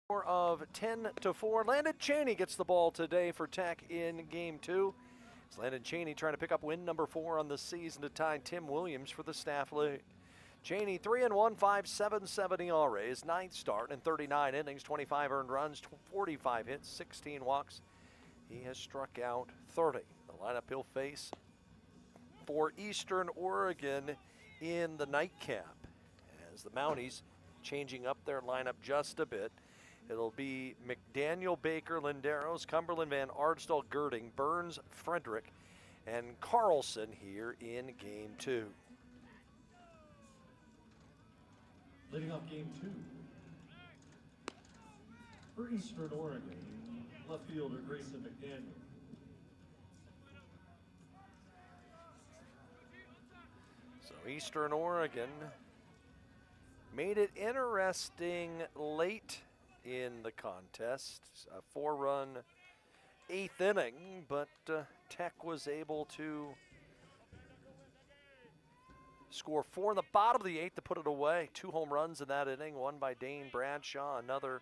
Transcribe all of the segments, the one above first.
Score of 10-4. Landon Cheney gets the ball today for Tech in game two. It's Landon Cheney trying to pick up win number 4 on the season to tie Tim Williams for the staff lead. Cheney 3-1, 5.77 ERA, his ninth start in 39 innings, 25 earned runs, 45 hits, 16 walks. He has struck out 30. The lineup he'll face for Eastern Oregon in the nightcap as the Mounties changing up their lineup just a bit. It'll be McDaniel, Baker, Linderos, Cumberland, Van Ardstall, Girding, Burns, Frederick, and Carlson here in game two. Leading off game two, for Eastern Oregon, left fielder Grayson McDaniel. So Eastern Oregon made it interesting late in the contest. A 4-run 8th inning, but Tech was able to score 4 in the bottom of the 8th to put it away. 2 home runs in that inning, one by Dane Bradshaw, another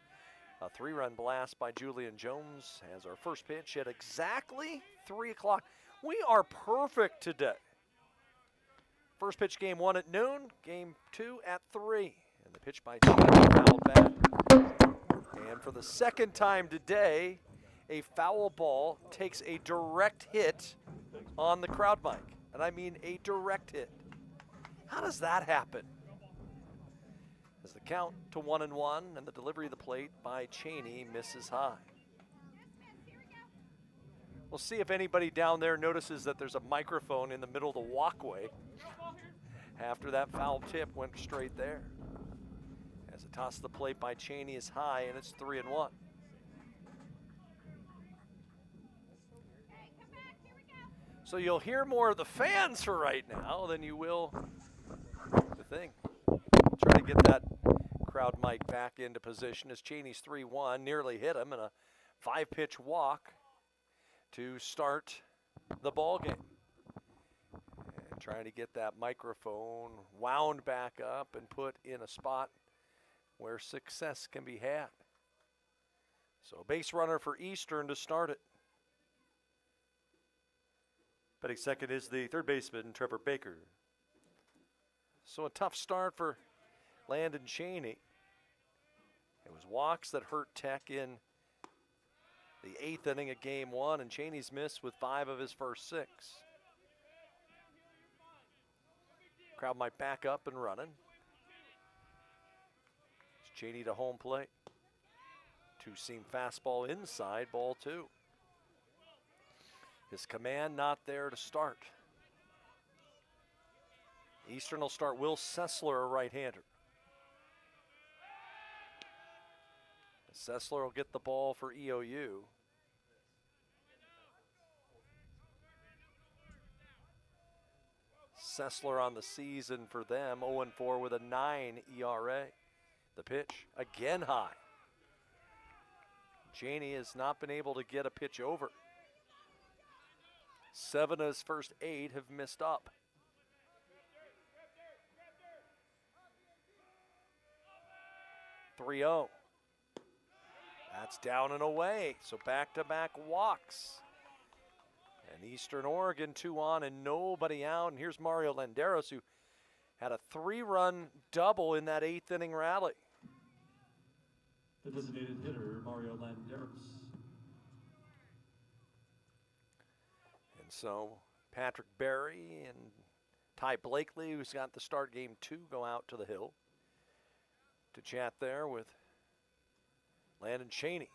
a 3-run blast by Julian Jones as our first pitch at exactly 3 o'clock. We are perfect today. First pitch game 1 at noon, game 2 at 3. And the pitch by Cheney fouled back. And for the second time today, a foul ball takes a direct hit on the crowd mic. And I mean a direct hit. How does that happen? As the count to 1-1 and the delivery of the plate by Cheney misses high. We'll see if anybody down there notices that there's a microphone in the middle of the walkway after that foul tip went straight there. As a toss to the plate by Cheney is high, and it's 3-1. So you'll hear more of the fans for right now than you will the thing. Try to get that crowd mic back into position as Cheney's 3-1, nearly hit him in a 5-pitch walk to start the ball game. And trying to get that microphone wound back up and put in a spot where success can be had. So base runner for Eastern to start it. Batting second is the third baseman, Trevor Baker. So a tough start for Landon Cheney. It was walks that hurt Tech in the 8th inning of game 1, and Cheney's missed with 5 of his first 6. Crowd might back up and running. It's Cheney to home plate. 2-seam fastball inside, ball 2. His command not there to start. Eastern will start Will Sessler, a right-hander. Sessler will get the ball for EOU. Sessler on the season for them, 0-4 with a 9 ERA. The pitch, again high. Cheney has not been able to get a pitch over. 7 of his first 8 have missed up. (3-0). That's down and away, so back-to-back walks. And Eastern Oregon 2 on and nobody out. And here's Mario Landeros, who had a 3-run double in that 8th inning rally. The designated hitter, Mario Landeros. And so Patrick Berry and Ty Blakely, who's got the start game 2, go out to the hill to chat there with Landon Cheney.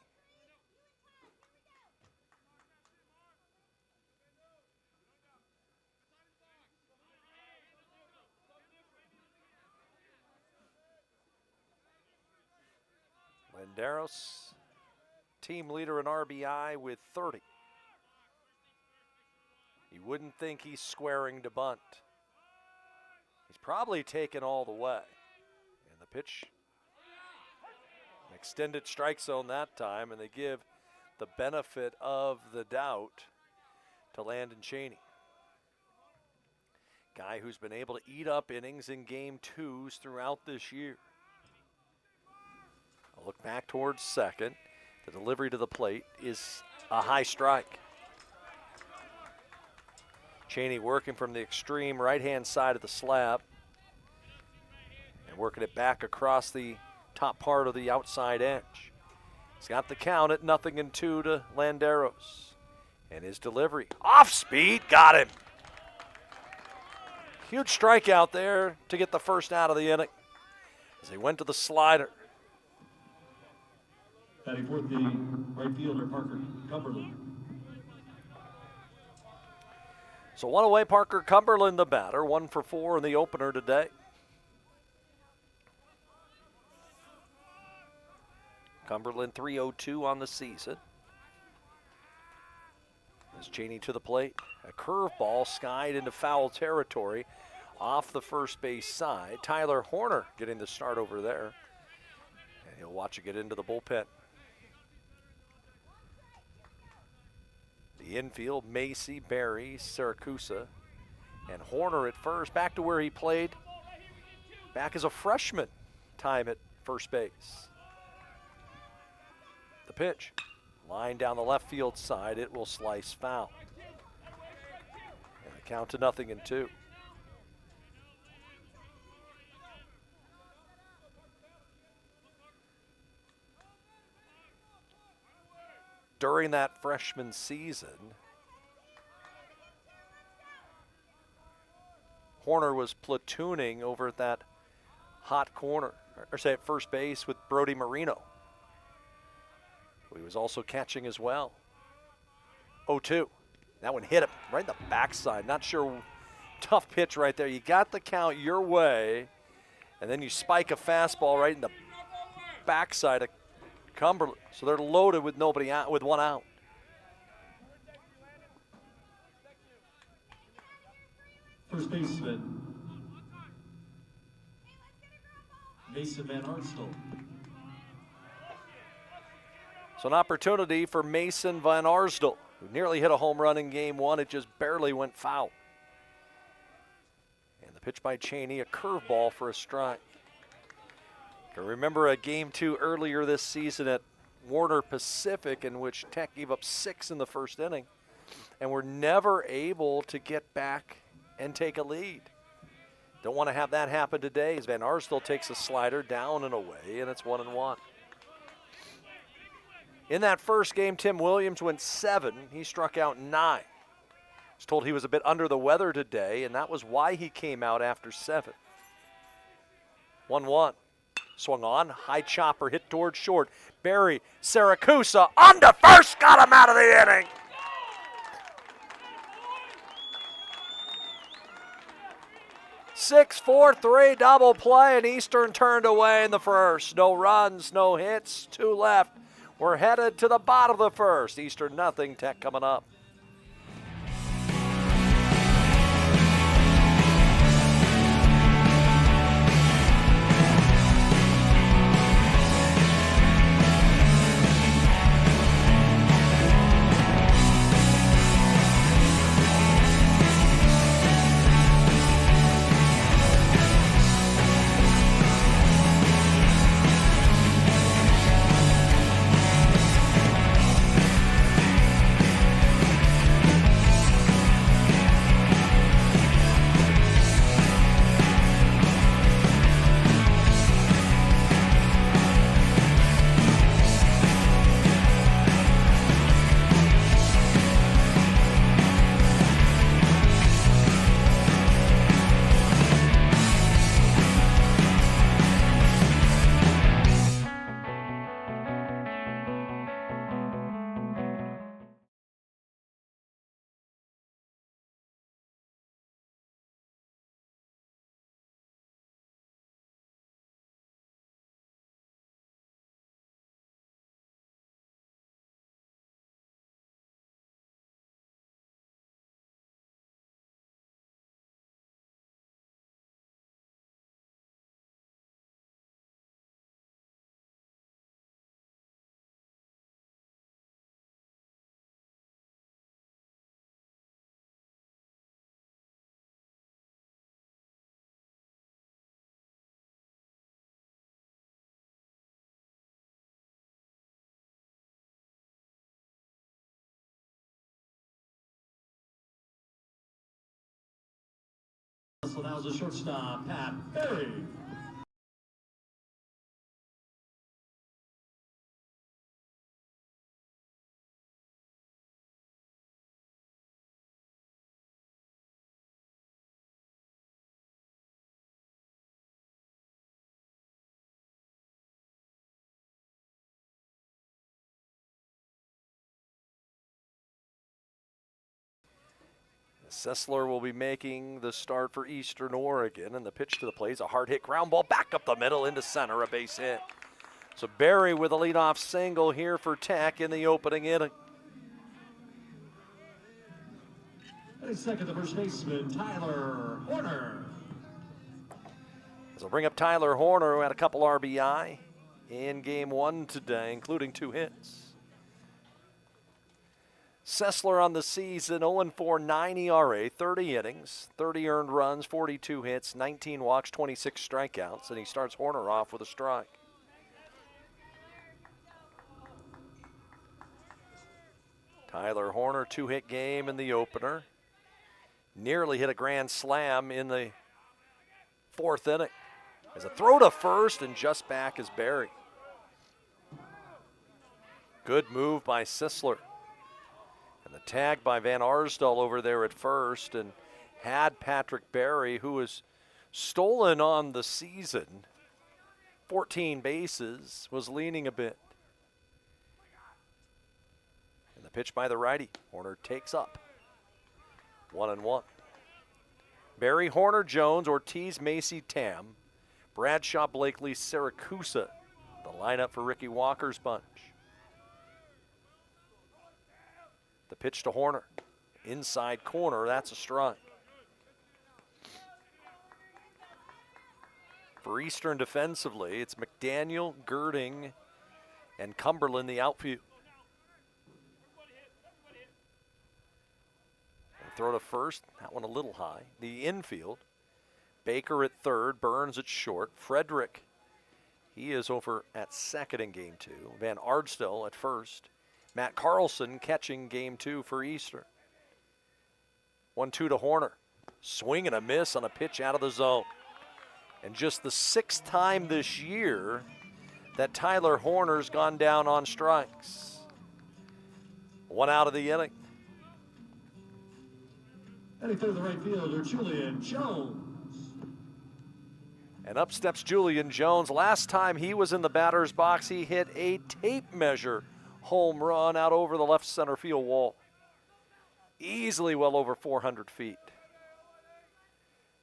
Landeros, team leader in RBI with 30. You wouldn't think he's squaring to bunt. He's probably taken all the way. And the pitch, an extended strike zone that time, and they give the benefit of the doubt to Landon Cheney. Guy who's been able to eat up innings in game 2s throughout this year. Look back towards second. The delivery to the plate is a high strike. Cheney working from the extreme right-hand side of the slab and working it back across the top part of the outside edge. He's got the count at 0-2 to Landeros. And his delivery, off speed, got him. Huge strikeout there to get the first out of the inning as he went to the slider. Batting fourth, the right fielder, Parker Cumberland. So one away, Parker Cumberland the batter, 1 for 4 in the opener today. Cumberland 302 on the season. As Cheney to the plate, a curveball skied into foul territory off the first base side. Tyler Horner getting the start over there. And he'll watch it get into the bullpen. The infield, Macy, Barry, Saracusa, and Horner at first, back to where he played back as a freshman time at first base. The pitch, line down the left field side, it will slice foul. And a count to 0-2. During that freshman season, Horner was platooning over at that hot corner, or say at first base with Brody Marino. He was also catching as well. 0-2. That one hit him right in the backside. Not sure, tough pitch right there. You got the count your way, and then you spike a fastball right in the backside of Cumberland. So they're loaded with nobody out, with 1 out. First baseman, Mason Van Arsdale. So an opportunity for Mason Van Arsdale, who nearly hit a home run in game 1. It just barely went foul. And the pitch by Cheney, a curveball for a strike. I remember a game 2 earlier this season at Warner Pacific in which Tech gave up 6 in the first inning and were never able to get back and take a lead. Don't want to have that happen today as Van Arsdale takes a slider down and away, and it's 1-1. In that first game, Tim Williams went 7. He struck out 9. I was told he was a bit under the weather today, and that was why he came out after 7. 1-1. Swung on, high chopper hit towards short. Barry Saracusa on to first, got him out of the inning. Six, 4-3 double play, and Eastern turned away in the first. No runs, no hits, 2 left. We're headed to the bottom of the first. Eastern 0, Tech coming up. So that was the shortstop, Pat Berry. Sessler will be making the start for Eastern Oregon, and the pitch to the plate is a hard hit ground ball back up the middle into center, a base hit. So Berry with a leadoff single here for Tech in the opening inning. And second, the first baseman, Tyler Horner. So bring up Tyler Horner, who had a couple RBI in game one today, including 2 hits. Sessler on the season, 0-4, 9 ERA, 30 innings, 30 earned runs, 42 hits, 19 walks, 26 strikeouts, and he starts Horner off with a strike. Tyler Horner, 2-hit game in the opener. Nearly hit a grand slam in the 4th inning. As a throw to first, and just back is Berry. Good move by Sessler. And the tag by Van Arsdal over there at first, and had Patrick Berry, who was stolen on the season, 14 bases, was leaning a bit. And the pitch by the righty. Horner takes up. 1-1. Berry, Horner, Jones, Ortiz, Macy, Tam, Bradshaw, Blakely, Siracusa. The lineup for Ricky Walker's bunch. The pitch to Horner. Inside corner, that's a strike. For Eastern defensively, it's McDaniel, Girding, and Cumberland the outfield. Throw to first, that one a little high. The infield, Baker at third, Burns at short. Frederick, he is over at second in game 2. Van Arsdal at first. Matt Carlson catching game 2 for Eastern. 1-2 to Horner. Swing and a miss on a pitch out of the zone. And just the 6th time this year that Tyler Horner's gone down on strikes. 1 out of the inning. And he threw the right fielder, Julian Jones. And up steps Julian Jones. Last time he was in the batter's box, he hit a tape measure home run out over the left center field wall. Easily well over 400 feet.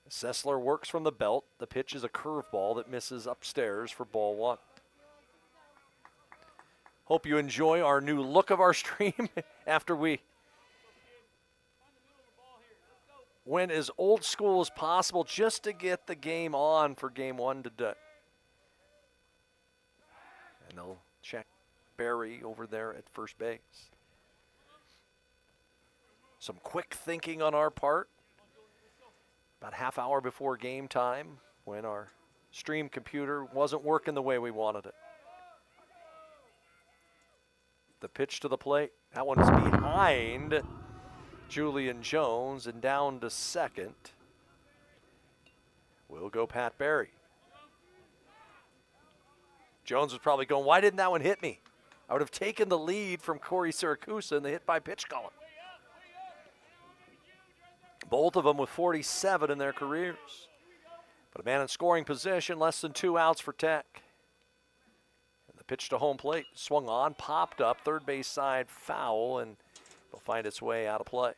Sessler works from the belt. The pitch is a curveball that misses upstairs for ball 1. Hope you enjoy our new look of our stream after we went as old school as possible just to get the game on for game 1 today. And they'll check Berry over there at first base. Some quick thinking on our part. About half hour before game time when our stream computer wasn't working the way we wanted it. The pitch to the plate. That one's behind Julian Jones, and down to second will go Pat Berry. Jones was probably going, why didn't that one hit me? I would have taken the lead from Corey Siracusa in the hit by pitch column. Both of them with 47 in their careers. But a man in scoring position, less than 2 outs for Tech. And the pitch to home plate, swung on, popped up, third base side foul, and it'll find its way out of play.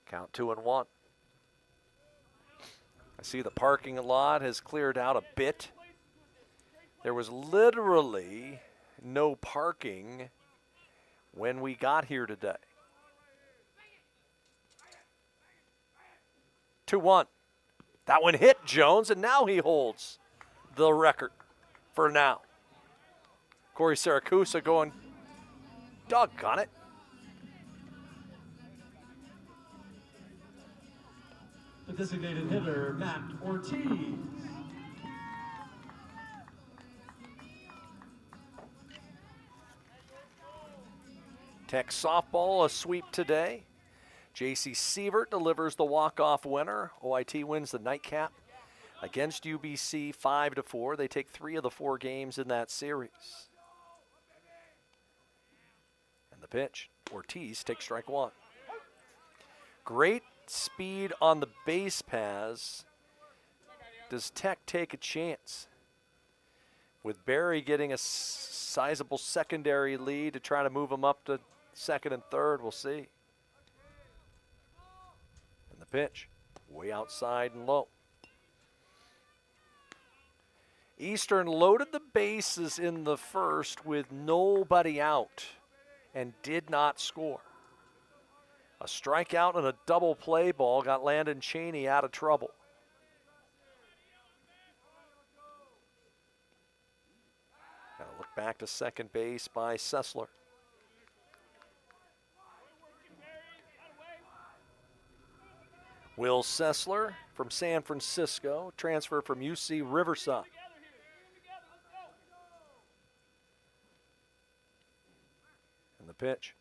Count 2-1. I see the parking lot has cleared out a bit. There was literally no parking when we got here today. 2-1. That one hit Jones, and now he holds the record for now. Corey Siracusa going, doggone it. The designated hitter, Matt Ortiz. Tech softball, a sweep today. J.C. Sievert delivers the walk-off winner. OIT wins the nightcap against UBC 5-4. They take 3 of the 4 games in that series. And the pitch, Ortiz takes strike 1. Great speed on the base paths. Does Tech take a chance? With Barry getting a sizable secondary lead to try to move him up to second and third, we'll see. And the pitch, way outside and low. Eastern loaded the bases in the first with nobody out and did not score. A strikeout and a double play ball got Landon Cheney out of trouble. Got to look back to second base by Sessler. Will Sessler from San Francisco, transfer from UC Riverside. And the pitch,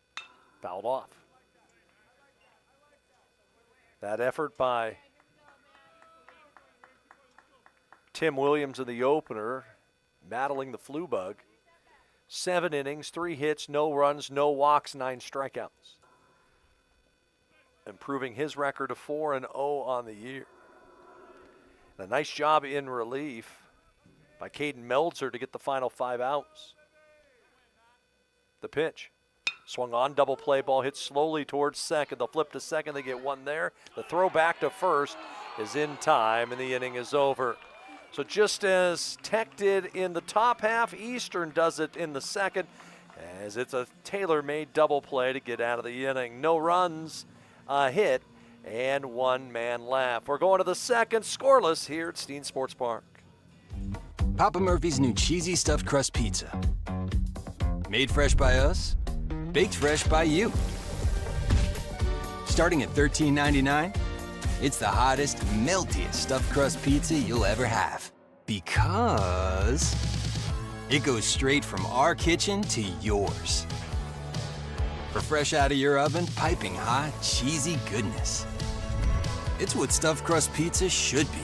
fouled off. That effort by Tim Williams in the opener, battling the flu bug. 7 innings, 3 hits, no runs, no walks, 9 strikeouts. Improving his record to 4-0 on the year. And a nice job in relief by Caden Meltzer to get the final 5 outs. The pitch. Swung on, double play ball, hit slowly towards second. They'll flip to second, they get one there. The throw back to first is in time, and the inning is over. So just as Tech did in the top half, Eastern does it in the second, as it's a tailor-made double play to get out of the inning. No runs, a hit, and 1 man left. We're going to the second, scoreless here at Steen Sports Park. Papa Murphy's new cheesy stuffed crust pizza. Made fresh by us, baked fresh by you. Starting at $13.99, it's the hottest, meltiest stuffed crust pizza you'll ever have. Because it goes straight from our kitchen to yours. For fresh out of your oven, piping hot, cheesy goodness. It's what stuffed crust pizza should be.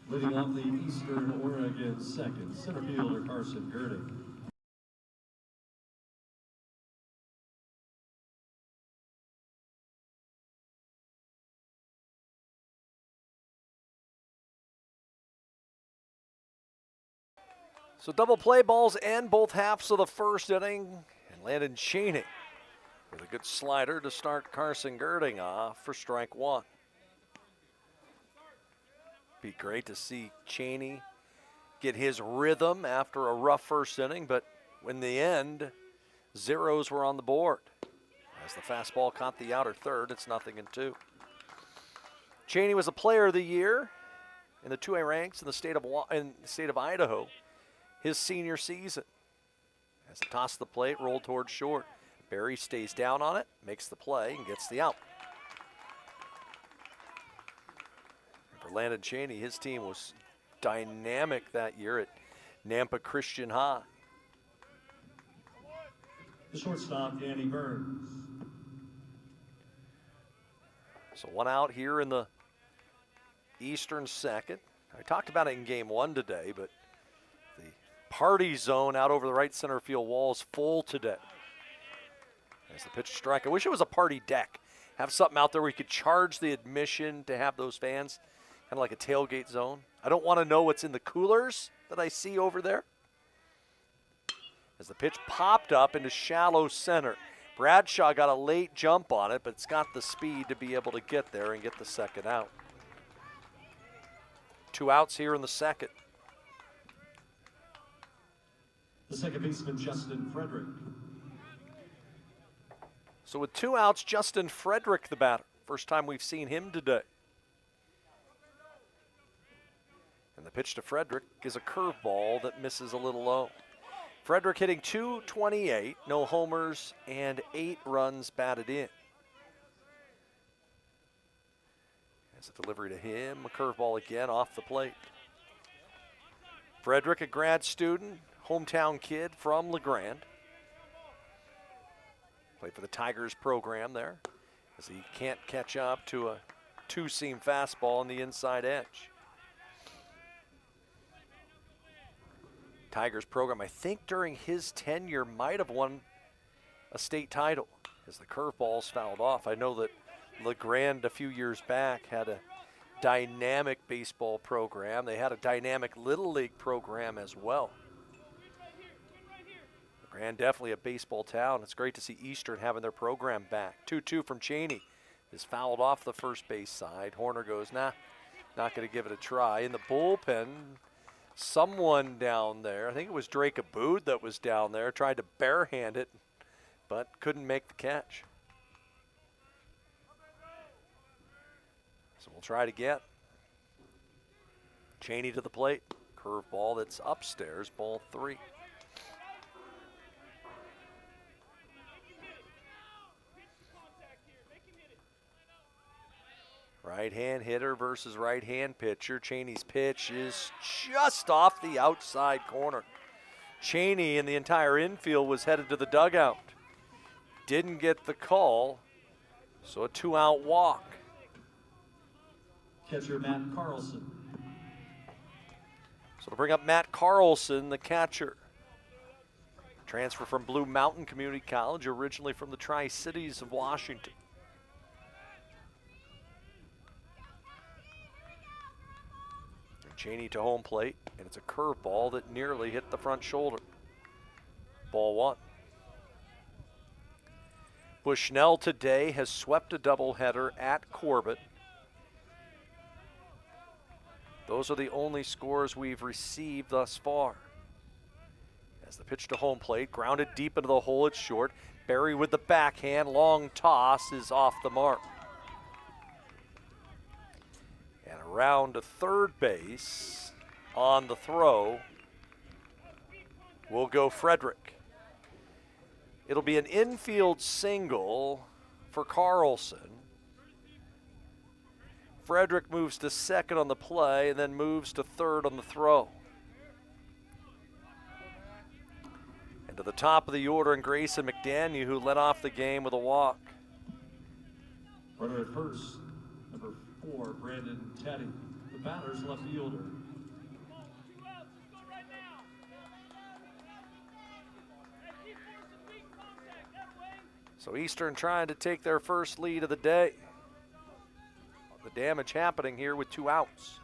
Leading off the Eastern Oregon second, center fielder Carson Girding. So double play balls and both halves of the first inning, and Landon Cheney with a good slider to start Carson Girding off for strike 1. Be great to see Cheney get his rhythm after a rough first inning, but in the end, zeros were on the board. As the fastball caught the outer third, it's 0-2. Cheney was a player of the year in the 2A ranks in the state of Idaho his senior season. As it tossed the plate, rolled towards short. Barry stays down on it, makes the play, and gets the out. For Landon Cheney, his team was dynamic that year at Nampa Christian High. The shortstop, Danny Burns. So 1 out here in the Eastern second. I talked about it in game 1 today, but the party zone out over the right center field wall is full today. As the pitch strike. I wish it was a party deck. Have something out there where you could charge the admission to have those fans, kind of like a tailgate zone. I don't want to know what's in the coolers that I see over there. As the pitch popped up into shallow center. Bradshaw got a late jump on it, but it's got the speed to be able to get there and get the second out. 2 outs here in the second. The second baseman, Justin Frederick. So with 2 outs, Justin Frederick the batter. First time we've seen him today. And the pitch to Frederick is a curveball that misses a little low. Frederick hitting .228, no homers, and 8 runs batted in. As a delivery to him, a curveball again off the plate. Frederick, a grad student, hometown kid from LeGrand. Played for the Tigers program there, as he can't catch up to a 2-seam fastball on the inside edge. Tigers program, I think during his tenure, might have won a state title as the curveballs fouled off. I know that LeGrand a few years back had a dynamic baseball program. They had a dynamic Little League program as well. LeGrand definitely a baseball town. It's great to see Eastern having their program back. 2-2 from Cheney is fouled off the first base side. Horner goes, nah, not going to give it a try. In the bullpen, someone down there, I think it was Drake Abood that was down there, tried to barehand it, but couldn't make the catch. So we'll try it again. Cheney to the plate. Curveball that's upstairs, ball 3. Right-hand hitter versus right-hand pitcher. Cheney's pitch is just off the outside corner. Cheney and the entire infield was headed to the dugout. Didn't get the call, so a 2-out walk. Catcher Matt Carlson. So to bring up Matt Carlson, the catcher. Transfer from Blue Mountain Community College, originally from the Tri-Cities of Washington. Cheney to home plate, and it's a curveball that nearly hit the front shoulder. Ball 1. Bushnell today has swept a doubleheader at Corbett. Those are the only scores we've received thus far. As the pitch to home plate, grounded deep into the hole, it's short. Barry with the backhand, long toss is off the mark. And around to third base on the throw will go Frederick. It'll be an infield single for Carlson. Frederick moves to second on the play and then moves to third on the throw. And to the top of the order, and Grayson McDaniel, who led off the game with a walk. Runner at first, number 4, Brandon Teddy. The batter's left fielder. So Eastern trying to take their first lead of the day. The damage happening here with 2 outs.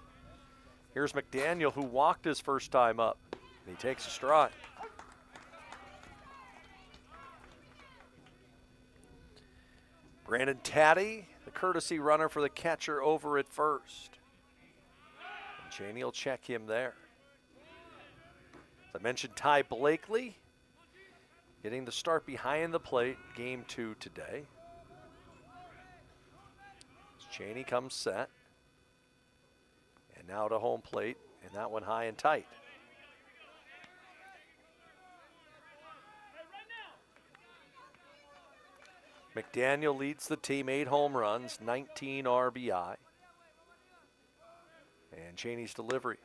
Here's McDaniel, who walked his first time up, and he takes a stride. Brandon Taddy, the courtesy runner for the catcher over at first. And Cheney will check him there. As I mentioned, Ty Blakely getting the start behind the plate, game 2 today. Cheney comes set. And now to home plate, and that one high and tight. McDaniel leads the team, 8 home runs, 19 RBI. And Cheney's delivery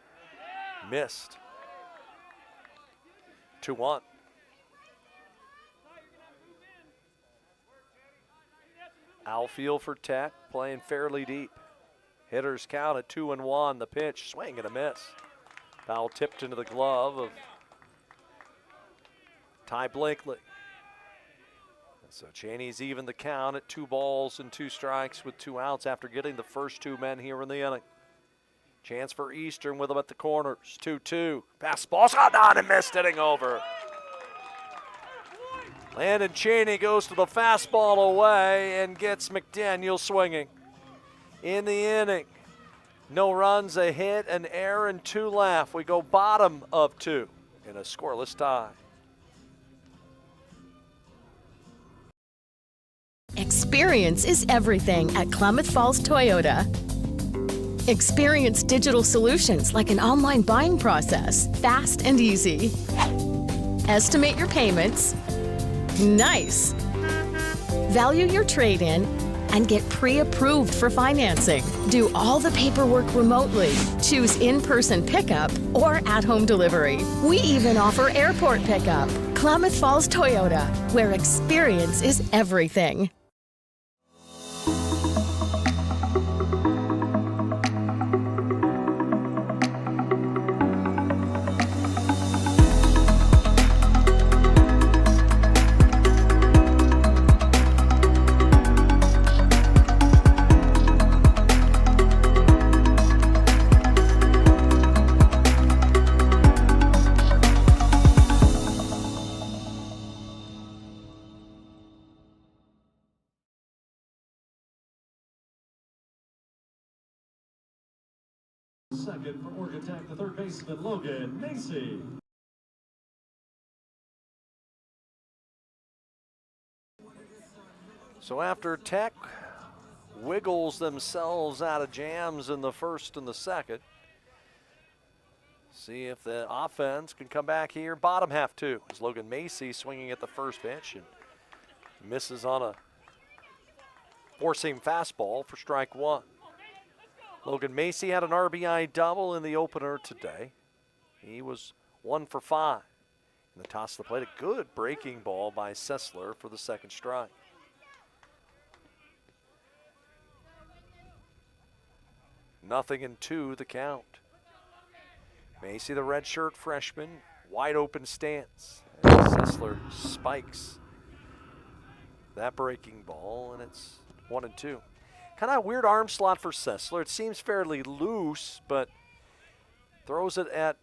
missed. 2-1. Outfield for Tech, playing fairly deep. Hitters count at 2-1. The pitch, swing and a miss. Foul tipped into the glove of Ty Blakely. So Cheney's even the count at 2 balls and 2 strikes with 2 outs after getting the first 2 men here in the inning. Chance for Eastern with them at the corners. 2-2. Pass ball shot on and missed, hitting over. Landon Cheney goes to the fastball away and gets McDaniel swinging. In the inning, no runs, a hit, an error, and 2 left. We go bottom of 2 in a scoreless tie. Experience is everything at Klamath Falls Toyota. Experience digital solutions like an online buying process, fast and easy. Estimate your payments. Nice. Value your trade-in and get pre-approved for financing. Do all the paperwork remotely. Choose in-person pickup or at-home delivery. We even offer airport pickup. Klamath Falls Toyota, where experience is everything. Second for Oregon Tech, the third baseman, Logan Macy. So after Tech wiggles themselves out of jams in the first and the second, see if the offense can come back here. Bottom half 2 is Logan Macy swinging at the first pitch and misses on a four-seam fastball for strike 1. Logan Macy had an RBI double in the opener today. He was 1 for 5. In the toss of the plate, a good breaking ball by Sessler for the second strike. Nothing in 2 the count. Macy, the redshirt freshman, wide open stance. And Sessler spikes that breaking ball, and it's 1-2. Kind of a weird arm slot for Sessler. It seems fairly loose, but throws it at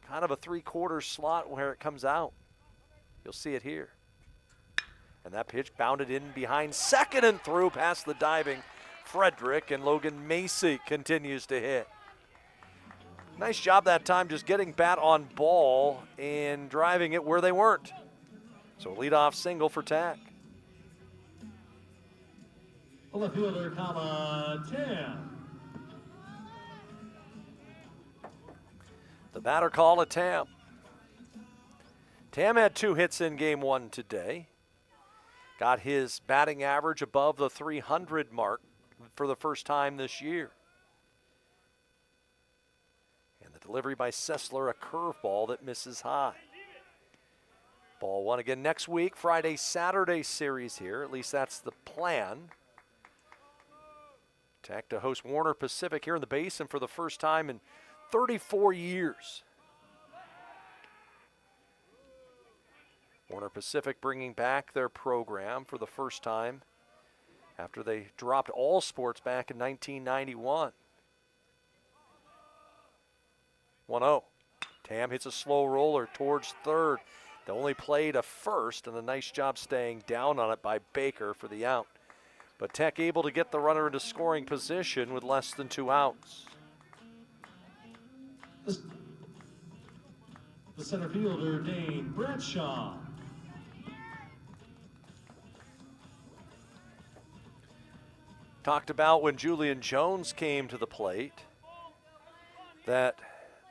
kind of a 3/4 slot where it comes out. You'll see it here. And that pitch bounded in behind second and through past the diving Frederick, and Logan Macy continues to hit. Nice job that time just getting bat on ball and driving it where they weren't. So leadoff single for Tech. Left fielder, Tam. The batter call at Tam. Tam had 2 hits in game 1 today. Got his batting average above the 300 mark for the first time this year. And the delivery by Sessler, a curveball that misses high. Ball 1 again next week, Friday, Saturday series here. At least that's the plan. Tech to host Warner Pacific here in the Basin for the first time in 34 years. Warner Pacific bringing back their program for the first time after they dropped all sports back in 1991. 1-0. Tam hits a slow roller towards third. They only played a first, and a nice job staying down on it by Baker for the out. But Tech able to get the runner into scoring position with less than 2 outs. The center fielder, Dane Bradshaw. Talked about when Julian Jones came to the plate that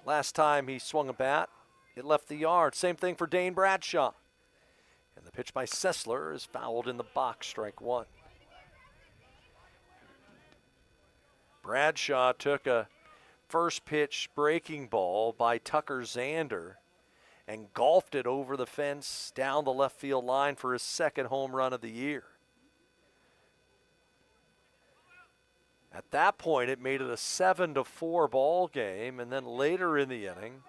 last time he swung a bat, it left the yard. Same thing for Dane Bradshaw. And the pitch by Sessler is fouled in the box, strike 1. Bradshaw took a first pitch breaking ball by Tucker Zander and golfed it over the fence down the left field line for his second home run of the year. At that point, it made it a 7-4 ball game, and then later in the inning,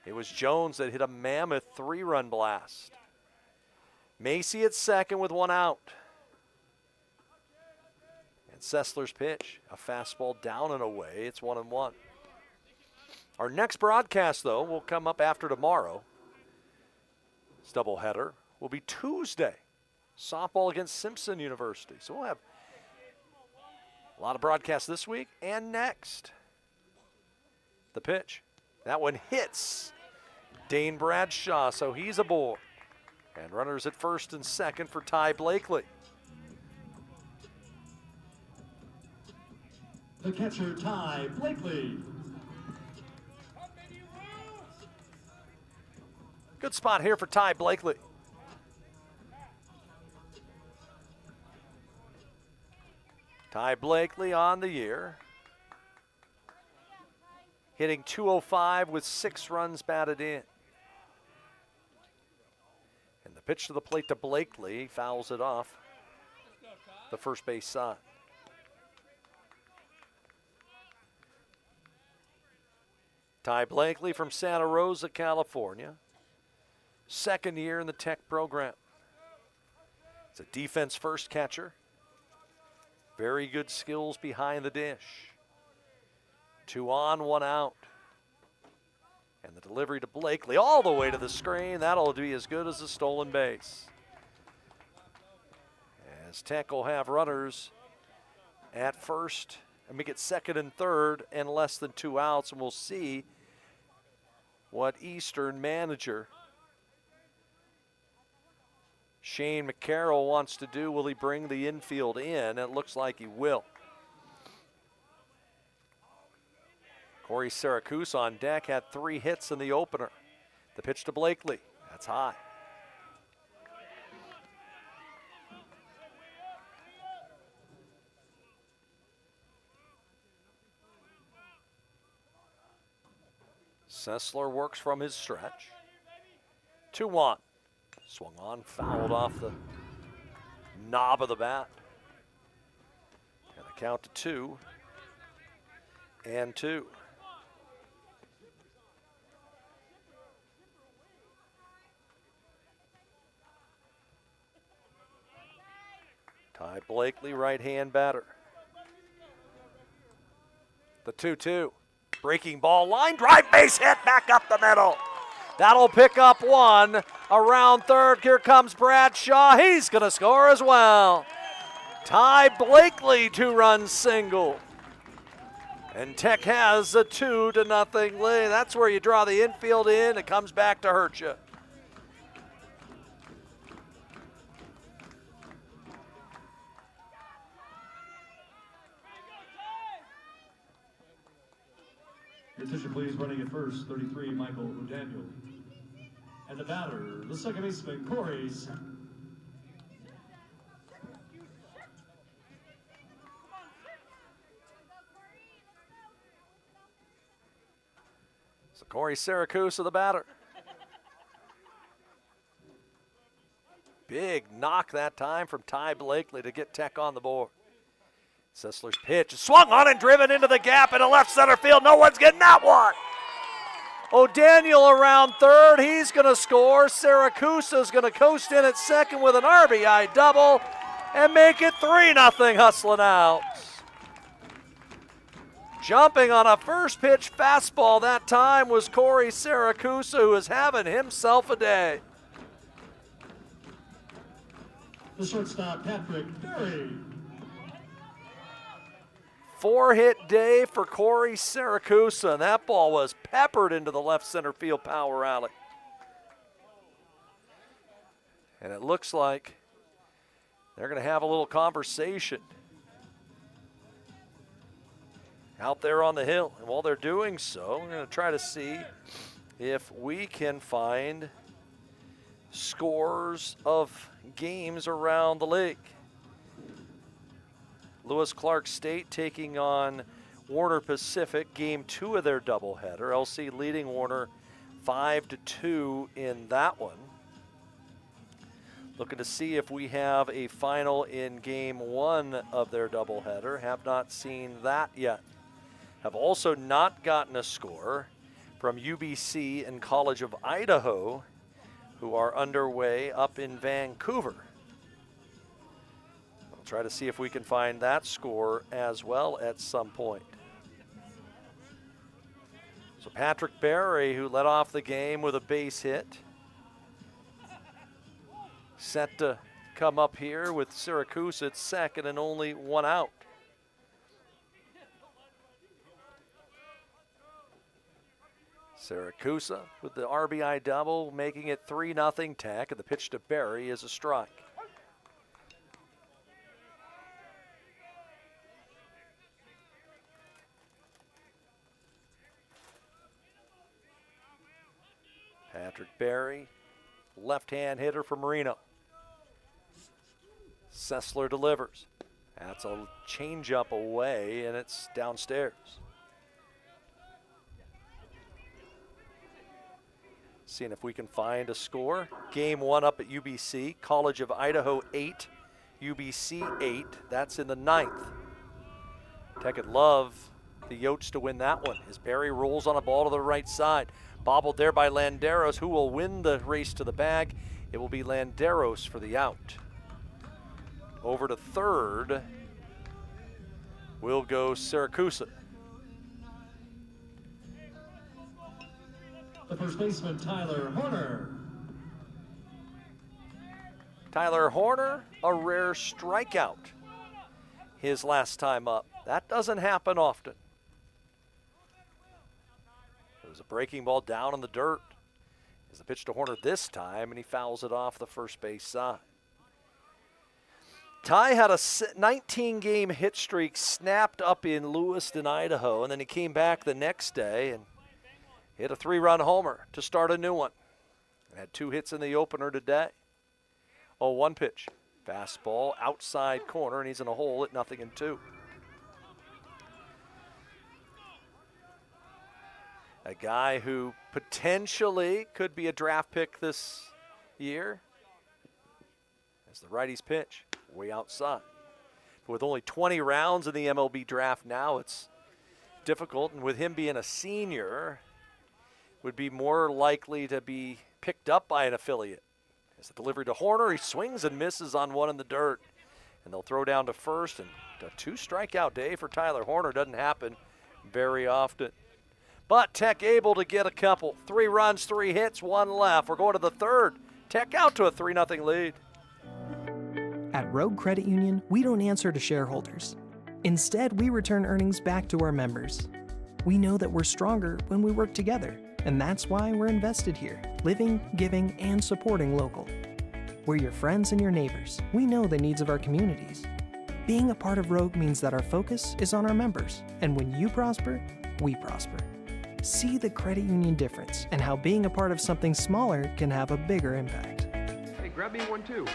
it was Jones that hit a mammoth 3-run blast. Macy at second with 1 out. And Sessler's pitch, a fastball down and away. It's 1-1. Our next broadcast, though, will come up after tomorrow. This doubleheader will be Tuesday. Softball against Simpson University. So we'll have a lot of broadcasts this week and next. The pitch. That one hits Dane Bradshaw, so he's aboard. And runners at first and second for Ty Blakely. The catcher, Ty Blakely. Good spot here for Ty Blakely. Ty Blakely on the year, hitting .205 with 6 runs batted in. And the pitch to the plate to Blakely, fouls it off the first base side. Ty Blakely from Santa Rosa, California. Second year in the Tech program. It's a defense first catcher. Very good skills behind the dish. 2 on, 1 out. And the delivery to Blakely all the way to the screen. That'll be as good as a stolen base. As Tech will have runners at first, and make it second and third and less than 2 outs, and we'll see what Eastern manager Shane McCarroll wants to do. Will he bring the infield in? It looks like he will. Corey Syracuse on deck, had 3 hits in the opener. The pitch to Blakely, that's high. Sessler works from his stretch. 2-1. Swung on, fouled off the knob of the bat. And a count to 2-2. Ty Blakely, right-hand batter. The 2-2. Breaking ball, line drive, base hit, back up the middle. That'll pick up 1. Around third, here comes Bradshaw. He's going to score as well. Ty Blakely, 2-run single. And Tech has a 2-0 lead. That's where you draw the infield in. It comes back to hurt you. Your attention, please. Running at first, 33, Michael O'Daniel. And the batter, the second baseman, Corey. So Corey Syracuse, the batter. Big knock that time from Ty Blakely to get Tech on the board. Sessler's pitch is swung on and driven into the gap in the left center field. No one's getting that one. O'Daniel around third. He's going to score. Syracuse is going to coast in at second with an RBI double and make it 3-0 hustling out. Jumping on a first pitch fastball that time was Corey Syracuse, who is having himself a day. The shortstop, Patrick Berry. 4-hit day for Corey Syracuse, and that ball was peppered into the left center field power alley. And it looks like they're going to have a little conversation out there on the hill. And while they're doing so, we're going to try to see if we can find scores of games around the league. Lewis Clark State taking on Warner Pacific, game 2 of their doubleheader. LC leading Warner 5-2 in that one. Looking to see if we have a final in game 1 of their doubleheader. Have not seen that yet. Have also not gotten a score from UBC and College of Idaho, who are underway up in Vancouver. Try to see if we can find that score as well at some point. So Patrick Berry, who led off the game with a base hit. set to come up here with Syracuse at second and only one out. Syracuse with the RBI double, making it 3-0 Tech, and the pitch to Berry is a strike. Patrick Berry, left-hand hitter for Marino. Sessler delivers. That's a changeup away, and it's downstairs. Seeing if we can find a score. Game 1 up at UBC. College of Idaho 8, UBC 8. That's in the 9th. Tech would love the Yotes to win that one as Berry rolls on a ball to the right side. Bobbled there by Landeros, who will win the race to the bag. It will be Landeros for the out. Over to third will go Syracuse. The first baseman, Tyler Horner. Tyler Horner, a rare strikeout his last time up. That doesn't happen often. It was a breaking ball down in the dirt. Is the pitch to Horner this time, and he fouls it off the first base side. Ty had a 19-game hit streak snapped up in Lewiston, Idaho, and then he came back the next day and hit a 3-run homer to start a new one. Had 2 hits in the opener today. 0-1 pitch. Fastball outside corner, and he's in a hole at 0-2. A guy who potentially could be a draft pick this year as the righties pitch way outside. But with only 20 rounds in the MLB draft now, it's difficult, and with him being a senior, would be more likely to be picked up by an affiliate. As the delivery to Horner, he swings and misses on one in the dirt, and they'll throw down to first, and a 2-strikeout day for Tyler Horner doesn't happen very often. But Tech able to get a couple. 3 runs, 3 hits, 1 left. We're going to the third. Tech out to a 3-0 lead. At Rogue Credit Union, we don't answer to shareholders. Instead, we return earnings back to our members. We know that we're stronger when we work together, and that's why we're invested here, living, giving, and supporting local. We're your friends and your neighbors. We know the needs of our communities. Being a part of Rogue means that our focus is on our members, and when you prosper, we prosper. See the credit union difference and how being a part of something smaller can have a bigger impact. Hey, grab me one too.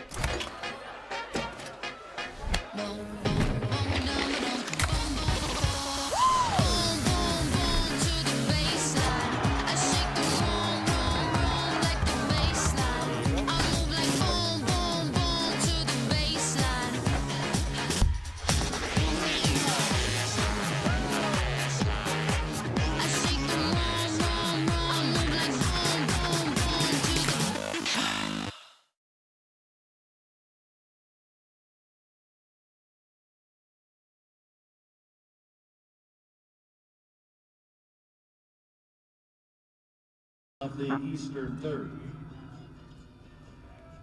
Of the Eastern third.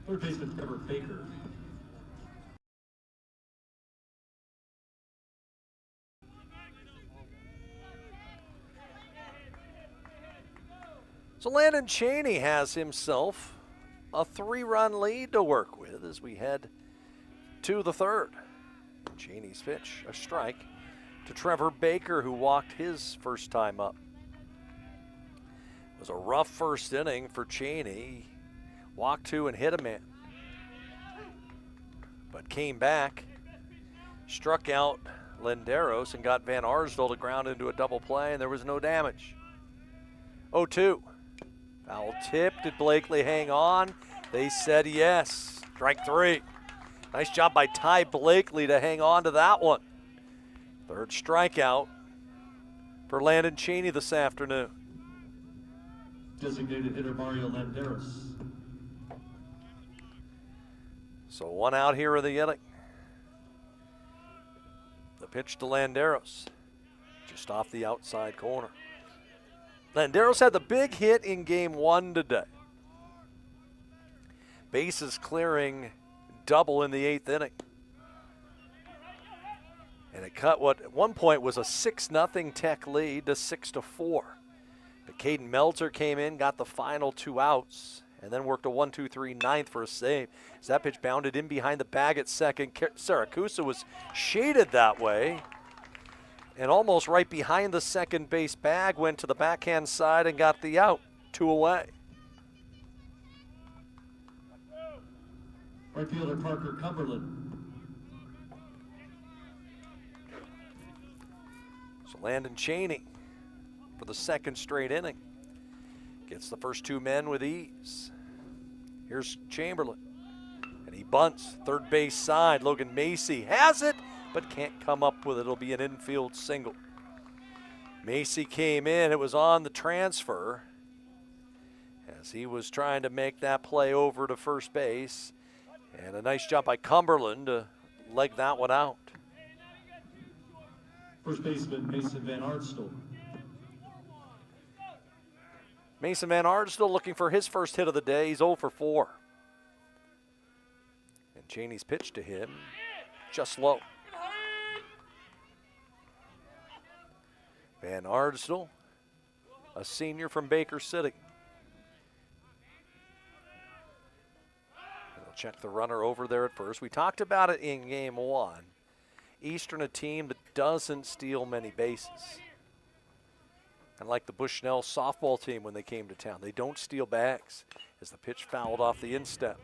Third baseman, Trevor Baker. So Landon Cheney has himself a 3-run lead to work with as we head to the third. Cheney's pitch, a strike to Trevor Baker, who walked his first time up. It was a rough first inning for Cheney. Walked 2 and hit a man. But came back, struck out Landeros, and got Van Arsdale to ground into a double play, and there was no damage. 0-2. Foul tip. Did Blakely hang on? They said yes. Strike 3. Nice job by Ty Blakely to hang on to that one. Third strikeout for Landon Cheney this afternoon. Designated hitter Mario Landeros. So 1 out here in the inning. The pitch to Landeros, just off the outside corner. Landeros had the big hit in game 1 today. bases clearing double in the 8th inning. And it cut what at one point was a 6-0 Tech lead to 6-4. But Caden Melter came in, got the final 2 outs, and then worked a 1-2-3 ninth for a save. As that pitch bounded in behind the bag at second, Saracusa was shaded that way. And almost right behind the second base bag, went to the backhand side and got the out. 2 away. Right fielder Parker Cumberland. So Landon Cheney for the 2nd straight inning. Gets the first 2 men with ease. Here's Chamberlain. And he bunts. 3rd base side. Logan Macy has it, but can't come up with it. It'll be an infield single. Macy came in. It was on the transfer as he was trying to make that play over to first base. And a nice jump by Cumberland to leg that one out. First baseman Mason Van Arsdale. Mason Van Arsdale looking for his first hit of the day. He's 0 for 4. And Cheney's pitch to him just low. Van Arsdale, a senior from Baker City. They'll check the runner over there at first. We talked about it in game 1. Eastern, a team that doesn't steal many bases. And like the Bushnell softball team when they came to town, they don't steal bags as the pitch fouled off the instep.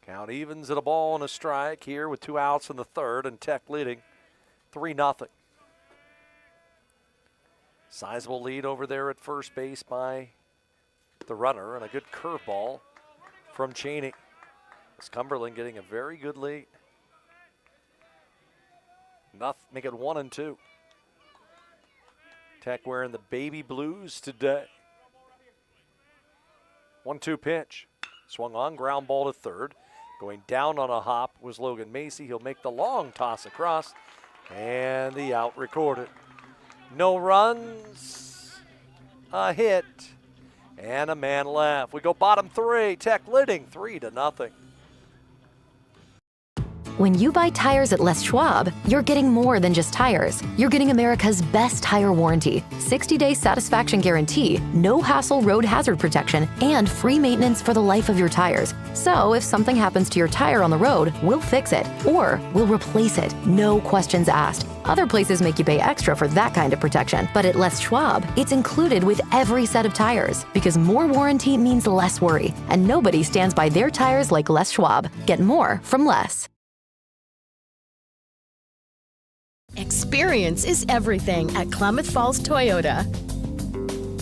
Count evens at a ball and a strike here with 2 outs in the 3rd, and Tech leading 3-0. Sizable lead over there at first base by the runner, and a good curveball from Cheney. As Cumberland getting a very good lead. Make it 1-2. Tech wearing the baby blues today. 1-2 pitch. Swung on, ground ball to 3rd. Going down on a hop was Logan Macy. He'll make the long toss across, and the out recorded. No runs, a hit, and a man left. We go bottom 3. Tech leading 3-0. When you buy tires at Les Schwab, you're getting more than just tires. You're getting America's best tire warranty, 60-day satisfaction guarantee, no hassle road hazard protection, and free maintenance for the life of your tires. So if something happens to your tire on the road, we'll fix it, or we'll replace it, no questions asked. Other places make you pay extra for that kind of protection, but at Les Schwab, it's included with every set of tires, because more warranty means less worry, and nobody stands by their tires like Les Schwab. Get more from Les. Experience is everything at Klamath Falls Toyota.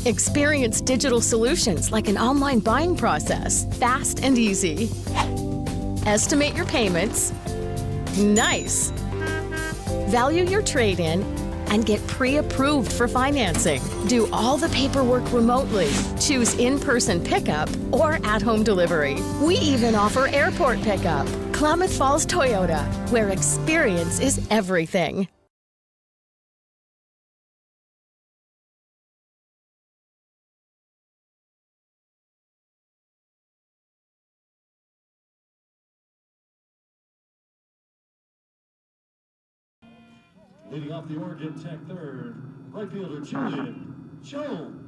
Experience digital solutions like an online buying process, fast and easy. Estimate your payments. Nice. Value your trade-in and get pre-approved for financing. Do all the paperwork remotely. Choose in-person pickup or at-home delivery. We even offer airport pickup. Klamath Falls Toyota, where experience is everything. Leading off the Oregon Tech 3rd, right fielder Julian Jones.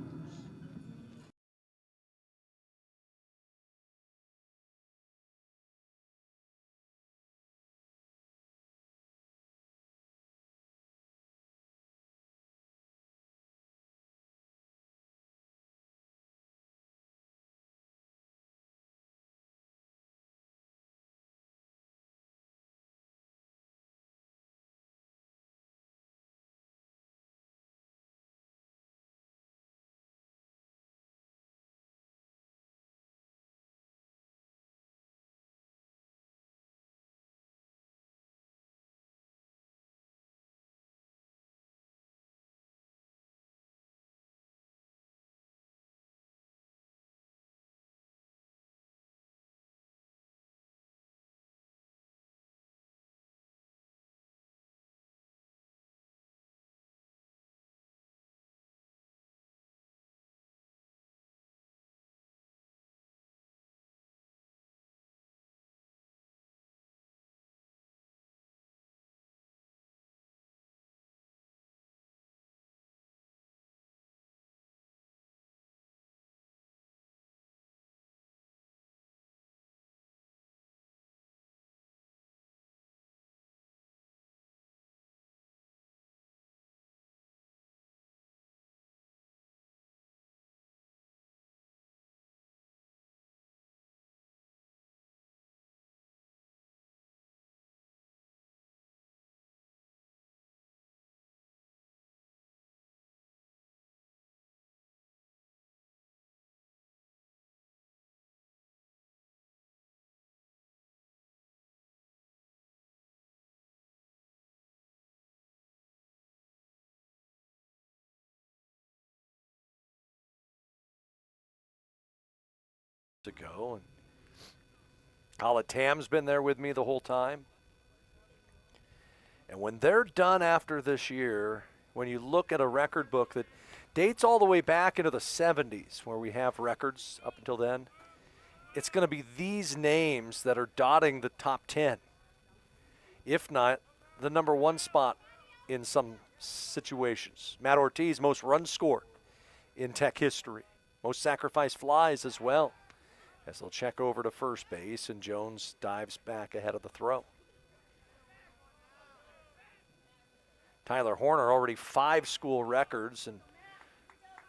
ago. And Kala Tam's been there with me the whole time. And when they're done after this year, when you look at a record book that dates all the way back into the 70s, where we have records up until then, it's going to be these names that are dotting the top 10. If not, the number one spot in some situations. Matt Ortiz, most runs scored in Tech history. Most sacrifice flies as well. As they'll check over to first base, and Jones dives back ahead of the throw. Tyler Horner already 5 school records, and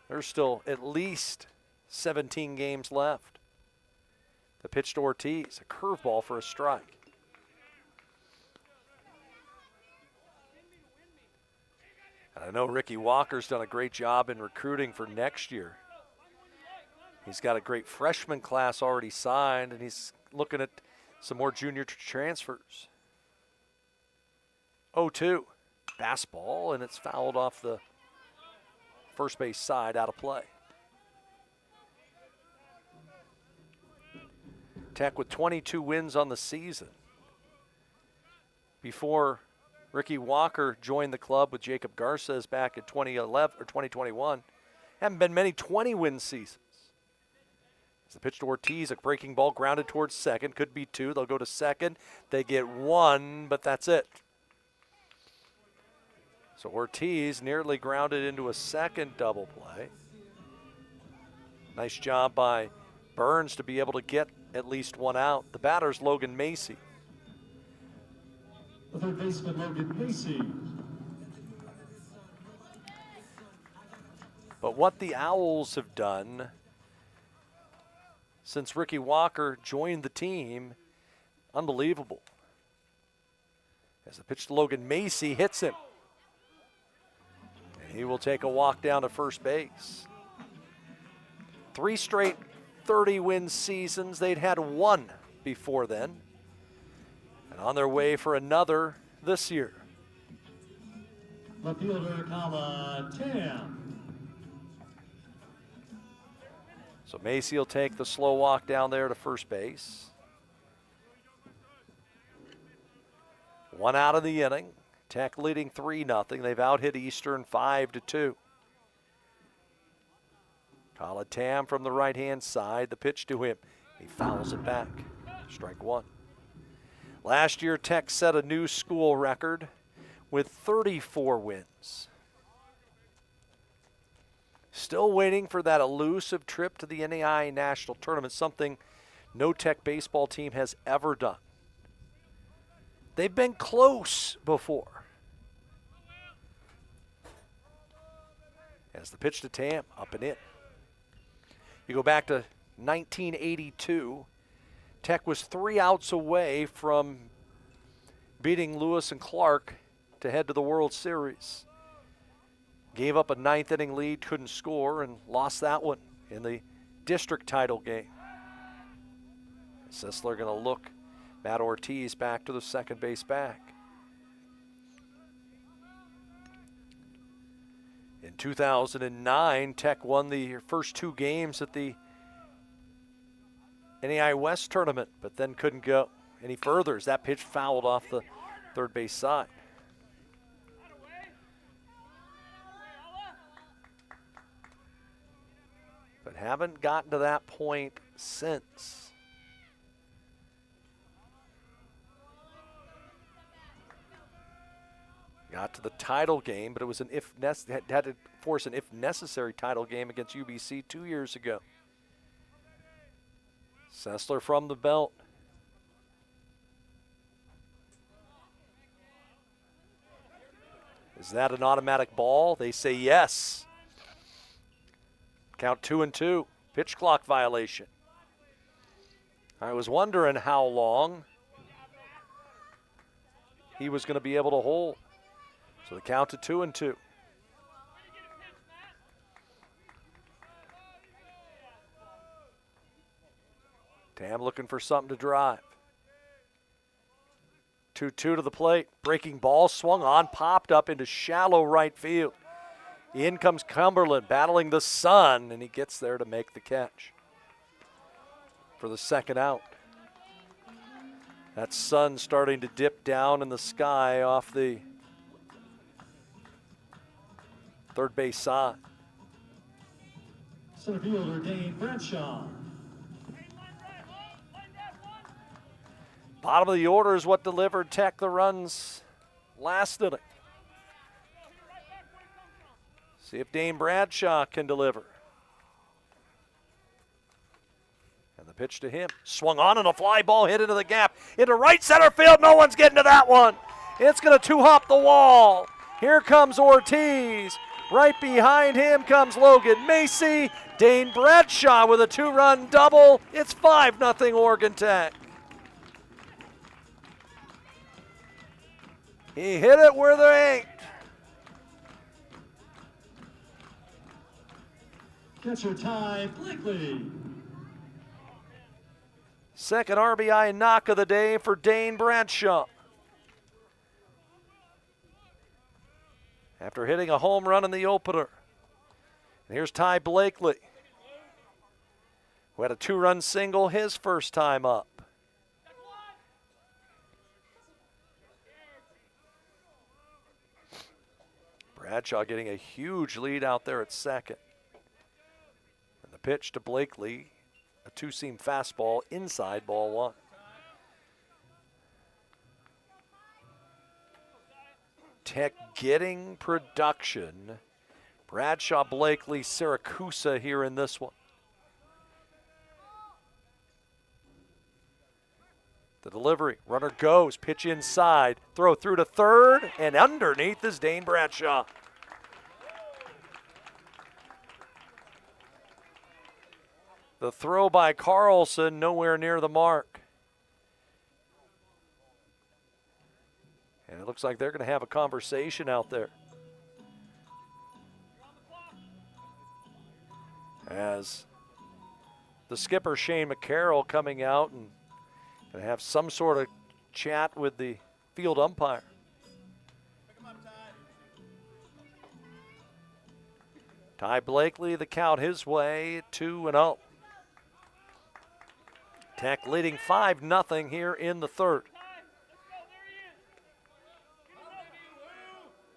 there's still at least 17 games left. The pitch to Ortiz, a curveball for a strike. And I know Ricky Walker's done a great job in recruiting for next year. He's got a great freshman class already signed, and he's looking at some more junior transfers. 0-2. Fastball, and it's fouled off the first base side, out of play. Tech with 22 wins on the season. Before Ricky Walker joined the club with Jacob Garces back in 2011 or 2021, haven't been many 20-win seasons. As the pitch to Ortiz, a breaking ball grounded towards second, could be 2. They'll go to second. They get 1, but that's it. So Ortiz nearly grounded into a second double play. Nice job by Burns to be able to get at least 1 out. The batter's Logan Macy. The third baseman, Logan Macy. But what the Owls have done since Ricky Walker joined the team, unbelievable. As the pitch to Logan Macy hits him. And he will take a walk down to first base. 3 straight 30-win seasons. They'd had 1 before then. And on their way for another this year. Left fielder, Kala Tam. So Macy will take the slow walk down there to first base. 1 out of the inning. Tech leading 3-0. They've out-hit Eastern 5-2. Kala Tam from the right-hand side. The pitch to him. He fouls it back. Strike 1. Last year, Tech set a new school record with 34 wins. Still waiting for that elusive trip to the NAIA National Tournament, something no Tech baseball team has ever done. They've been close before. As the pitch to Tam, up and in. You go back to 1982, Tech was 3 outs away from beating Lewis and Clark to head to the World Series. Gave up a 9th inning lead, couldn't score, and lost that one in the district title game. Sessler going to look Matt Ortiz back to the second base back. In 2009, Tech won the first 2 games at the NAIA West tournament, but then couldn't go any further as that pitch fouled off the third base side. But haven't gotten to that point since. Got to the title game, but it was an had to force an if necessary title game against UBC 2 years ago. Sessler from the belt. Is that an automatic ball? They say yes. Count 2-2. Pitch clock violation. I was wondering how long he was going to be able to hold. So the count to 2-2. Tam looking for something to drive. 2-2 to the plate. Breaking ball swung on, popped up into shallow right field. In comes Cumberland battling the sun, and he gets there to make the catch. for the second out. That sun starting to dip down in the sky off the third base side. Center fielder Dane Bradshaw. Bottom of the order is what delivered Tech the runs last inning. See if Dane Bradshaw can deliver. And the pitch to him. Swung on and a fly ball hit into the gap. Into right center field. No one's getting to that one. It's going to two-hop the wall. Here comes Ortiz. Right behind him comes Logan Macy. Dane Bradshaw with a two-run double. It's 5-0 Oregon Tech. He hit it where there ain't. Catcher Ty Blakely. Second RBI knock of the day for Dane Bradshaw. After hitting a home run in the opener. And here's Ty Blakely, who had a two-run single his first time up. Bradshaw getting a huge lead out there at second. And the pitch to Blakely, a two-seam fastball inside ball one. Tech getting production. Bradshaw, Blakely, Siracusa here in this one. The delivery, runner goes, pitch inside, throw through to third, and underneath is Dane Bradshaw. The throw by Carlson nowhere near the mark. And it looks like they're going to have a conversation out there. As the skipper, Shane McCarroll, coming out and going to have some sort of chat with the field umpire. Ty Blakely, the count his way, 2-0. Tech leading 5-0 here in the third.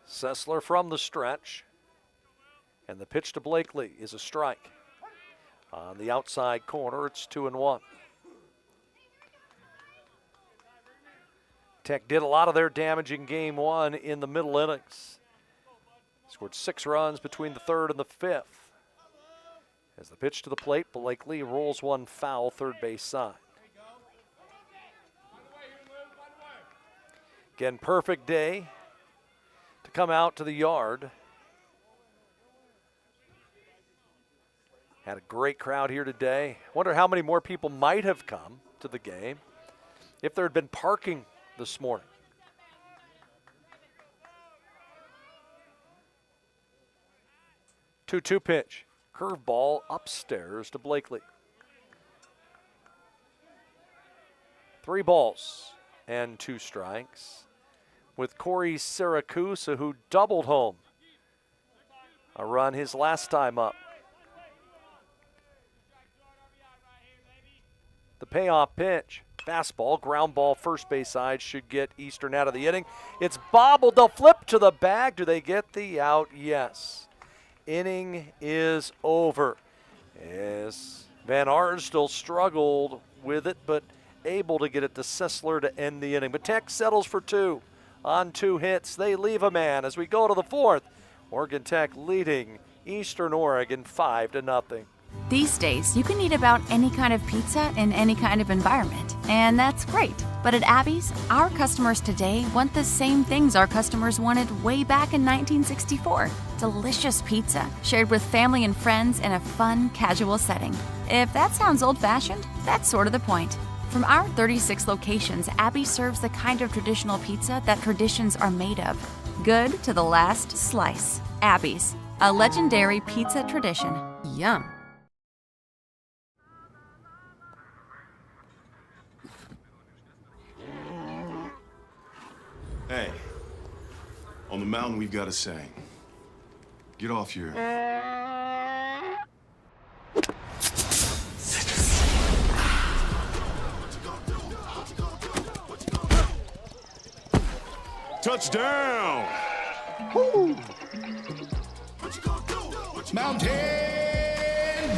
Sessler from the stretch. And the pitch to Blakely is a strike. On the outside corner, it's 2-1. Tech did a lot of their damage in game one in the middle innings. Scored 6 runs between the third and the fifth. As the pitch to the plate, Blakely rolls one foul, third base side. Again, perfect day to come out to the yard. Had a great crowd here today. Wonder how many more people might have come to the game if there had been parking this morning. Two-two pitch. Curveball upstairs to Blakely. 3 balls and 2 strikes with Corey Siracusa, who doubled home a run his last time up. The payoff pitch. Fastball, ground ball, first base side, should get Eastern out of the inning. It's bobbled, they'll flip to the bag. Do they get the out? Yes. Inning is over. As Van Arsdale struggled with it, but able to get it to Sessler to end the inning. But Tech settles for 2 on 2 hits. They leave a man as we go to the fourth. Oregon Tech leading Eastern Oregon 5-0. These days, you can eat about any kind of pizza in any kind of environment, and that's great. But at Abby's, our customers today want the same things our customers wanted way back in 1964. Delicious pizza, shared with family and friends in a fun, casual setting. If that sounds old-fashioned, that's sort of the point. From our 36 locations, Abby serves the kind of traditional pizza that traditions are made of. Good to the last slice. Abby's, a legendary pizza tradition. Yum. Hey, on the mountain we've got a saying. Get off your... Touchdown! Mountain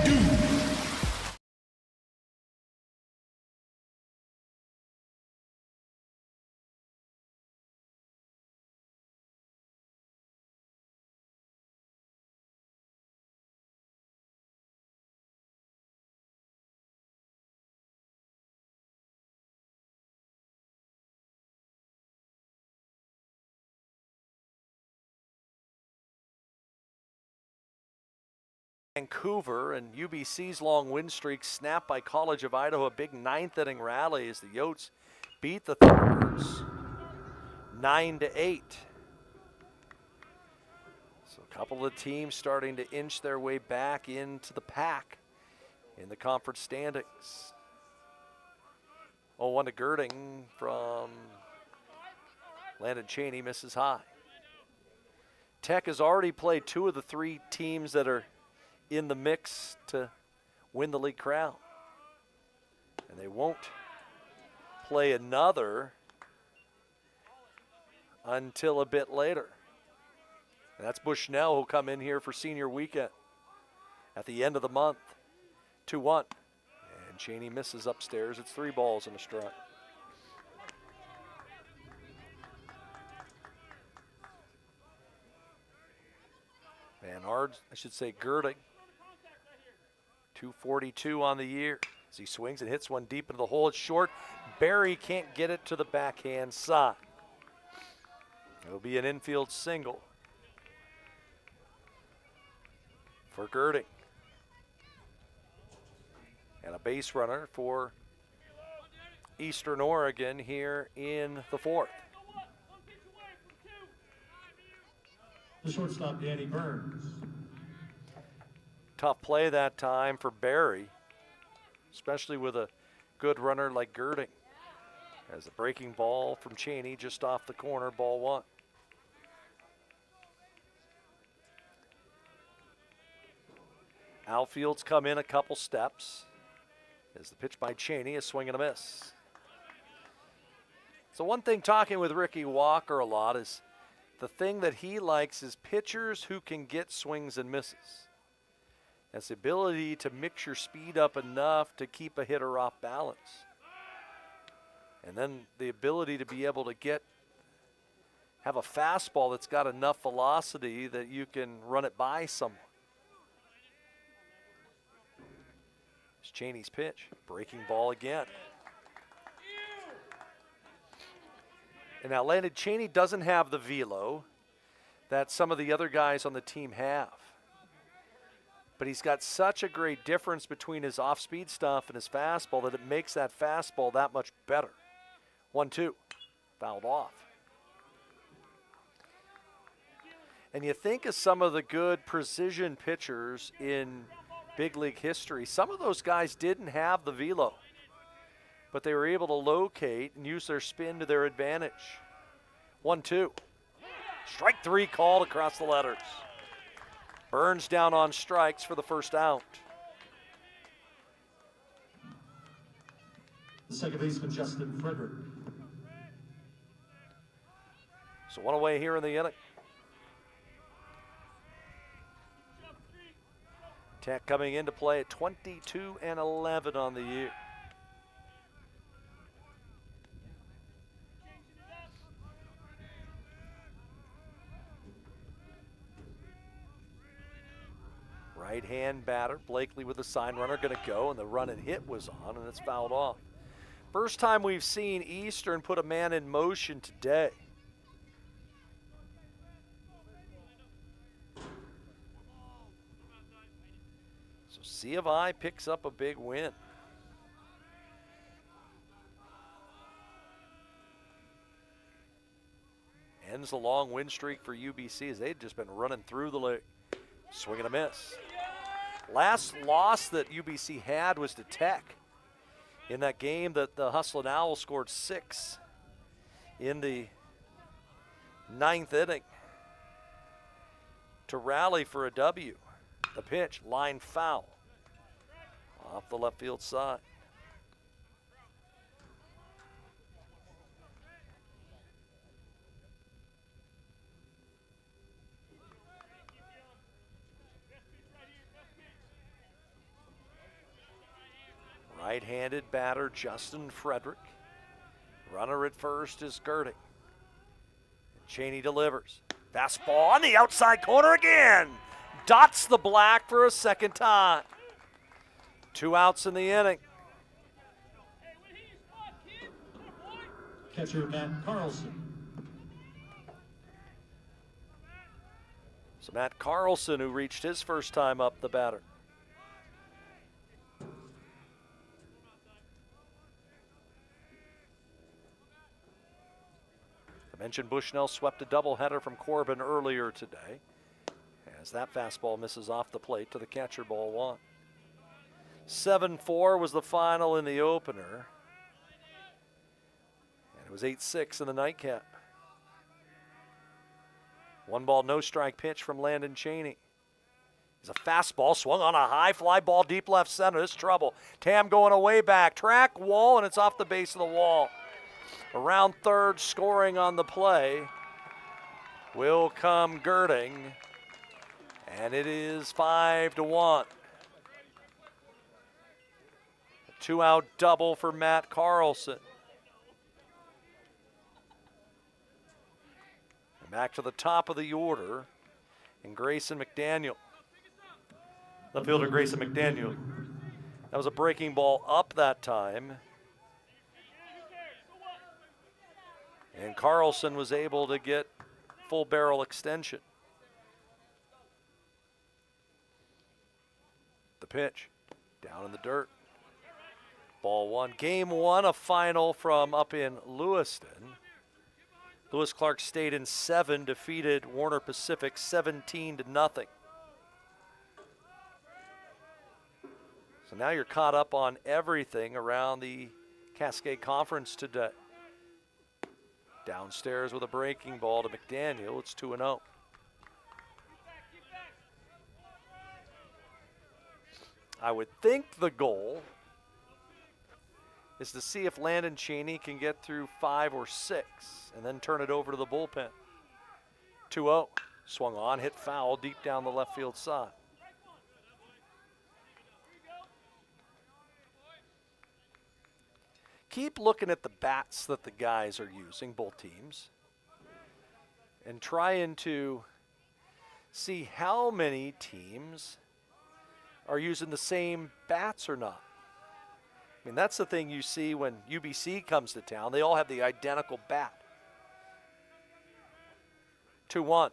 Dew. Vancouver, and UBC's long win streak snapped by College of Idaho. A big ninth inning rally as the Yotes beat the Thunderbirds 9-8. So a couple of teams starting to inch their way back into the pack in the conference standings. 0-1 to Girding from Landon Cheney, misses high. Tech has already played 2 of the 3 teams that are in the mix to win the league crown. And they won't play another until a bit later. And that's Bushnell, who'll come in here for senior weekend at the end of the month. 2-1. And Cheney misses upstairs. It's 3 balls and a strike. Girding. 242 on the year as he swings and hits one deep into the hole. It's short. Barry can't get it to the backhand side. It'll be an infield single for Girding. And a base runner for Eastern Oregon here in the 4th. The shortstop, Danny Burns. Tough play that time for Barry, especially with a good runner like Girding. As a breaking ball from Cheney just off the corner, ball 1. Outfield's come in a couple steps as the pitch by Cheney, a swing and a miss. So one thing talking with Ricky Walker a lot is the thing that he likes is pitchers who can get swings and misses. It's the ability to mix your speed up enough to keep a hitter off balance. And then the ability to be able to have a fastball that's got enough velocity that you can run it by someone. It's Cheney's pitch, breaking ball again. And now Landon Cheney doesn't have the velo that some of the other guys on the team have. But he's got such a great difference between his off-speed stuff and his fastball that it makes that fastball that much better. 1-2, fouled off. And you think of some of the good precision pitchers in big league history. Some of those guys didn't have the velo, but they were able to locate and use their spin to their advantage. 1-2, strike 3 called across the letters. Burns down on strikes for the first out. The second baseman, Justin Frederick. So 1 away here in the inning. Tech coming into play at 22-11 on the year. Right-hand batter, Blakely with the sign runner, going to go, and the run and hit was on, and it's fouled off. First time we've seen Eastern put a man in motion today. So C of I picks up a big win. Ends the long win streak for UBC as they'd just been running through the league. Swing and a miss. Last loss that UBC had was to Tech. In that game that the Hustlin' Owls scored 6 in the 9th inning to rally for a W. The pitch, line foul off the left field side. Right-handed batter Justin Frederick. Runner at first is Girding. Cheney delivers. Fastball on the outside corner again. Dots the black for a second time. 2 outs in the inning. Catcher Matt Carlson. So Matt Carlson, who reached his first time up, the batter. I mentioned Bushnell swept a doubleheader from Corbin earlier today, as that fastball misses off the plate to the catcher, ball 1. 7-4 was the final in the opener, and it was 8-6 in the nightcap. 1 ball, no strike pitch from Landon Cheney. He's a fastball swung on a high fly ball deep left center. This is trouble. Tam going away back, track wall, and it's off the base of the wall. Around third, scoring on the play will come Girding, and it is 5-1. A 2-out double for Matt Carlson. And back to the top of the order, and Grayson McDaniel. Left fielder Grayson McDaniel. That was a breaking ball up that time. And Carlson was able to get full barrel extension. The pitch, down in the dirt. Ball 1. Game 1, a final from up in Lewiston. Lewis Clark stayed in 7, defeated Warner Pacific 17-0. So now you're caught up on everything around the Cascade Conference today. Downstairs with a breaking ball to McDaniel. It's 2-0. I would think the goal is to see if Landon Cheney can get through 5 or 6 and then turn it over to the bullpen. 2-0. Swung on, hit foul deep down the left field side. Keep looking at the bats that the guys are using, both teams, and trying to see how many teams are using the same bats or not. I mean, that's the thing you see when UBC comes to town. They all have the identical bat. 2-1.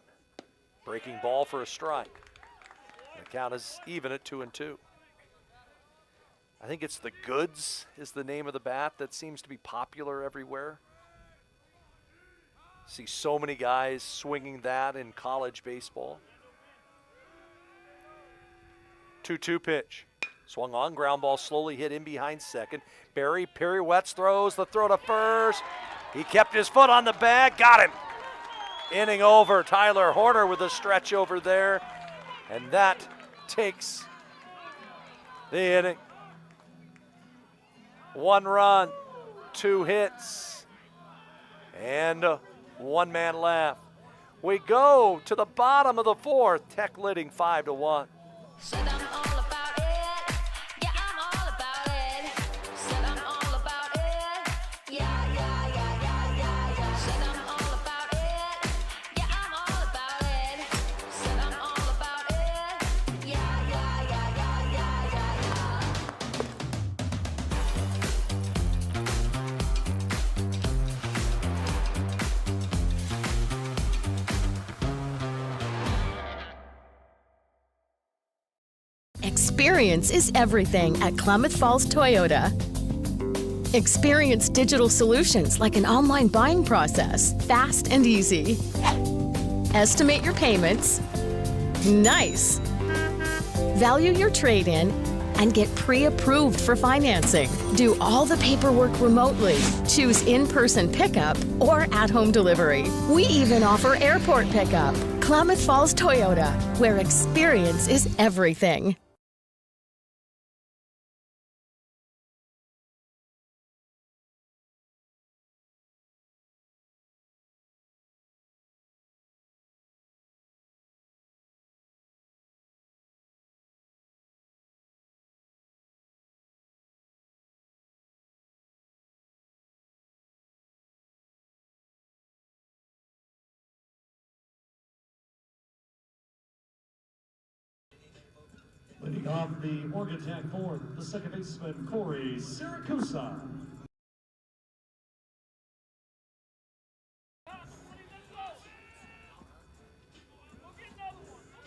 Breaking ball for a strike. The count is even at 2-2. I think it's the Goods is the name of the bat that seems to be popular everywhere. See so many guys swinging that in college baseball. 2-2 pitch. Swung on, ground ball slowly hit in behind second. Barry pirouettes, throws the throw to first. He kept his foot on the bag, got him. Inning over. Tyler Horner with a stretch over there. And that takes the inning. 1 run, 2 hits, and a 1-man left. We go to the bottom of the 4th. Tech leading 5-1. Experience is everything at Klamath Falls Toyota. Experience digital solutions like an online buying process, fast and easy. Estimate your payments. Nice. Value your trade-in and get pre-approved for financing. Do all the paperwork remotely. Choose in-person pickup or at-home delivery. We even offer airport pickup. Klamath Falls Toyota, where experience is everything. Leading off the Oregon Tech fourth, the second baseman, Corey Siracusa.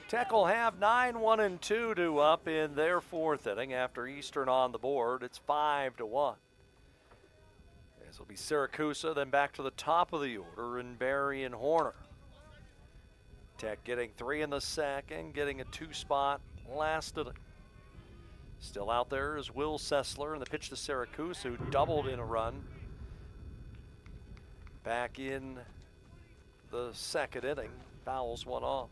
Tech will have 9-1-2 to up in their fourth inning after Eastern on the board. It's 5-1. This will be Siracusa, then back to the top of the order in Barry and Horner. Tech getting 3 in the second, getting a 2-spot last inning. Still out there is Will Sessler, and the pitch to Siracusa, who doubled in a run back in the second inning. Fouls one off.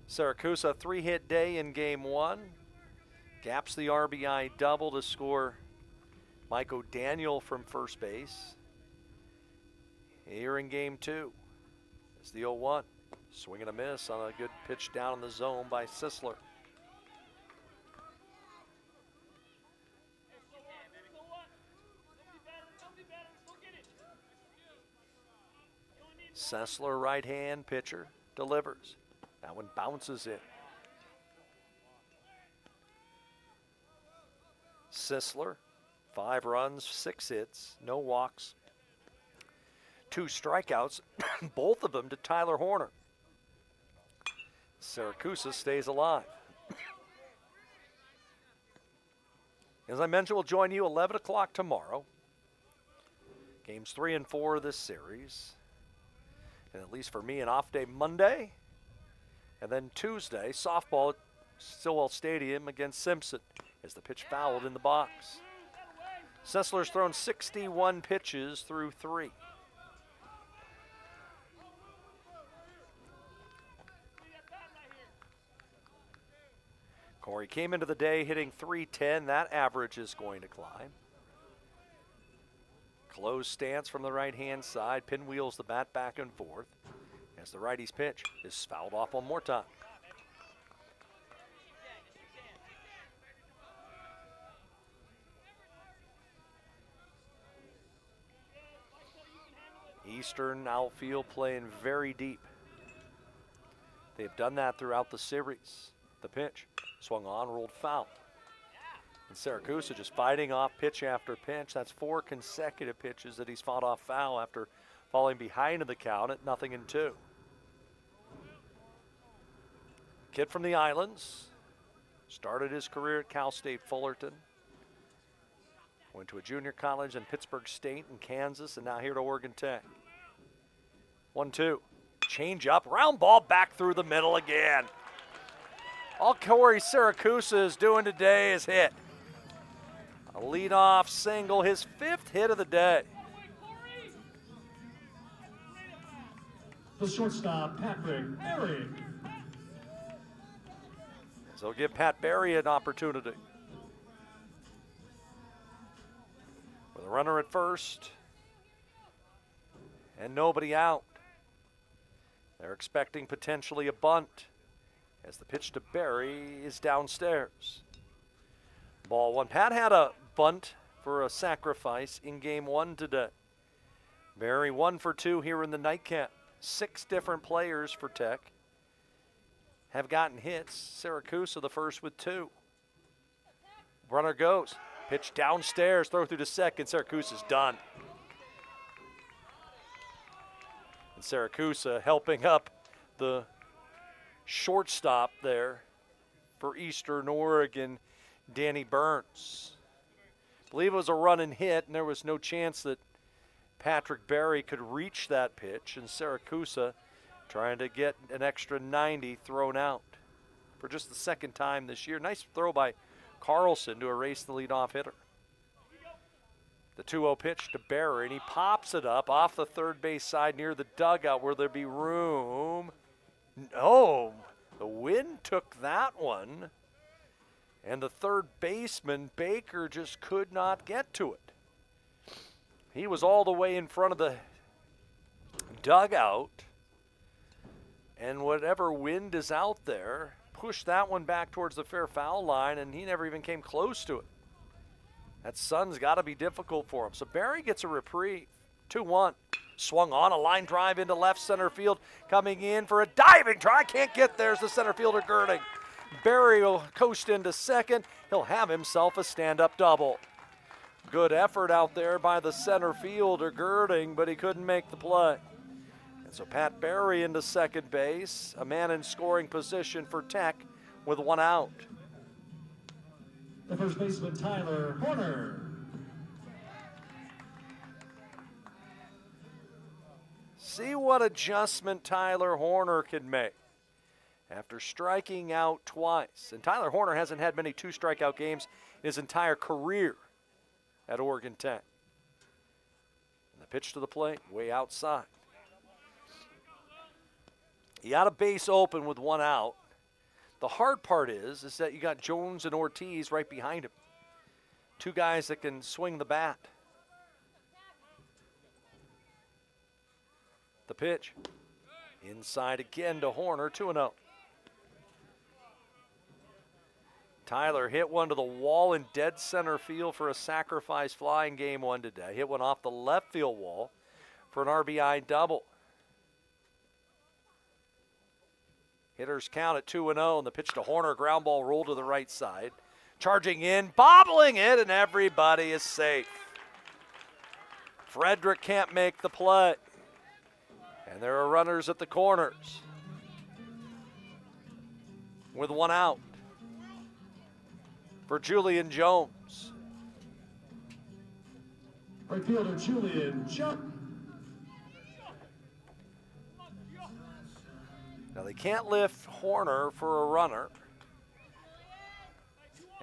Siracusa, 3-hit day in game 1. Gaps the RBI double to score Mike O'Daniel from first base. Here in game 2 is the 0-1. Swing and a miss on a good pitch down in the zone by Sissler. Sessler, right-hand pitcher, delivers. That one bounces in. Sissler, 5 runs, 6 hits, no walks, 2 strikeouts, both of them to Tyler Horner. Siracusa stays alive. As I mentioned, we'll join you 11 o'clock tomorrow. Games 3 and 4 of this series. And at least for me, an off day Monday. And then Tuesday, softball at Stillwell Stadium against Simpson as the pitch fouled in the box. Sessler's thrown 61 pitches through 3. Corey came into the day hitting .310. That average is going to climb. Closed stance from the right-hand side. Pinwheels the bat back and forth as the righty's pitch is fouled off one more time. Eastern outfield playing very deep. They've done that throughout the series. The pitch swung on, rolled foul. And Siracusa just fighting off pitch after pitch. That's 4 consecutive pitches that he's fought off foul after falling behind in the count at 0-2. Kid from the Islands, started his career at Cal State Fullerton. Went to a junior college in Pittsburgh State and Kansas, and now here to Oregon Tech. 1-2, change up, round ball back through the middle again. All Corey Siracusa is doing today is hit. A leadoff single, his 5th hit of the day. The shortstop, Patrick Berry. So give Pat Berry an opportunity. With a runner at first and nobody out. They're expecting potentially a bunt as the pitch to Berry is downstairs. Ball 1. Pat had a bunt for a sacrifice in game 1 today. Berry 1 for 2 here in the nightcap. 6 different players for Tech have gotten hits. Siracusa the first with 2. Runner goes. Pitch downstairs, throw through to second. Siracusa's done. And Siracusa helping up the shortstop there for Eastern Oregon, Danny Burns. I believe it was a run and hit, and there was no chance that Patrick Berry could reach that pitch, and Siracusa trying to get an extra 90 thrown out for just the 2nd time this year. Nice throw by Carlson to erase the leadoff hitter. The 2-0 pitch to Berry, and he pops it up off the third base side near the dugout where there'd be room. No, the wind took that one, and the third baseman, Baker, just could not get to it. He was all the way in front of the dugout, and whatever wind is out there pushed that one back towards the fair foul line, and he never even came close to it. That sun's got to be difficult for him. So Berry gets a reprieve. 2-1. Swung on a line drive into left center field. Coming in for a diving try. Can't get there as the center fielder Girding. Barry will coast into second. He'll have himself a stand-up double. Good effort out there by the center fielder, Girding, but he couldn't make the play. And so Pat Barry into second base, a man in scoring position for Tech with one out. The first baseman, Tyler Horner. See what adjustment Tyler Horner can make after striking out twice. And Tyler Horner hasn't had many 2 strikeout games in his entire career at Oregon Tech. And the pitch to the plate, way outside. He got a base open with one out. The hard part is that you got Jones and Ortiz right behind him. 2 guys that can swing the bat. The pitch. Inside again to Horner, 2-0. Tyler hit one to the wall in dead center field for a sacrifice fly in game 1 today. Hit one off the left field wall for an RBI double. Hitters count at 2-0, and the pitch to Horner, ground ball rolled to the right side. Charging in, bobbling it, and everybody is safe. Frederick can't make the play. And there are runners at the corners with one out for Julian Jones. Right fielder Julian Jones. Now they can't lift Horner for a runner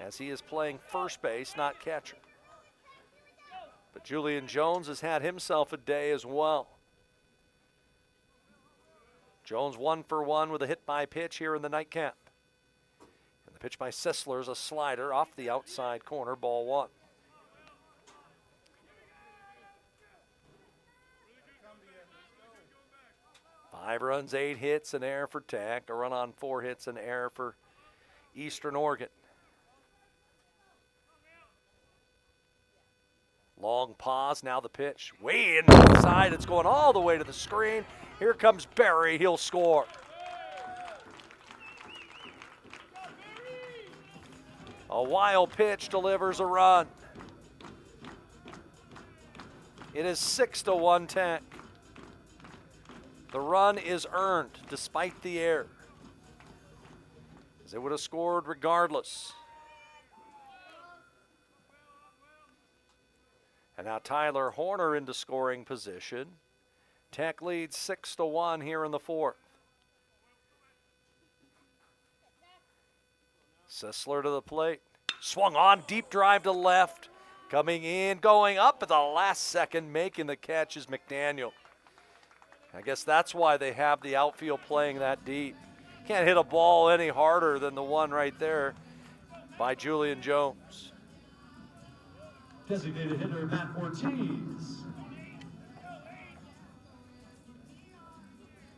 as he is playing first base, not catcher. But Julian Jones has had himself a day as well. Jones 1 for 1 with a hit by pitch here in the nightcap. And the pitch by Sisler is a slider off the outside corner, ball 1. Five runs, 8 hits, an error for Tech. A run on 4 hits, an error for Eastern Oregon. Long pause, now the pitch. Way inside, it's going all the way to the screen. Here comes Barry, he'll score. A wild pitch delivers a run. It is 6-1 Tech. The run is earned despite the error, as they would have scored regardless. And now Tyler Horner into scoring position. Tech leads 6-1 here in the 4th. Sisler to the plate. Swung on, deep drive to left. Coming in, going up at the last second, making the catch is McDaniel. I guess that's why they have the outfield playing that deep. Can't hit a ball any harder than the one right there by Julian Jones. Designated hitter Matt Ortiz.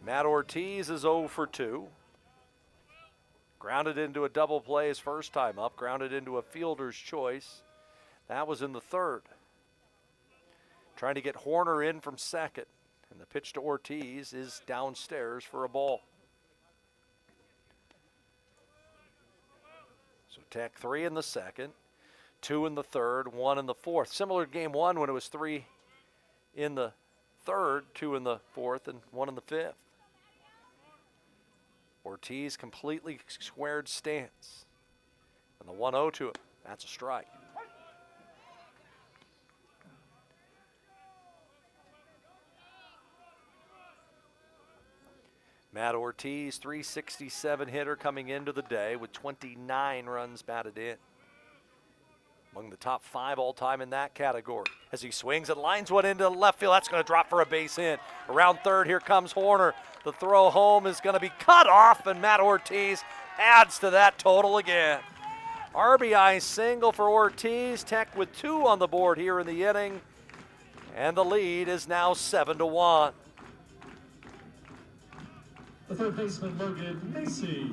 Matt Ortiz is 0 for 2. Grounded into a double play his first time up, grounded into a fielder's choice. That was in the 3rd. Trying to get Horner in from second. And the pitch to Ortiz is downstairs for a ball. So Tech 3 in the 2nd, 2 in the 3rd, 1 in the 4th. Similar to game 1 when it was 3 in the 3rd, 2 in the 4th, and 1 in the 5th. Ortiz completely squared stance. And the 1-0 to him, that's a strike. Matt Ortiz, 367 hitter coming into the day with 29 runs batted in. Among the top 5 all-time in that category. As he swings and lines one into left field, that's going to drop for a base hit. Around third, here comes Horner. The throw home is going to be cut off, and Matt Ortiz adds to that total again. RBI single for Ortiz. Tech with 2 on the board here in the inning. And the lead is now 7-1. The third baseman, Logan Macy.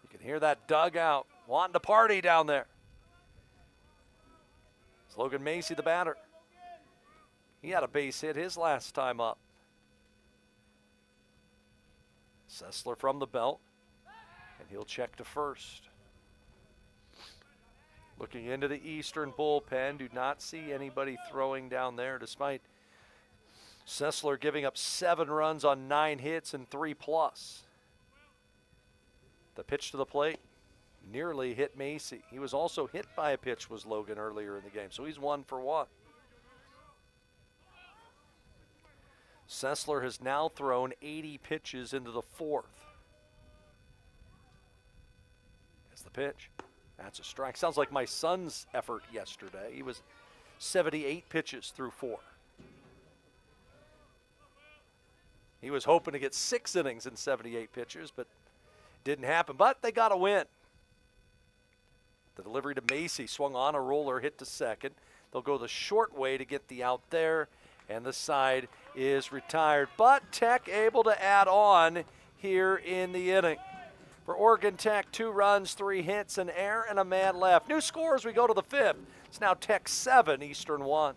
You can hear that dugout wanting to party down there. It's Logan Macy, the batter. He had a base hit his last time up. Sessler from the belt, and he'll check to first. Looking into the Eastern bullpen, do not see anybody throwing down there, despite Sessler giving up 7 runs on 9 hits and 3+. The pitch to the plate nearly hit Macy. He was also hit by a pitch, was Logan, earlier in the game, so he's 1 for 1. Sessler has now thrown 80 pitches into the 4th. That's the pitch. That's a strike. Sounds like my son's effort yesterday. He was 78 pitches through 4. He was hoping to get 6 innings in 78 pitches, but didn't happen. But they got a win. The delivery to Macy, swung on a roller, hit to second. They'll go the short way to get the out there, and the side is retired. But Tech able to add on here in the inning. For Oregon Tech, 2 runs, 3 hits, an error, and a man left. New score as we go to the 5th. It's now Tech 7, Eastern 1.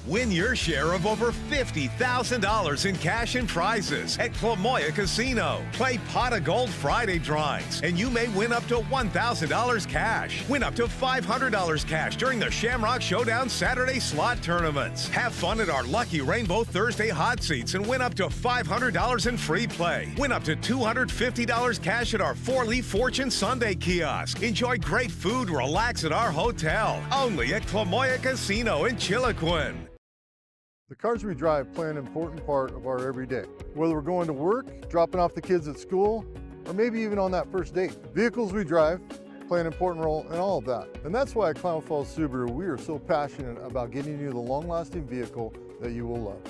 Win your share of over $50,000 in cash and prizes at Clamoya Casino. Play Pot of Gold Friday drawings, and you may win up to $1,000 cash. Win up to $500 cash during the Shamrock Showdown Saturday slot tournaments. Have fun at our Lucky Rainbow Thursday hot seats and win up to $500 in free play. Win up to $250 cash at our 4-Leaf Fortune Sunday kiosk. Enjoy great food, relax at our hotel. Only at Clamoya Casino in Chiloquin. The cars we drive play an important part of our everyday. Whether we're going to work, dropping off the kids at school, or maybe even on that first date. Vehicles we drive play an important role in all of that. And that's why at Klamath Falls Subaru, we are so passionate about getting you the long-lasting vehicle that you will love.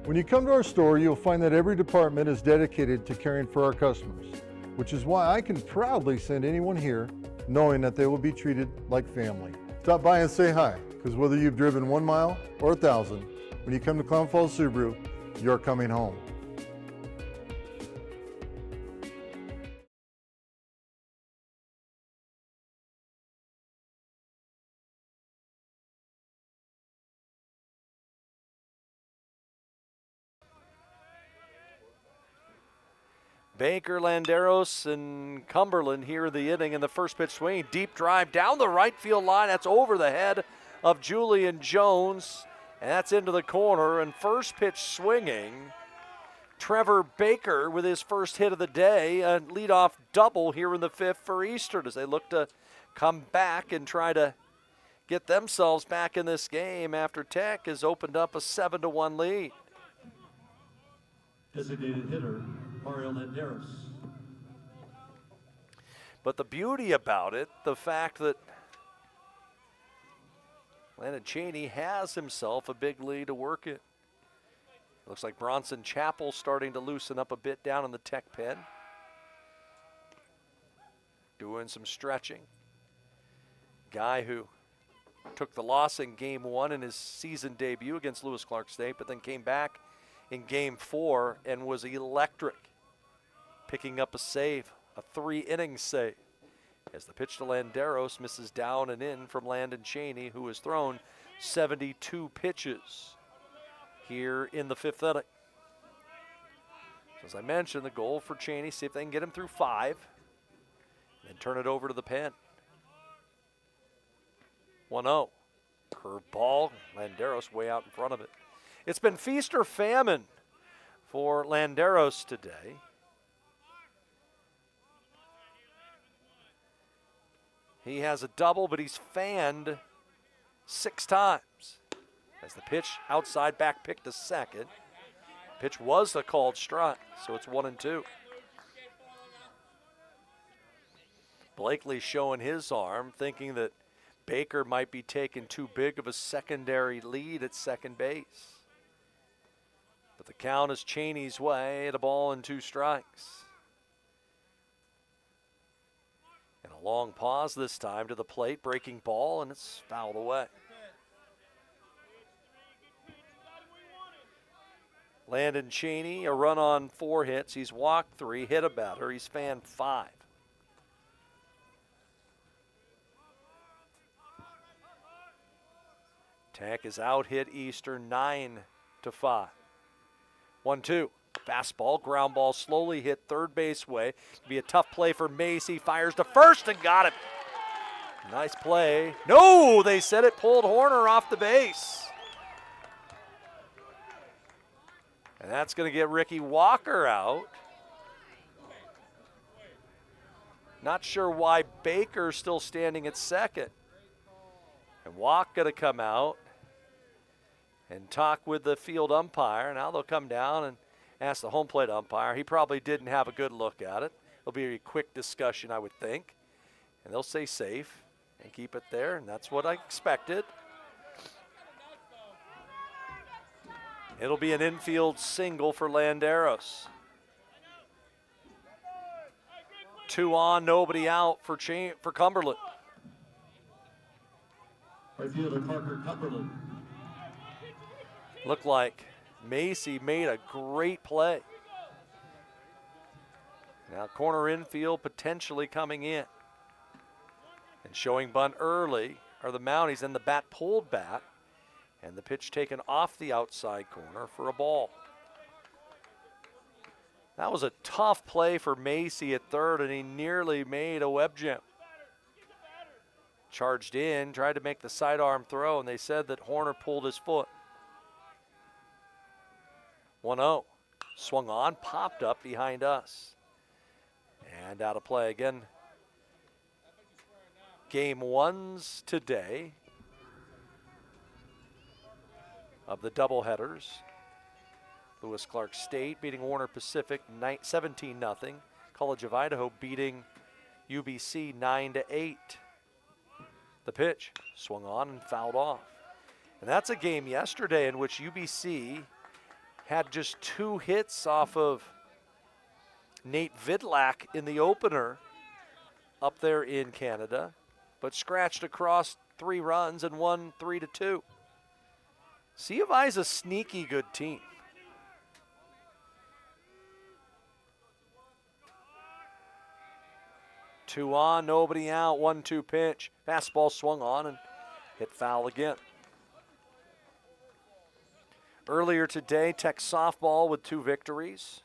When you come to our store, you'll find that every department is dedicated to caring for our customers, which is why I can proudly send anyone here knowing that they will be treated like family. Stop by and say hi, because whether you've driven 1 mile or 1,000, when you come to Klamath Falls Subaru, you're coming home. Baker, Landeros, and Cumberland here in the inning in the first pitch swing. Deep drive down the right field line. That's over the head of Julian Jones. And that's into the corner, and first pitch swinging. Trevor Baker with his first hit of the day, a leadoff double here in the 5th for Eastern as they look to come back and try to get themselves back in this game after Tech has opened up a 7-1 lead. Designated hitter, Mario Landeros. But the beauty about it, the fact that Landon Cheney has himself a big lead to work it. Looks like Bronson Chapel starting to loosen up a bit down in the Tech pen. Doing some stretching. Guy who took the loss in Game 1 in his season debut against Lewis Clark State, but then came back in Game 4 and was electric, picking up a save, a 3-inning save. As the pitch to Landeros misses down and in from Landon Cheney, who has thrown 72 pitches here in the 5th inning. So as I mentioned, the goal for Cheney, see if they can get him through 5, and turn it over to the pen. 1-0. Curveball, Landeros way out in front of it. It's been feast or famine for Landeros today. He has a double, but he's fanned 6 times. As the pitch outside, back pick to second. Pitch was a called strike, so it's 1-2. Blakely showing his arm, thinking that Baker might be taking too big of a secondary lead at second base. But the count is Cheney's way at a ball and 2 strikes. And a long pause this time to the plate, breaking ball, and it's fouled away. Landon Cheney, a run on 4 hits. He's walked 3, hit a batter. He's fanned 5. Tech is out hit Eastern 9-5. 1-2. Fastball, ground ball, slowly hit third base way. Be a tough play for Macy. Fires to first and got it. Nice play. No, they said it pulled Horner off the base. And that's going to get Ricky Walker out. Not sure why Baker's still standing at second. And Walk going to come out and talk with the field umpire. Now they'll come down and ask the home plate umpire. He probably didn't have a good look at it. It'll be a quick discussion, I would think. And they'll say safe and keep it there, and that's what I expected. It'll be an infield single for Landeros. 2 on, nobody out for Cumberland. Right fielder Parker Cumberland. Looked like Macy made a great play. Now corner infield potentially coming in. And showing bunt early are the Mounties, and the bat pulled back, and the pitch taken off the outside corner for a ball. That was a tough play for Macy at third, and he nearly made a web jam. Charged in, tried to make the sidearm throw, and they said that Horner pulled his foot. 1-0. Swung on, popped up behind us. And out of play again. Game 1's today of the doubleheaders. Lewis Clark State beating Warner Pacific 17-0. College of Idaho beating UBC 9-8. The pitch swung on and fouled off. And that's a game yesterday in which UBC had just 2 hits off of Nate Vidlak in the opener up there in Canada, but scratched across 3 runs and won 3-2. C of I's a sneaky good team. Two on, nobody out, 1-2 pitch. Fastball swung on and hit foul again. Earlier today, Tech softball with 2 victories.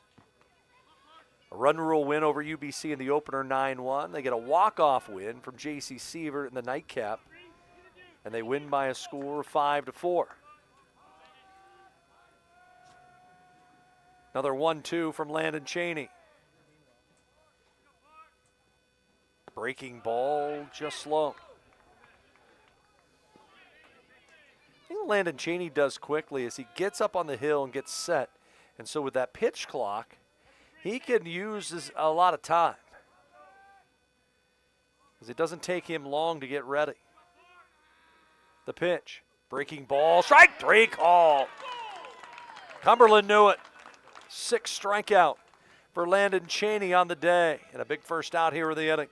A run rule win over UBC in the opener 9-1. They get a walk-off win from J.C. Sievert in the nightcap, and they win by a score of 5-4. Another 1-2 from Landon Cheney. Breaking ball just low. I think Landon Cheney does quickly is he gets up on the hill and gets set. And so with that pitch clock, he can use a lot of time, because it doesn't take him long to get ready. The pitch, breaking ball, strike 3 call. Cumberland knew it. 6th strikeout for Landon Cheney on the day, and a big first out here in the inning.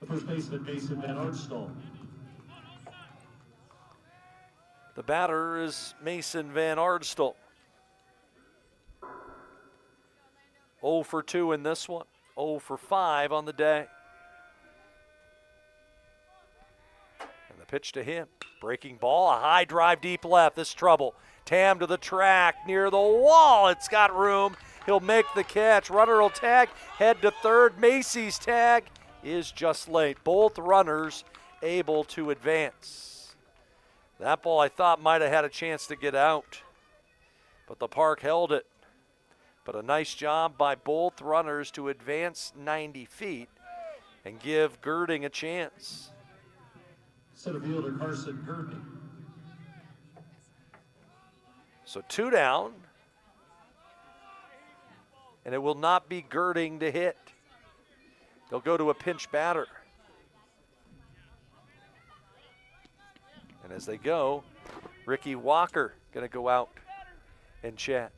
The first baseman, Mason Van Arsdal. The batter is Mason Van Arsdal. 0 for 2 in this one. 0 for 5 on the day. And the pitch to him. Breaking ball, a high drive deep left. This trouble. Tam to the track near the wall. It's got room. He'll make the catch. Runner will tag. Head to third. Macy's tag is just late. Both runners able to advance. That ball I thought might have had a chance to get out, but the park held it. But a nice job by both runners to advance 90 feet and give Girding a chance. Center fielder Carson Kirby. So 2 down, and it will not be Girding to hit. They'll go to a pinch batter. And as they go, Ricky Walker going to go out and chat.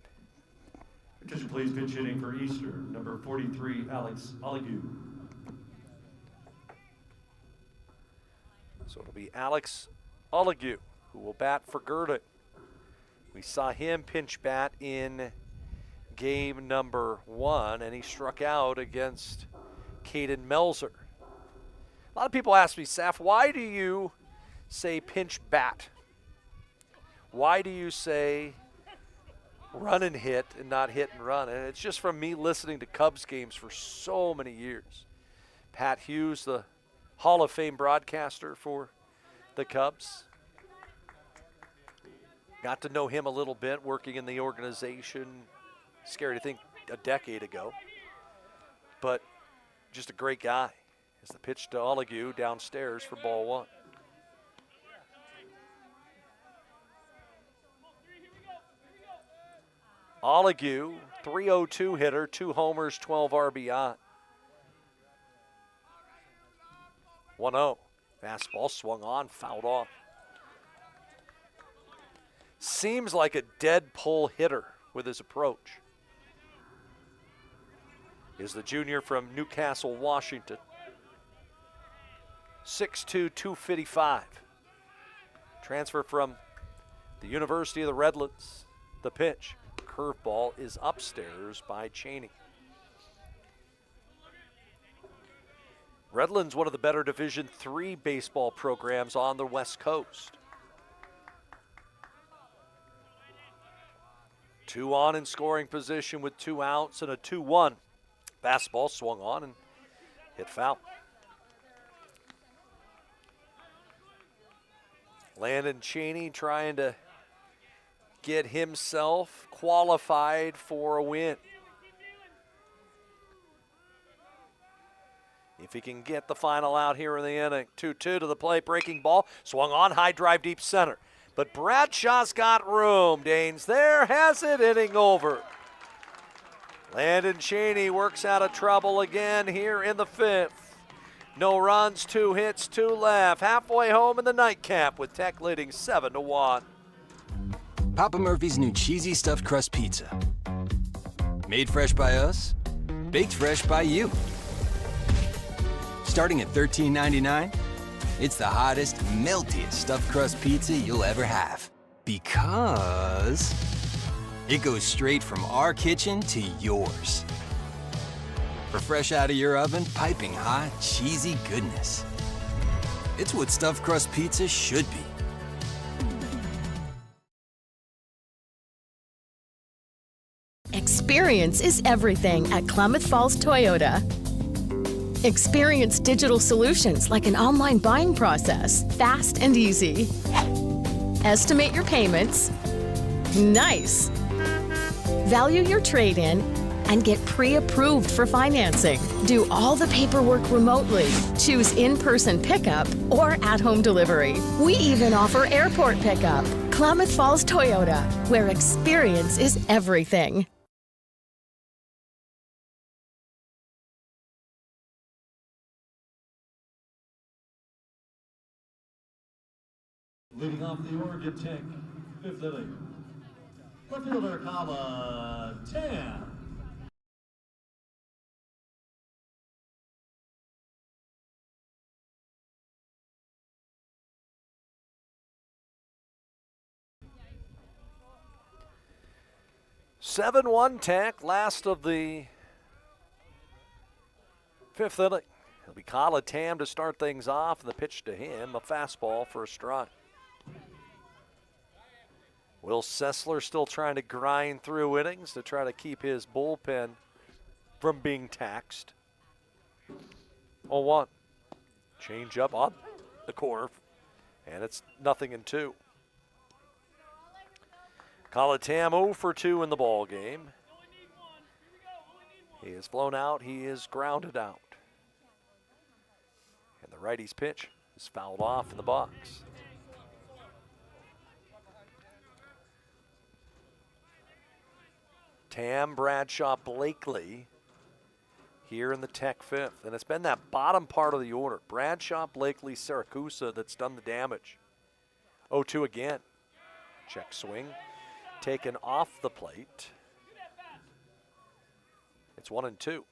Attention please, pitch hitting for Easter, number 43, Alex Oligue. So it'll be Alex Oligue who will bat for Girding. We saw him pinch bat in game number 1, and he struck out against Caden Melzer. A lot of people ask me, Saf, why do you say pinch bat? Why do you say run and hit and not hit and run. And it's just from me listening to Cubs games for so many years. Pat Hughes, the Hall of Fame broadcaster for the Cubs. Got to know him a little bit working in the organization. Scary to think a decade ago. But just a great guy. As the pitch to Olague downstairs for ball one. Olague, 302 hitter, 2 homers, 12 RBI. 1-0. Fastball swung on, fouled off. Seems like a dead pull hitter with his approach. Is the junior from Newcastle, Washington. 6'2", 255. Transfer from the University of the Redlands. The pitch. Curveball is upstairs by Cheney. Redlands, one of the better Division III baseball programs on the West Coast. 2 on in scoring position with 2 outs and a 2-1. Fastball swung on and hit foul. Landon Cheney trying to get himself qualified for a win. If he can get the final out here in the inning. 2-2 to the plate, breaking ball, swung on, high drive deep center. But Bradshaw's got room, Danes. There has it, inning over. Landon Cheney works out of trouble again here in the 5th. No runs, 2 hits, 2 left. Halfway home in the nightcap with Tech leading 7-1. Papa Murphy's new cheesy stuffed crust pizza. Made fresh by us, baked fresh by you. Starting at $13.99, it's the hottest, meltiest stuffed crust pizza you'll ever have. Because it goes straight from our kitchen to yours. For fresh out of your oven, piping hot, cheesy goodness. It's what stuffed crust pizza should be. Experience is everything at Klamath Falls Toyota. Experience digital solutions like an online buying process, fast and easy. Estimate your payments. Nice. Value your trade-in and get pre-approved for financing. Do all the paperwork remotely. Choose in-person pickup or at-home delivery. We even offer airport pickup. Klamath Falls Toyota, where experience is everything. Leading off the Oregon Tech 5th inning. Left fielder, Tam. (7-1) Tech, last of the 5th inning. It'll be Kala Tam to start things off, and the pitch to him, a fastball for a strike. Will Sessler still trying to grind through innings to try to keep his bullpen from being taxed. 0-1. Change up on the corner, and it's 0-2. Kalatam 0 for 2 in the ball game. He is flown out. He is grounded out. And the righty's pitch is fouled off in the box. Tam, Bradshaw, Blakely here in the Tech 5th. And it's been that bottom part of the order. Bradshaw, Blakely, Saracusa that's done the damage. 0-2 again. Check swing. Taken off the plate. It's 1-2.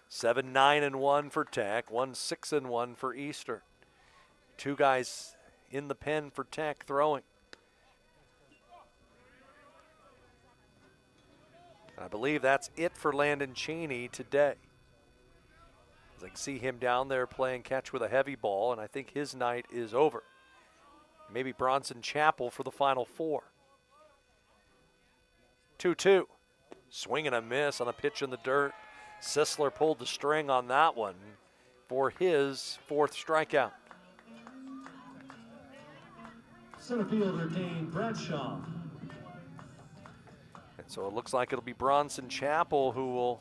7-9-1 for Tech. 1-6-1 for Eastern. Two guys in the pen for Tech throwing. I believe that's it for Landon Cheney today. As I can see him down there playing catch with a heavy ball, and I think his night is over. Maybe Bronson Chapel for the Final Four. 2-2. Swing and a miss on a pitch in the dirt. Sisler pulled the string on that one for his 4th strikeout. Center fielder Dane Bradshaw. And so it looks like it'll be Bronson Chapel who will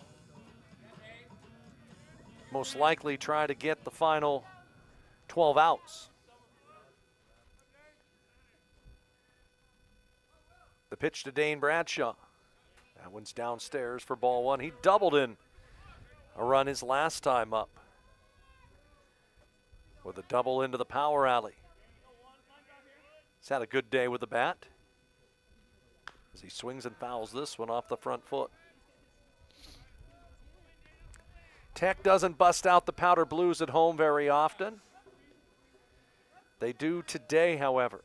most likely try to get the final 12 outs. The pitch to Dane Bradshaw. That one's downstairs for ball 1. He doubled in a run his last time up with a double into the power alley. He's had a good day with the bat as he swings and fouls this one off the front foot. Tech doesn't bust out the powder blues at home very often. They do today, however.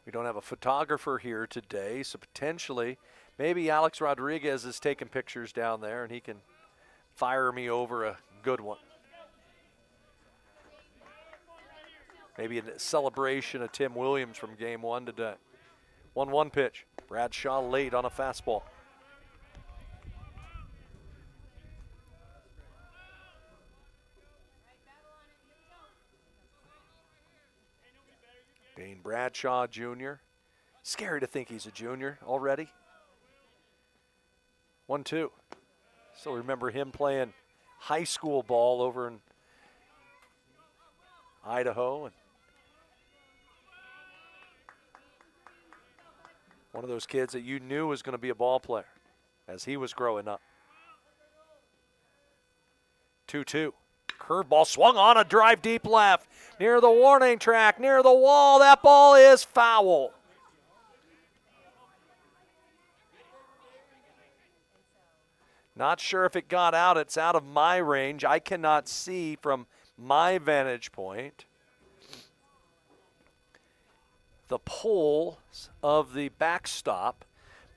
We don't have a photographer here today, so potentially maybe Alex Rodriguez is taking pictures down there and he can fire me over a good one. Maybe a celebration of Tim Williams from game 1 today. 1-1 pitch. Bradshaw late on a fastball. Dane Bradshaw Jr. Scary to think he's a junior already. 1-2. Still remember him playing high school ball over in Idaho. And one of those kids that you knew was going to be a ball player as he was growing up. 2-2. Curveball swung on, a drive deep left. Near the warning track, near the wall. That ball is foul. Not sure if it got out. It's out of my range. I cannot see from my vantage point. The poles of the backstop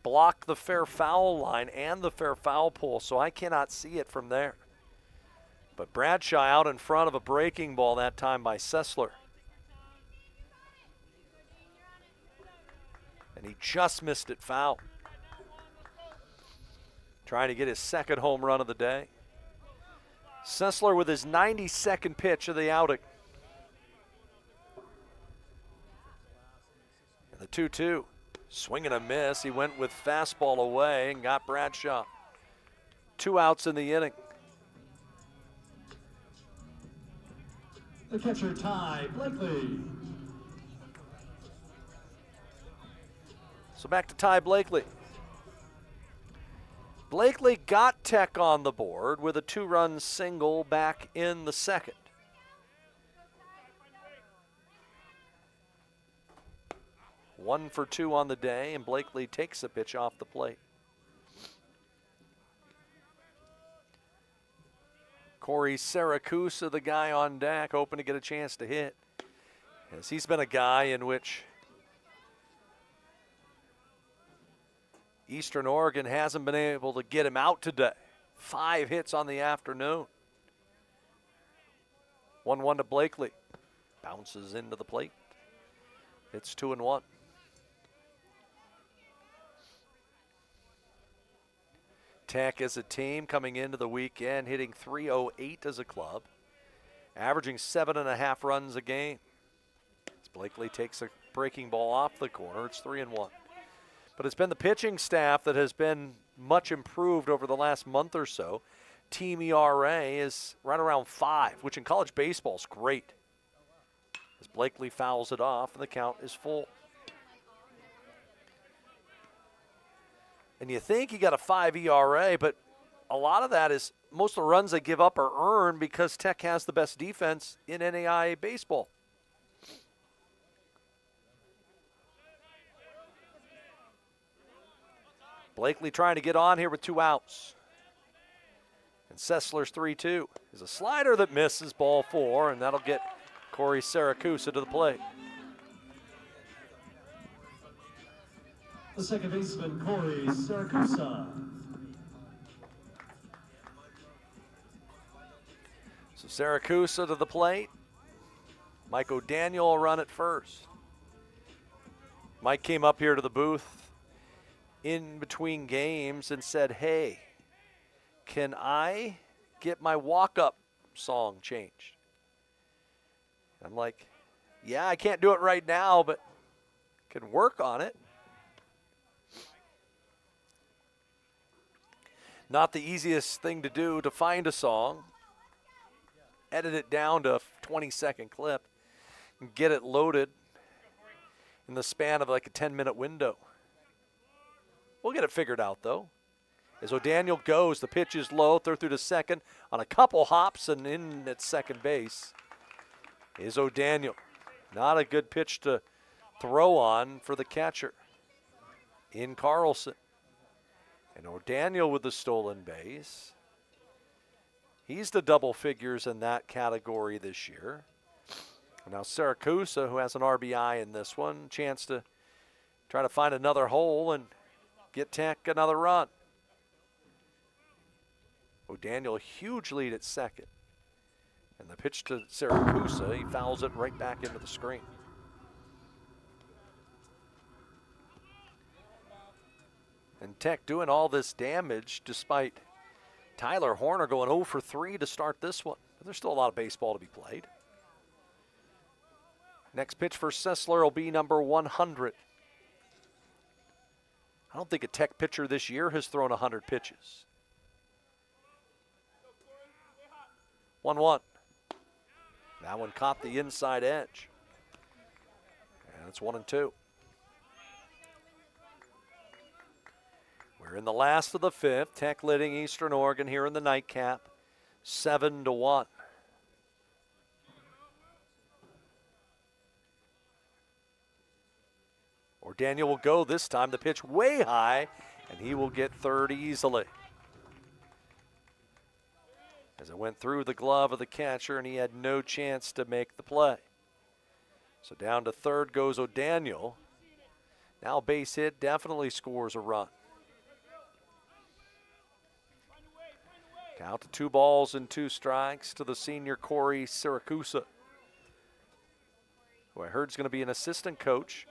block the fair foul line and the fair foul pole, so I cannot see it from there. But Bradshaw out in front of a breaking ball that time by Sessler. And he just missed it foul. Trying to get his 2nd home run of the day. Sessler with his 92nd pitch of the outing. And the 2-2. Swing and a miss. He went with fastball away and got Bradshaw. 2 outs in the inning. The catcher, Ty Blakely. So back to Ty Blakely. Blakely got Tech on the board with a 2-run single back in the 2nd. One for 2 on the day, and Blakely takes a pitch off the plate. Corey Saracusa, the guy on deck, hoping to get a chance to hit, as he's been a guy in which Eastern Oregon hasn't been able to get him out today. 5 hits on the afternoon. 1-1 to Blakely. Bounces into the plate. It's 2-1. Tech as a team coming into the weekend hitting .308 as a club, averaging 7.5 runs a game. As Blakely takes a breaking ball off the corner, it's 3-1. But it's been the pitching staff that has been much improved over the last month or so. Team ERA is right around 5, which in college baseball is great. As Blakely fouls it off and the count is full. And you think you got a 5 ERA, but a lot of that is most of the runs they give up are earned because Tech has the best defense in NAIA baseball. Blakely trying to get on here with 2 outs. And Sessler's 3-2 is a slider that misses ball 4, and that'll get Corey Saracusa to the plate. The second baseman, Corey Saracusa. So Saracusa to the plate. Mike O'Daniel will run it first. Mike came up here to the booth in between games and said, hey, can I get my walk-up song changed? I'm like, yeah, I can't do it right now, but can work on it. Not the easiest thing to do, to find a song, edit it down to a 20-second clip, and get it loaded in the span of like a 10-minute window. We'll get it figured out, though. As O'Daniel goes, the pitch is low, throw through to second on a couple hops and in at second base is O'Daniel. Not a good pitch to throw on for the catcher in Carlson. And O'Daniel with the stolen base. He's the double figures in that category this year. And now Siracusa, who has an RBI in this one, chance to try to find another hole and get Tech another run. O'Daniel, a huge lead at second. And the pitch to Siracusa, he fouls it right back into the screen. And Tech doing all this damage despite Tyler Horner going 0 for 3 to start this one. There's still a lot of baseball to be played. Next pitch for Sessler will be number 100. I don't think a Tech pitcher this year has thrown 100 pitches. 1-1. That one caught the inside edge. And it's 1-2. We're in the last of the fifth. Tech leading Eastern Oregon here in the nightcap, 7-1. O'Daniel will go this time. The pitch way high, and he will get third easily. As it went through the glove of the catcher, and he had no chance to make the play. So down to third goes O'Daniel. Now base hit, definitely scores a run. Count to 2 balls and 2 strikes to the senior Corey Siracusa, who I heard is going to be an assistant coach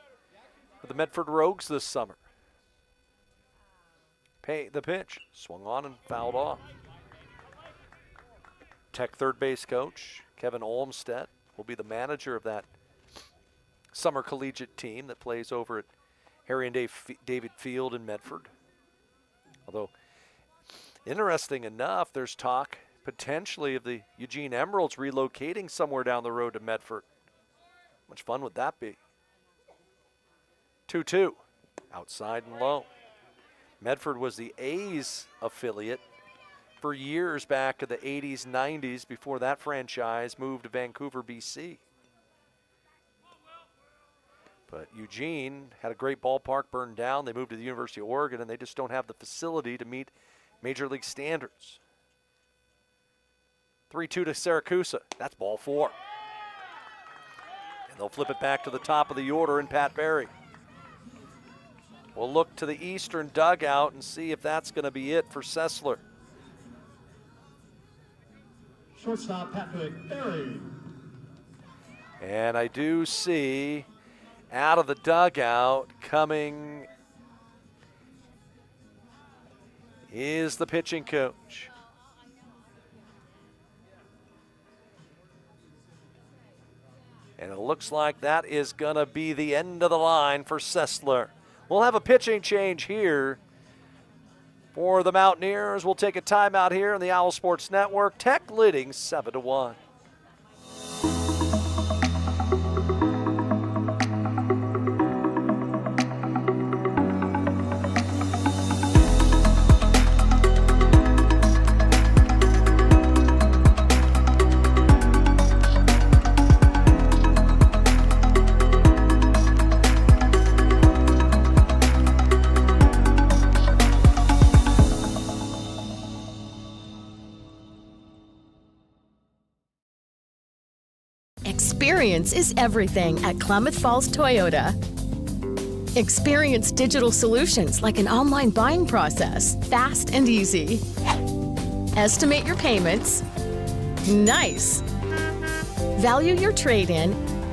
for the Medford Rogues this summer. The pitch, swung on and fouled off. Tech third base coach Kevin Olmstead will be the manager of that summer collegiate team that plays over at Harry and David Field in Medford. Although, interesting enough, there's talk potentially of the Eugene Emeralds relocating somewhere down the road to Medford. How much fun would that be? 2-2, outside and low. Medford was the A's affiliate for years back in the 80s, 90s, before that franchise moved to Vancouver, BC. But Eugene had a great ballpark burned down. They moved to the University of Oregon, and they just don't have the facility to meet Major League standards. 3-2 to Siracusa. That's ball 4. And they'll flip it back to the top of the order and Pat Barry. We'll look to the eastern dugout and see if that's going to be it for Sessler. Shortstop Patrick Barry. And I do see out of the dugout coming is the pitching coach. And it looks like that is going to be the end of the line for Sessler. We'll have a pitching change here for the Mountaineers. We'll take a timeout here on the Owl Sports Network. Tech leading 7-1. Experience is everything at Klamath Falls Toyota. Experience digital solutions like an online buying process, fast and easy. Estimate your payments. Nice. value your trade-in,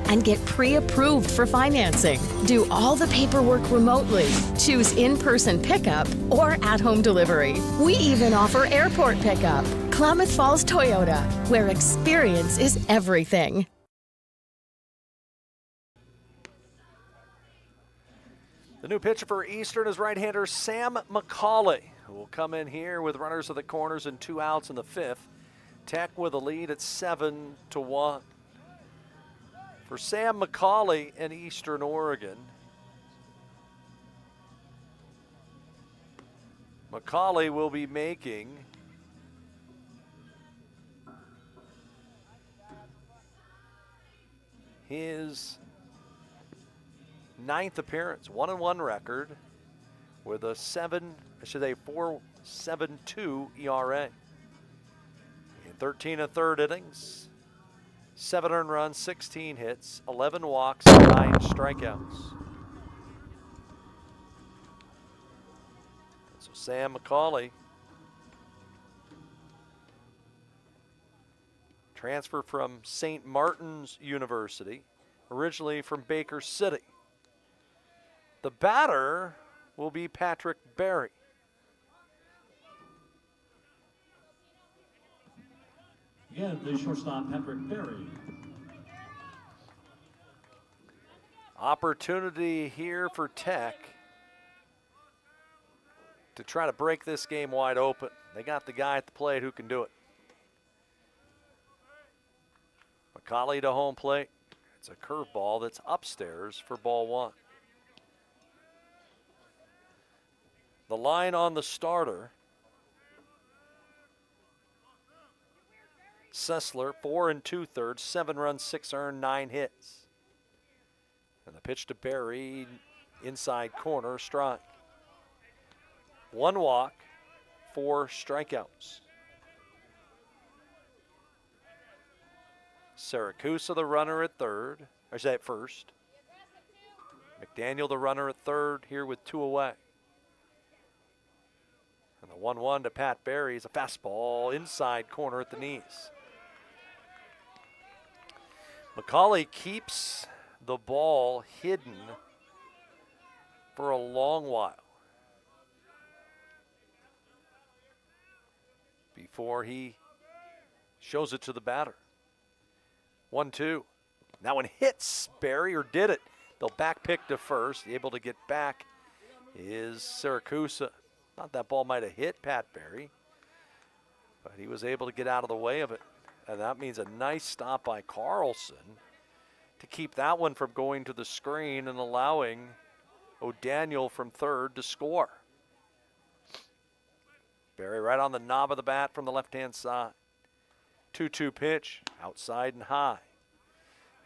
and get pre-approved for financing. Do all the paperwork remotely. Choose in-person pickup or at-home delivery. We even offer airport pickup. Klamath Falls Toyota, where experience is everything. The new pitcher for Eastern is right-hander Sam McCauley, who will come in here with runners at the corners and 2 outs in the 5th. Tech with a lead at 7-1. For Sam McCauley in Eastern Oregon, McCauley will be making his 9th appearance, 1-1 record with a 4.72 ERA. In 13 1/3 innings, 7 earned runs, 16 hits, 11 walks, 9 strikeouts. So Sam McCauley, transfer from St. Martin's University, originally from Baker City. The batter will be Patrick Berry. Again, the shortstop, Patrick Berry. Opportunity here for Tech to try to break this game wide open. They got the guy at the plate who can do it. McCauley to home plate. It's a curveball that's upstairs for ball 1. The line on the starter. Sessler, 4 2/3, 7 runs, 6 earned, 9 hits. And the pitch to Berry, inside corner, strike. 1 walk, 4 strikeouts. Siracusa, the runner at third, or is that first? McDaniel, the runner at third, here with 2 away. And the 1-1 to Pat Berry is a fastball inside corner at the knees. McCauley keeps the ball hidden for a long while before he shows it to the batter. 1-2. That one hits Berry, or did it? They'll back pick to first. Able to get back is Siracusa. Thought that ball might have hit Pat Berry, but he was able to get out of the way of it. And that means a nice stop by Carlson to keep that one from going to the screen and allowing O'Daniel from third to score. Berry right on the knob of the bat from the left-hand side. 2-2 pitch, outside and high.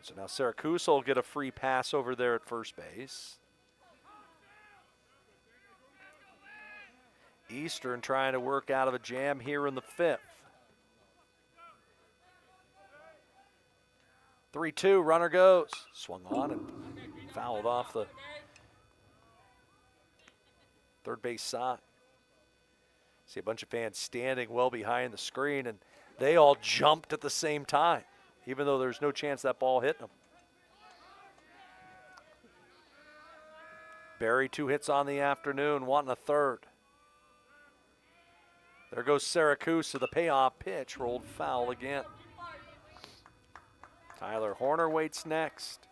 So now Siracusa will get a free pass over there at first base. Eastern trying to work out of a jam here in the 5th. 3-2, runner goes. Swung on and fouled off the third base side. See a bunch of fans standing well behind the screen, and they all jumped at the same time, even though there's no chance that ball hit them. Berry, 2 hits on the afternoon, wanting a third. There goes Siracusa, the payoff pitch, rolled foul again. Tyler Horner waits next.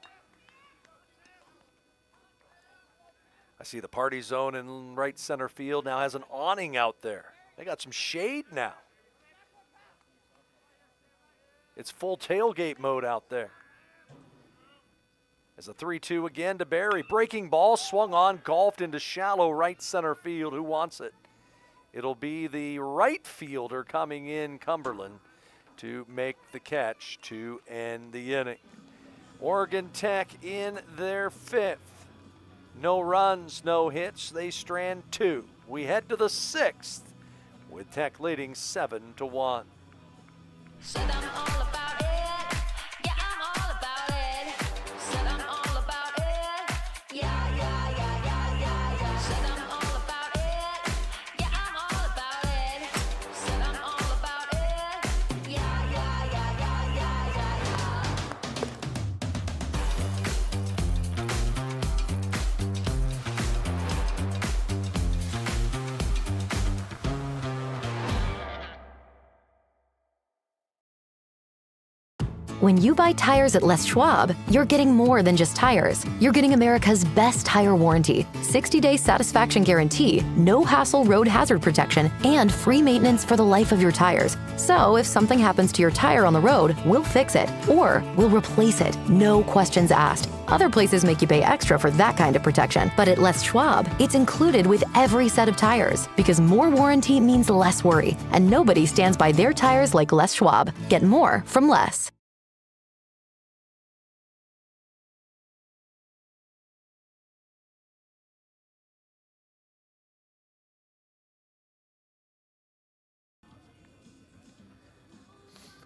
I see the party zone in right center field now has an awning out there. They got some shade now. It's full tailgate mode out there. As a 3-2 again to Berry. Breaking ball, swung on, golfed into shallow right center field. Who wants it? It'll be the right fielder coming in, Cumberland, to make the catch to end the inning. Oregon Tech in their 5th. No runs, no hits. They strand 2. We head to the 6th with Tech leading 7-1. When you buy tires at Les Schwab, you're getting more than just tires. You're getting America's best tire warranty, 60-day satisfaction guarantee, no hassle road hazard protection, and free maintenance for the life of your tires. So if something happens to your tire on the road, we'll fix it, or we'll replace it, no questions asked. Other places make you pay extra for that kind of protection, but at Les Schwab, it's included with every set of tires, because more warranty means less worry, and nobody stands by their tires like Les Schwab. Get more from Les.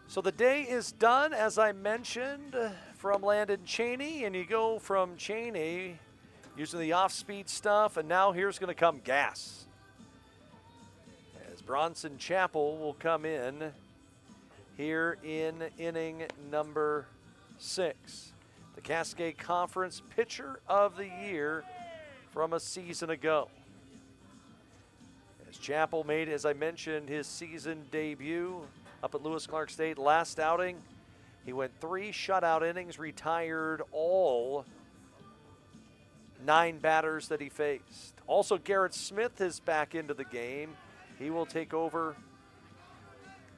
So the day is done, as I mentioned, from Landon Cheney, and you go from Cheney using the off-speed stuff, and now here's going to come gas. As Bronson Chapel will come in here in inning number 6. The Cascade Conference Pitcher of the Year from a season ago. As Chapel made, as I mentioned, his season debut up at Lewis Clark State last outing. He went 3 shutout innings, retired all 9 batters that he faced. Also, Garrett Smith is back into the game. He will take over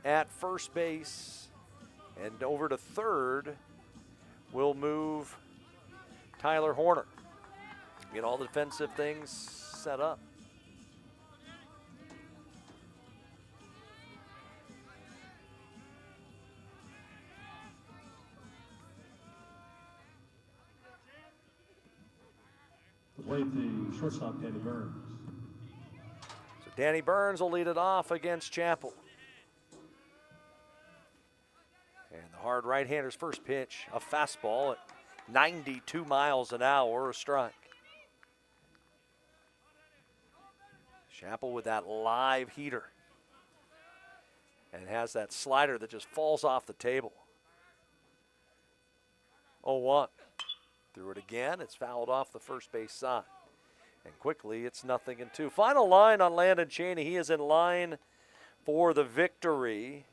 at first base, and over to third will move Tyler Horner. Get all the defensive things set up. Played the shortstop, Danny Burns. So Danny Burns will lead it off against Chapel. And the hard right-hander's first pitch, a fastball at 92 miles an hour, a strike. Chapel with that live heater. And has that slider that just falls off the table. 0-1. Threw it again. It's fouled off the first base side. And quickly, it's 0-2. Final line on Landon Cheney. He is in line for the victory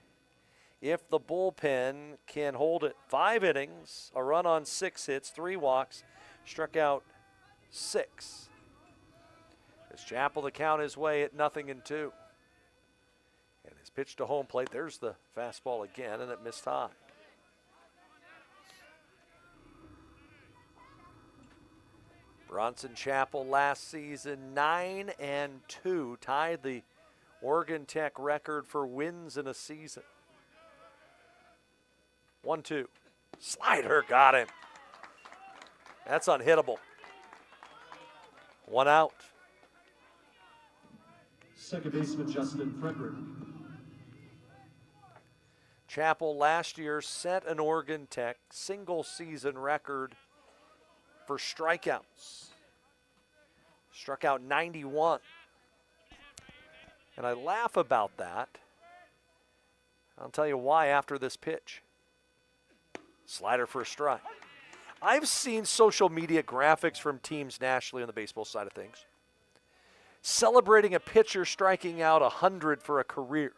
if the bullpen can hold it. 5 innings, a run on 6 hits, 3 walks, struck out 6. As Chapel to count his way at 0-2. And his pitch to home plate, there's the fastball again, and it missed high. Bronson Chapel last season 9-2, tied the Oregon Tech record for wins in a season. 1-2. Slider got him. That's unhittable. 1 out. Second baseman Justin Frederick. Chapel last year set an Oregon Tech single season record for strikeouts. Struck out 91. And I laugh about that. I'll tell you why after this pitch. Slider for a strike. I've seen social media graphics from teams nationally on the baseball side of things celebrating a pitcher striking out 100 for a career.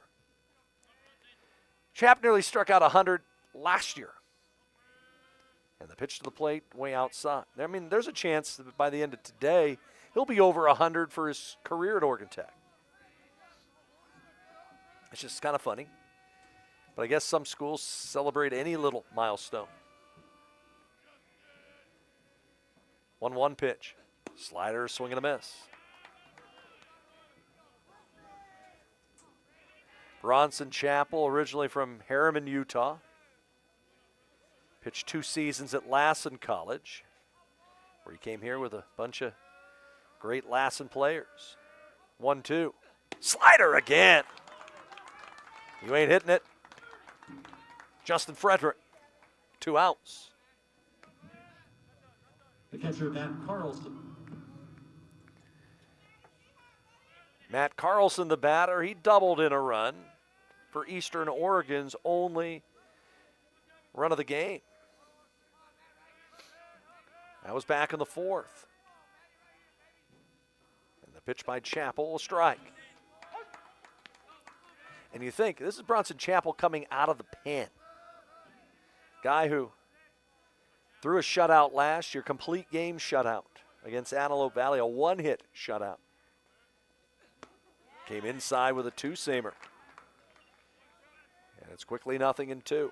Chap nearly struck out 100 last year. And the pitch to the plate way outside. I mean, there's a chance that by the end of today, he'll be over 100 for his career at Oregon Tech. It's just kind of funny. But I guess some schools celebrate any little milestone. 1-1 pitch. Slider, swing and a miss. Bronson Chapel, originally from Harriman, Utah. Pitched 2 seasons at Lassen College, where he came here with a bunch of great Lassen players. 1-2. Slider again. You ain't hitting it. Justin Frederick, 2 outs. The catcher, Matt Carlson. Matt Carlson, the batter, he doubled in a run for Eastern Oregon's only run of the game. That was back in the 4th. And the pitch by Chapel, a strike. And you think, this is Bronson Chapel coming out of the pen. Guy who threw a shutout last year, complete game shutout against Antelope Valley, a one-hit shutout. Came inside with a two-seamer. And it's quickly 0-2.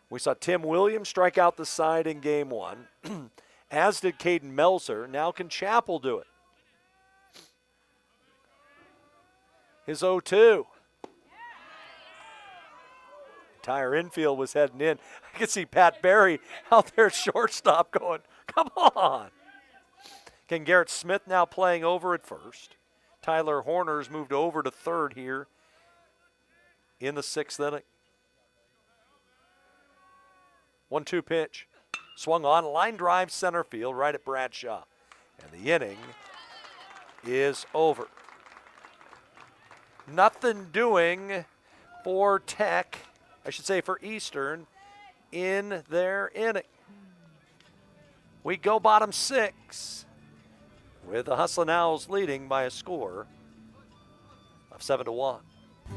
We saw Tim Williams strike out the side in game one, as did Caden Melzer. Now can Chappell do it? His 0-2. Entire infield was heading in. I could see Pat Barry out there at shortstop going, come on. Ken Garrett Smith now playing over at first. Tyler Horner's moved over to third here in the sixth inning. 1-2 pitch. Swung on, line drive center field right at Bradshaw. And the inning is over. Nothing doing for Tech, I should say for Eastern, in their inning. We go bottom six with the Hustlin' Owls leading by a score of 7-1.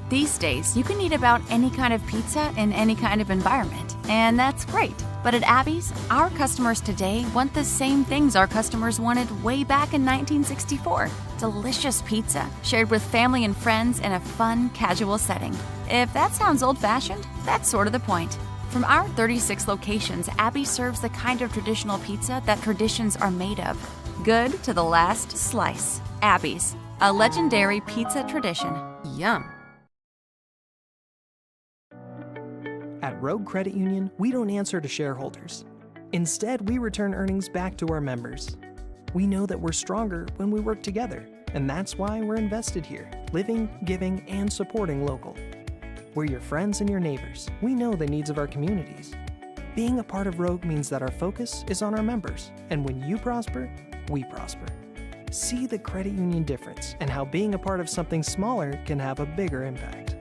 These days, you can eat about any kind of pizza in any kind of environment, and that's great. But at Abby's, our customers today want the same things our customers wanted way back in 1964. Delicious pizza, shared with family and friends in a fun, casual setting. If that sounds old-fashioned, that's sort of the point. From our 36 locations, Abby serves the kind of traditional pizza that traditions are made of. Good to the last slice. Abby's, a legendary pizza tradition. Yum. At Rogue Credit Union, we don't answer to shareholders. Instead, we return earnings back to our members. We know that we're stronger when we work together, and that's why we're invested here, living, giving, and supporting local. We're your friends and your neighbors. We know the needs of our communities. Being a part of Rogue means that our focus is on our members, and when you prosper, we prosper. See the credit union difference and how being a part of something smaller can have a bigger impact.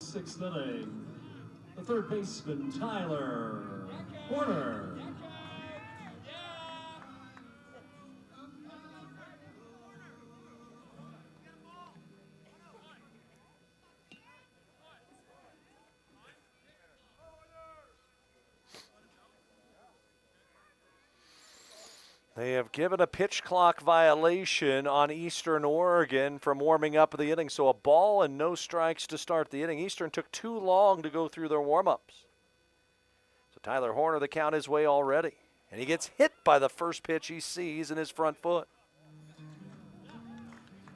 Sixth inning, the third baseman, Tyler Horner. They have given a pitch clock violation on Eastern Oregon from warming up the inning, so a ball and no strikes to start the inning. Eastern took too long to go through their warm-ups. So Tyler Horner, the count his way already, and he gets hit by the first pitch he sees in his front foot.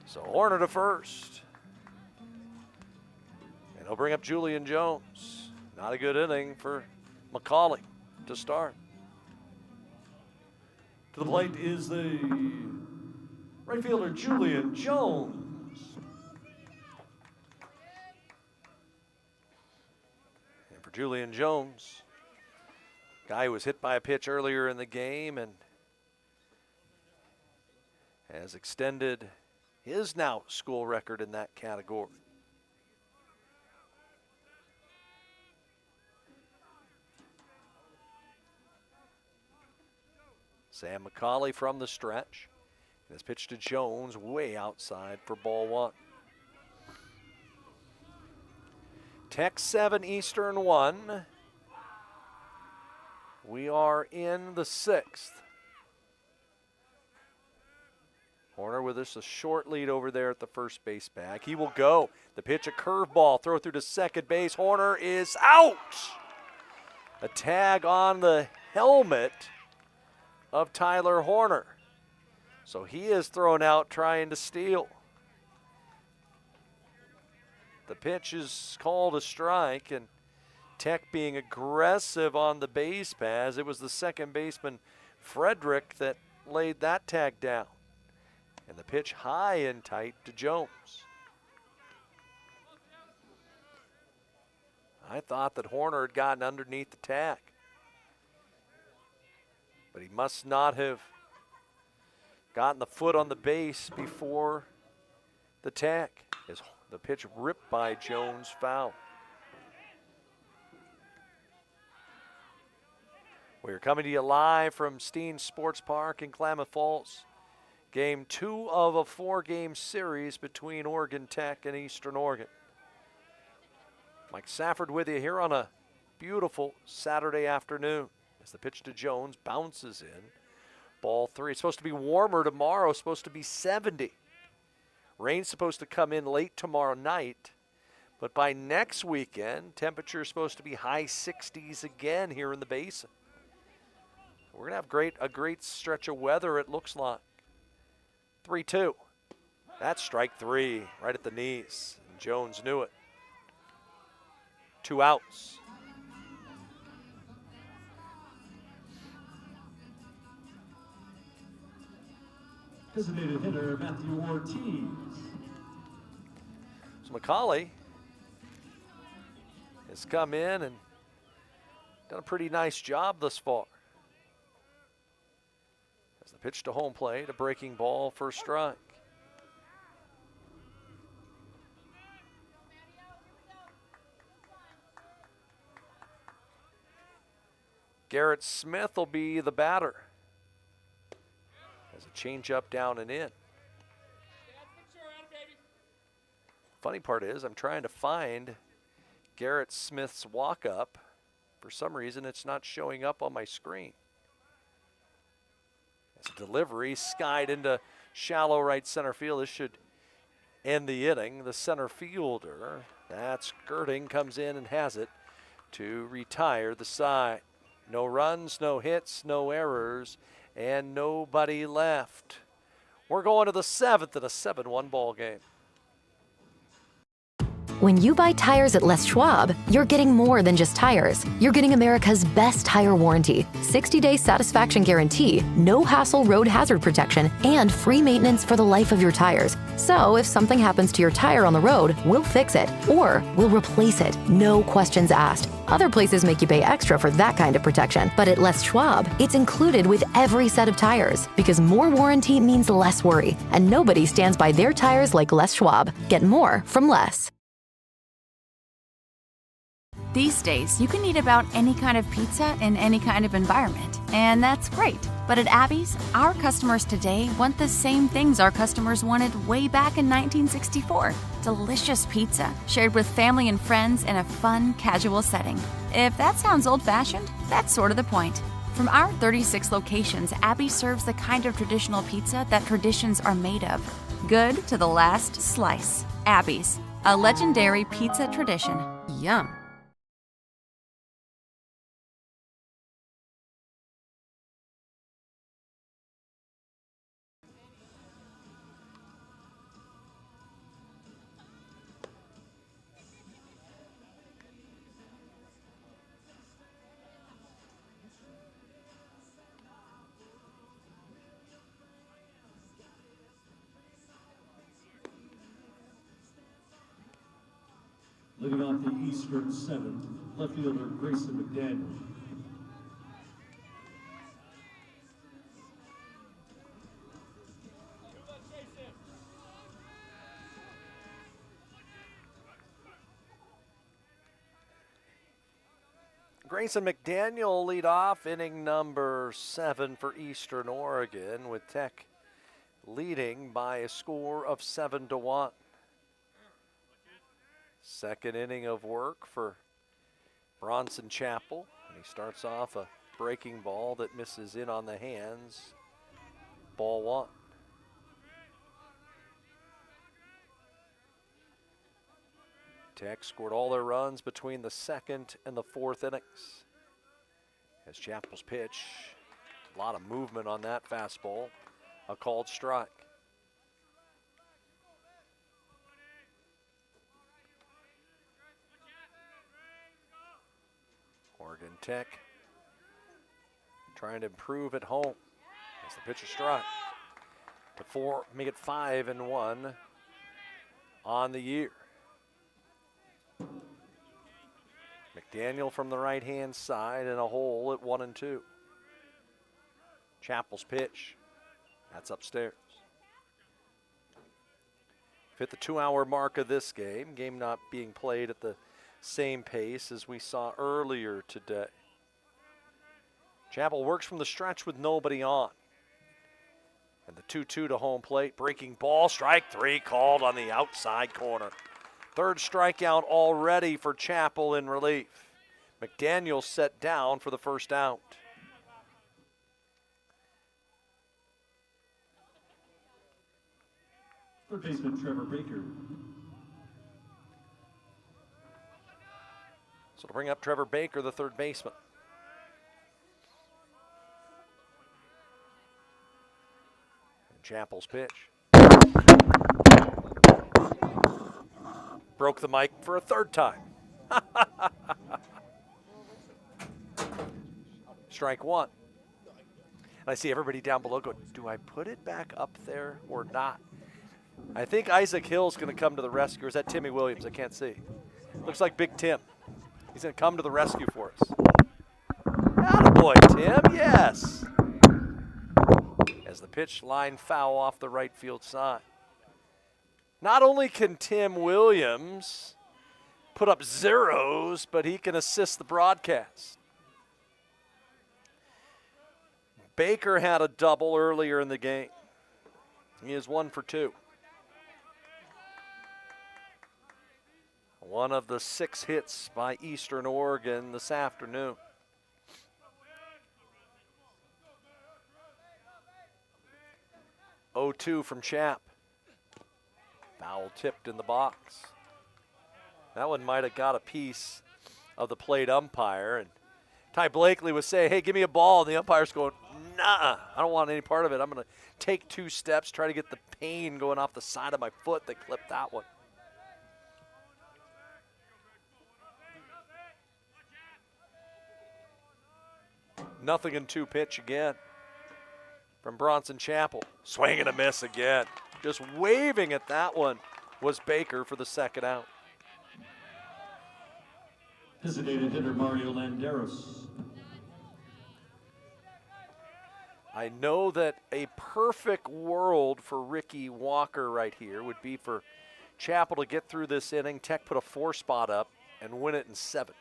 So Horner to first. And he'll bring up Julian Jones. Not a good inning for McCauley to start. To the plate is the right fielder, Julian Jones. And for Julian Jones, guy who was hit by a pitch earlier in the game and has extended his now school record in that category. Sam McCauley from the stretch. This pitch to Jones way outside for ball one. Tech 7, Eastern 1. We are in the sixth. Horner with us, a short lead over there at the first base bag. He will go. The pitch, a curveball, throw through to second base. Horner is out. A tag on the helmet of Tyler Horner. So he is thrown out trying to steal. The pitch is called a strike, and Tech being aggressive on the base pass. It was the second baseman, Frederick, that laid that tag down. And the pitch high and tight to Jones. I thought that Horner had gotten underneath the tag, but he must not have gotten the foot on the base before the tag. As the pitch ripped by Jones, foul. We're coming to you live from Steen Sports Park in Klamath Falls. Game 2 of a 4-game series between Oregon Tech and Eastern Oregon. Mike Safford with you here on a beautiful Saturday afternoon as the pitch to Jones bounces in. Ball 3. It's supposed to be warmer tomorrow, supposed to be 70. Rain's supposed to come in late tomorrow night, but by next weekend, temperature is supposed to be high 60s again here in the basin. We're going to have a great stretch of weather, it looks like. 3-2. That's strike 3 right at the knees. And Jones knew it. 2 outs. Designated hitter Matthew Ortiz. So McCauley has come in and done a pretty nice job thus far. As the pitch to home plate, a breaking ball, first strike. Garrett Smith will be the batter. Has a changeup down and in. Funny part is I'm trying to find Garrett Smith's walk-up. For some reason, it's not showing up on my screen. As a delivery skied into shallow right center field. This should end the inning. The center fielder, that's Girding, comes in and has it to retire the side. No runs, no hits, no errors, and nobody left. We're going to the 7th in a 7-1 ball game. When you buy tires at Les Schwab, you're getting more than just tires. You're getting America's best tire warranty, 60-day satisfaction guarantee, no hassle road hazard protection, and free maintenance for the life of your tires. So if something happens to your tire on the road, we'll fix it, or we'll replace it, no questions asked. Other places make you pay extra for that kind of protection, but at Les Schwab, it's included with every set of tires, because more warranty means less worry, and nobody stands by their tires like Les Schwab. Get more from Les. These days, you can eat about any kind of pizza in any kind of environment, and that's great. But at Abby's, our customers today want the same things our customers wanted way back in 1964. Delicious pizza, shared with family and friends in a fun, casual setting. If that sounds old-fashioned, that's sort of the point. From our 36 locations, Abby serves the kind of traditional pizza that traditions are made of. Good to the last slice. Abby's, a legendary pizza tradition. Yum. Leading off the Eastern 7th, left fielder Grayson McDaniel. Grayson McDaniel lead off inning number 7 for Eastern Oregon, with Tech leading by a score of 7-1. Second inning of work for Bronson Chapel. And he starts off a breaking ball that misses in on the hands. Ball 1. Tech scored all their runs between the 2nd and the 4th innings. As Chapel's pitch, a lot of movement on that fastball. A called strike. Tech trying to improve at home. As the pitch is struck to 4, make it 5-1 on the year. McDaniel from the right-hand side and a hole at 1-2. Chapel's pitch. That's upstairs. Hit the 2-hour mark of this game. Game not being played at the same pace as we saw earlier today. Chapel works from the stretch with nobody on. And the 2-2 to home plate. Breaking ball, strike 3 called on the outside corner. Third strikeout already for Chapel in relief. McDaniel set down for the first out. Third baseman Trevor Baker. So to bring up Trevor Baker, the third baseman. And Chapel's pitch. Broke the mic for a third time. Strike 1. And I see everybody down below go, do I put it back up there or not? I think Isaac Hill's going to come to the rescue. Or is that Timmy Williams? I can't see. Looks like Big Tim. He's going to come to the rescue for us. Attaboy, Tim, yes. As the pitch line foul off the right field side. Not only can Tim Williams put up zeros, but he can assist the broadcast. Baker had a double earlier in the game. He is 1 for 2. One of the 6 hits by Eastern Oregon this afternoon. Oh-2 from Chap. Foul tipped in the box. That one might have got a piece of the plate umpire. And Ty Blakely was saying, hey, give me a ball. And the umpire's going, nah, I don't want any part of it. I'm going to take 2 steps, try to get the pain going off the side of my foot. They clipped that one. Nothing in 2 pitch again from Bronson Chapel. Swing and a miss again. Just waving at that one was Baker for the second out. Designated hitter Mario Landeros. I know that a perfect world for Ricky Walker right here would be for Chapel to get through this inning. Tech put a 4 spot up and win it in 7,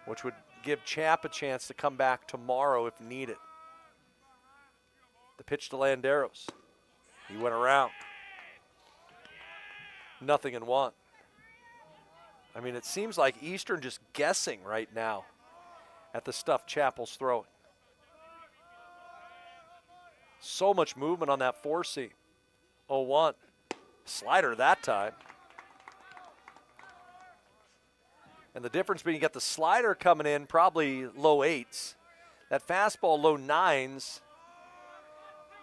which would give Chap a chance to come back tomorrow if needed. The pitch to Landeros. He went around. 0-1. I mean, it seems like Eastern just guessing right now at the stuff Chapel's throwing. So much movement on that 4-seam. 0-1. Slider that time. And the difference being you got the slider coming in probably low 8s. That fastball low 9s.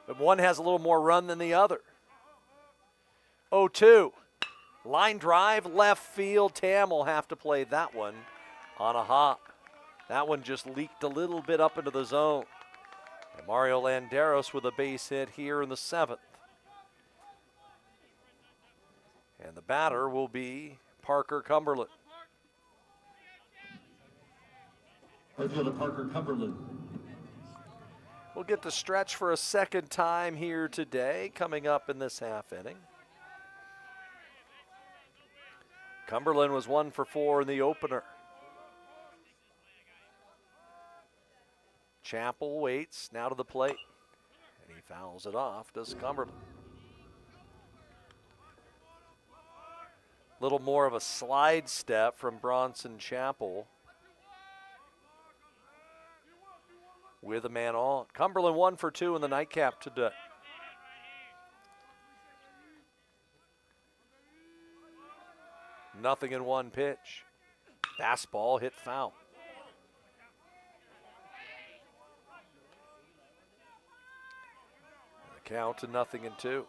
But one has a little more run than the other. 0-2. Line drive, left field. Tam will have to play that one on a hop. That one just leaked a little bit up into the zone. And Mario Landeros with a base hit here in the 7th. And the batter will be Parker Cumberland. Outfielder Parker Cumberland. We'll get the stretch for a second time here today, coming up in this half inning. Cumberland was 1 for 4 in the opener. Chapel waits now to the plate, and he fouls it off, does Cumberland. Little more of a slide step from Bronson Chapel with a man on. Cumberland 1 for 2 in the nightcap today. Nothing in 1 pitch. Fastball hit foul. The count to 0-2.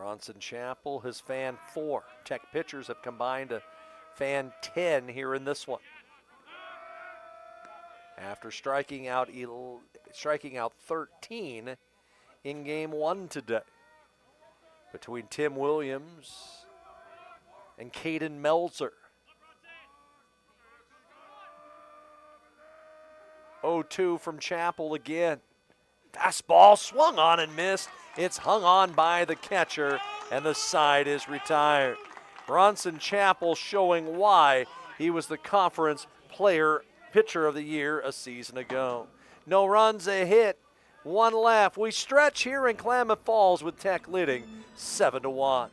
Bronson Chapel has fanned 4. Tech pitchers have combined to fan 10 here in this one. After striking out 13 in game 1 today. Between Tim Williams and Caden Melzer. 0-2 from Chapel again. Fastball swung on and missed. It's hung on by the catcher, and the side is retired. Bronson Chapel showing why he was the conference pitcher of the year a season ago. No runs, a hit, 1 left. We stretch here in Klamath Falls with Tech leading 7-1.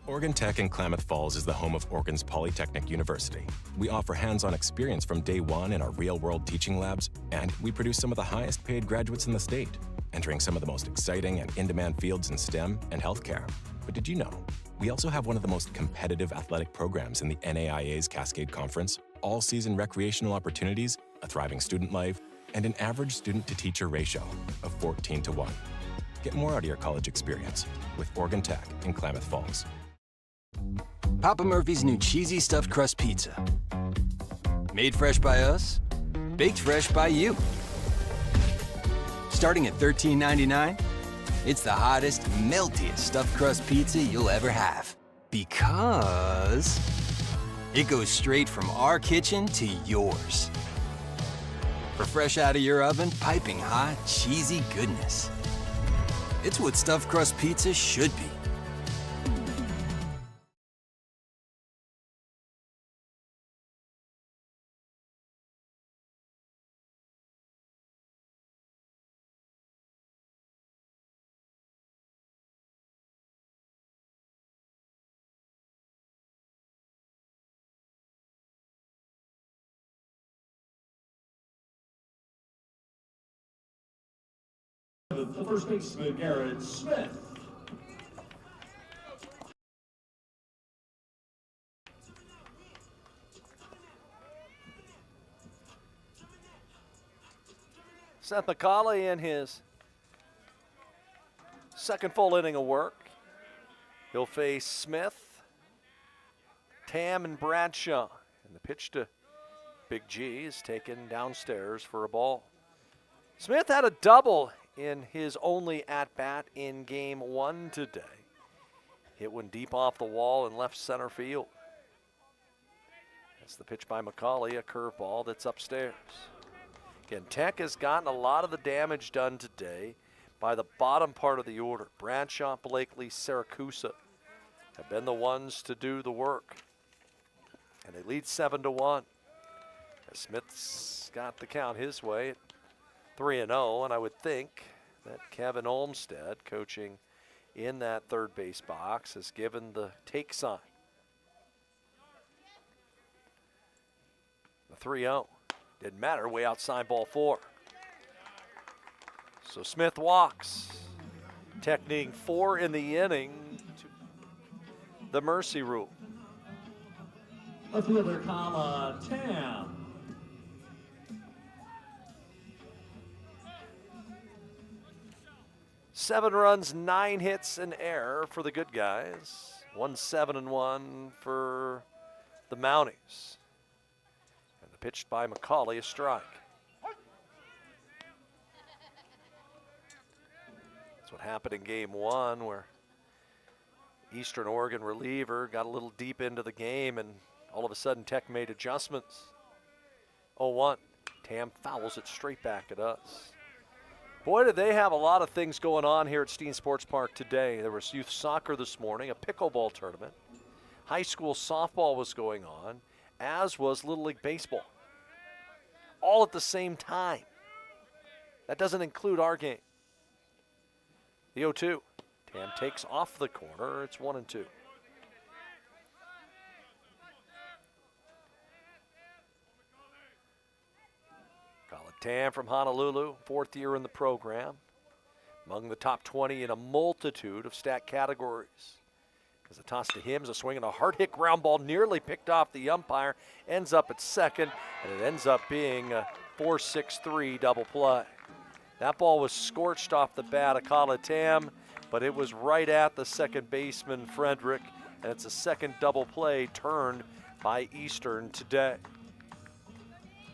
Oregon Tech in Klamath Falls is the home of Oregon's Polytechnic University. We offer hands-on experience from day one in our real-world teaching labs, and we produce some of the highest-paid graduates in the state, entering some of the most exciting and in-demand fields in STEM and healthcare. But did you know, we also have one of the most competitive athletic programs in the NAIA's Cascade Conference, all-season recreational opportunities, a thriving student life, and an average student-to-teacher ratio of 14-1. Get more out of your college experience with Oregon Tech in Klamath Falls. Papa Murphy's new cheesy stuffed crust pizza. Made fresh by us, baked fresh by you. Starting at $13.99, it's the hottest, meltiest stuffed crust pizza you'll ever have. Because it goes straight from our kitchen to yours. For fresh out of your oven, piping hot, cheesy goodness. It's what stuffed crust pizza should be. The first baseman, Garrett Smith. Seth McCauley in his second full inning of work. He'll face Smith, Tam, and Bradshaw. And the pitch to Big G is taken downstairs for a ball. Smith had a double in his only at-bat in game 1 today. Hit one deep off the wall in left center field. That's the pitch by McCauley, a curveball that's upstairs. Again, Tech has gotten a lot of the damage done today by the bottom part of the order. Bradshaw, Blakely, Saracusa have been the ones to do the work. And they lead 7-1. Smith's got the count his way at 3-0, and I would think that Kevin Olmstead, coaching in that third base box, has given the take sign. The 3-0. Didn't matter, way outside ball 4. So Smith walks. Tech needing 4 in the inning to the mercy rule. A fielder, Tam. 7 runs, 9 hits, an error for the good guys. 1-7-1 for the Mounties. And the pitch by McCauley, a strike. That's what happened in game 1, where Eastern Oregon reliever got a little deep into the game, and all of a sudden Tech made adjustments. 0-1. Tam fouls it straight back at us. Boy, did they have a lot of things going on here at Steen Sports Park today. There was youth soccer this morning, a pickleball tournament. High school softball was going on, as was Little League Baseball. All at the same time. That doesn't include our game. The 0-2. Tam takes off the corner. It's 1-2. Tam from Honolulu, 4th year in the program. Among the top 20 in a multitude of stat categories. As a toss to him is a swing and a hard hit ground ball nearly picked off the umpire. Ends up at second, and it ends up being a 4-6-3 double play. That ball was scorched off the bat of Tam, but it was right at the second baseman, Frederick, and it's a second double play turned by Eastern today.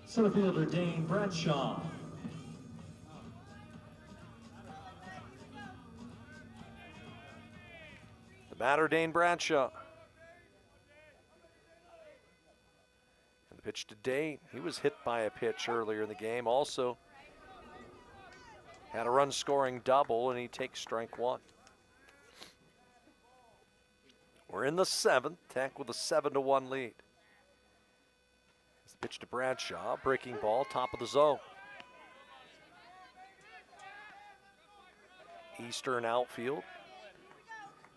Center fielder Dane Bradshaw. The batter, Dane Bradshaw. And the pitch to Dane. He was hit by a pitch earlier in the game. Also had a run-scoring double, and he takes strike one. We're in the seventh. Tech with a 7-1 lead. It's the pitch to Bradshaw. Breaking ball, top of the zone. Eastern outfield.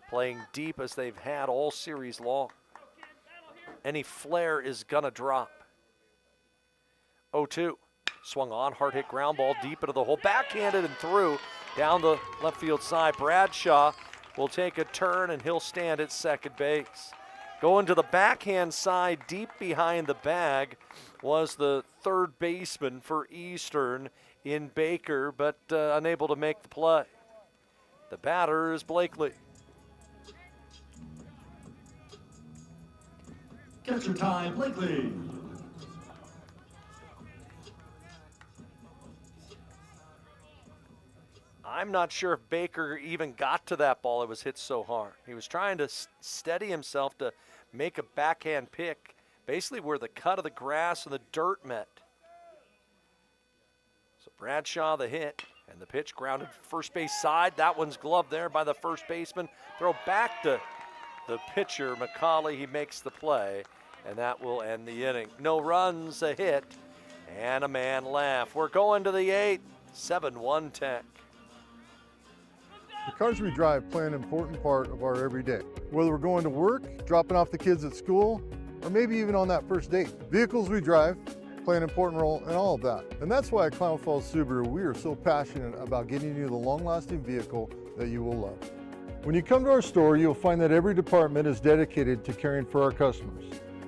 Playing deep as they've had all series long. Any flare is gonna drop. 0-2. Swung on, hard hit ground ball deep into the hole. Backhanded and through down the left field side. Bradshaw will take a turn and he'll stand at second base. Going to the backhand side, deep behind the bag, was the third baseman for Eastern in Baker, but unable to make the play. The batter is Blakely. Catcher time, Blakely. I'm not sure if Baker even got to that ball. It was hit so hard. He was trying to steady himself to make a backhand pick, basically where the cut of the grass and the dirt met. So Bradshaw the hit, and the pitch grounded first base side. That one's gloved there by the first baseman. Throw back to the pitcher, McCauley. He makes the play, and that will end the inning. No runs, a hit, and a man left. We're going to the eighth. 7-1 Tech. The cars we drive play an important part of our everyday. Whether we're going to work, dropping off the kids at school, or maybe even on that first date. Vehicles we drive play an important role in all of that. And that's why at Klamath Falls Subaru, we are so passionate about getting you the long-lasting vehicle that you will love. When you come to our store, you'll find that every department is dedicated to caring for our customers,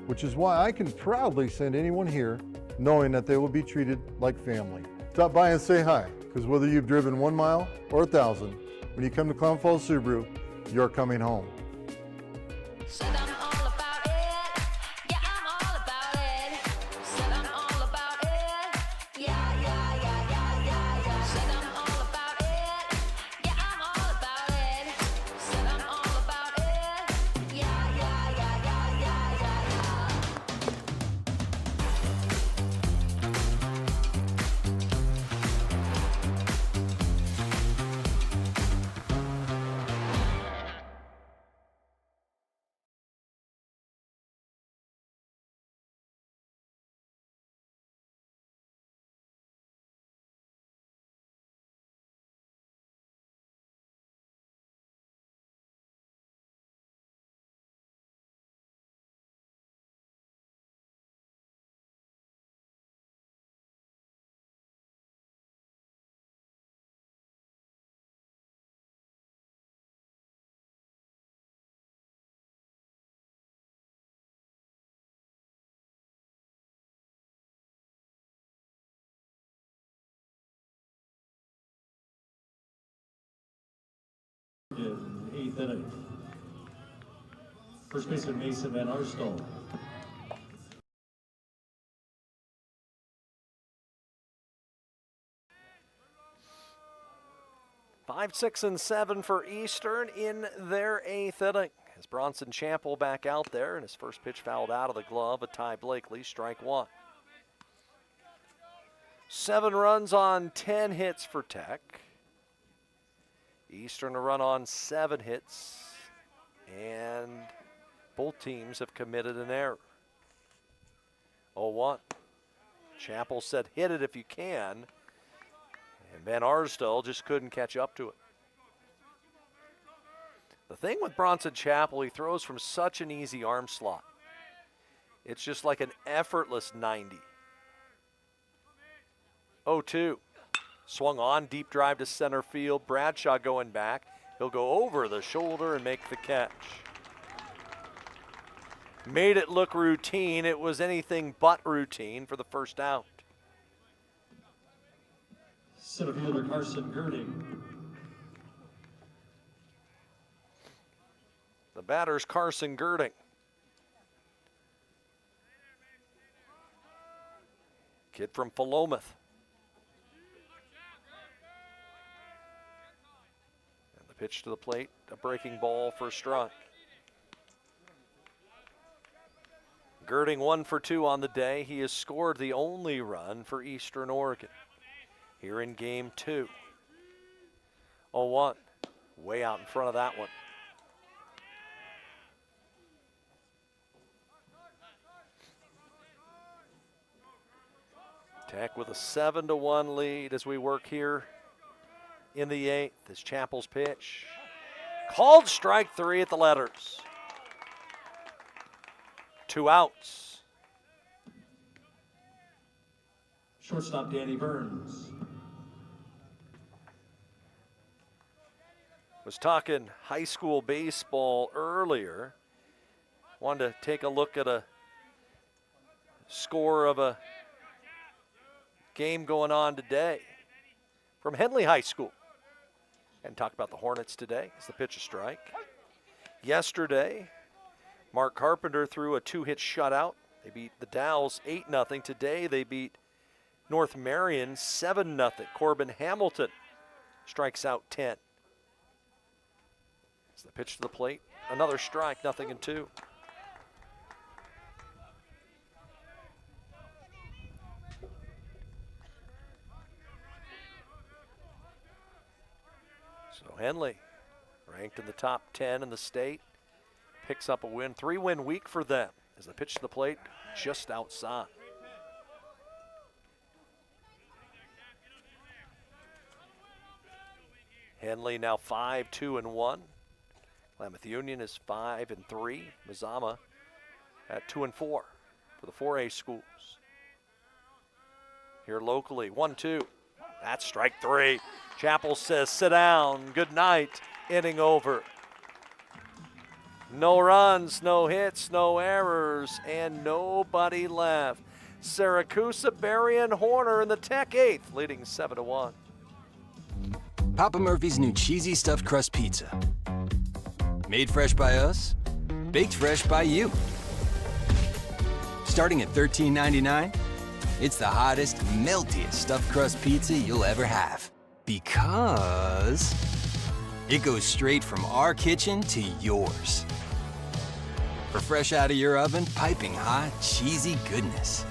which is why I can proudly send anyone here knowing that they will be treated like family. Stop by and say hi, because whether you've driven 1 mile or 1,000, when you come to Klamath Falls Subaru, you're coming home. In eighth inning. First baseman Mason Van Arsdal. Five, 6, and 7 for Eastern in their eighth inning. As Bronson Champel back out there, and his first pitch fouled out of the glove of Ty Blakely, strike one. 7 runs on 10 hits for Tech. Eastern a run on 7 hits, and both teams have committed an error. 0-1. Chappell said, hit it if you can, and Van Arsdal just couldn't catch up to it. The thing with Bronson Chappell, he throws from such an easy arm slot. It's just like an effortless 90. 0-2. Swung on, deep drive to center field. Bradshaw going back. He'll go over the shoulder and make the catch. Made it look routine. It was anything but routine for the first out. Center fielder Carson Girding. batter's Carson Girding. Kid from Philomath. And the pitch to the plate, a breaking ball for a strike. Girding 1 for 2 on the day. He has scored the only run for Eastern Oregon here in game 2. 0-1, way out in front of that one. Tech with a 7-1 lead as we work here in the 8th. This Chappell's pitch. Called strike 3 at the letters. 2 outs. Shortstop Danny Burns. Was talking high school baseball earlier. Wanted to take a look at a score of a game going on today from Henley High School. And talk about the Hornets today as the pitch a strike. Yesterday, Mark Carpenter threw a 2-hit shutout. They beat the Dow's 8-0. Today they beat North Marion 7-0. Corbin Hamilton strikes out 10. As the pitch to the plate, another strike, 0-2. So Henley, ranked in the top 10 in the state, picks up a win. 3-win week for them as the pitch to the plate just outside. Henley now 5-2-1. Klamath Union is 5-3. Mazama at 2-4 for the 4A schools. Here locally, 1-2. That's strike 3. Chappell says, sit down, good night, inning over. No runs, no hits, no errors, and nobody left. Syracuse, Berry, and Horner in the Tech 8th, leading 7-1. Papa Murphy's new cheesy stuffed crust pizza. Made fresh by us, baked fresh by you. Starting at $13.99, it's the hottest, meltiest stuffed crust pizza you'll ever have. Because it goes straight from our kitchen to yours. For fresh out of your oven, piping hot, cheesy goodness.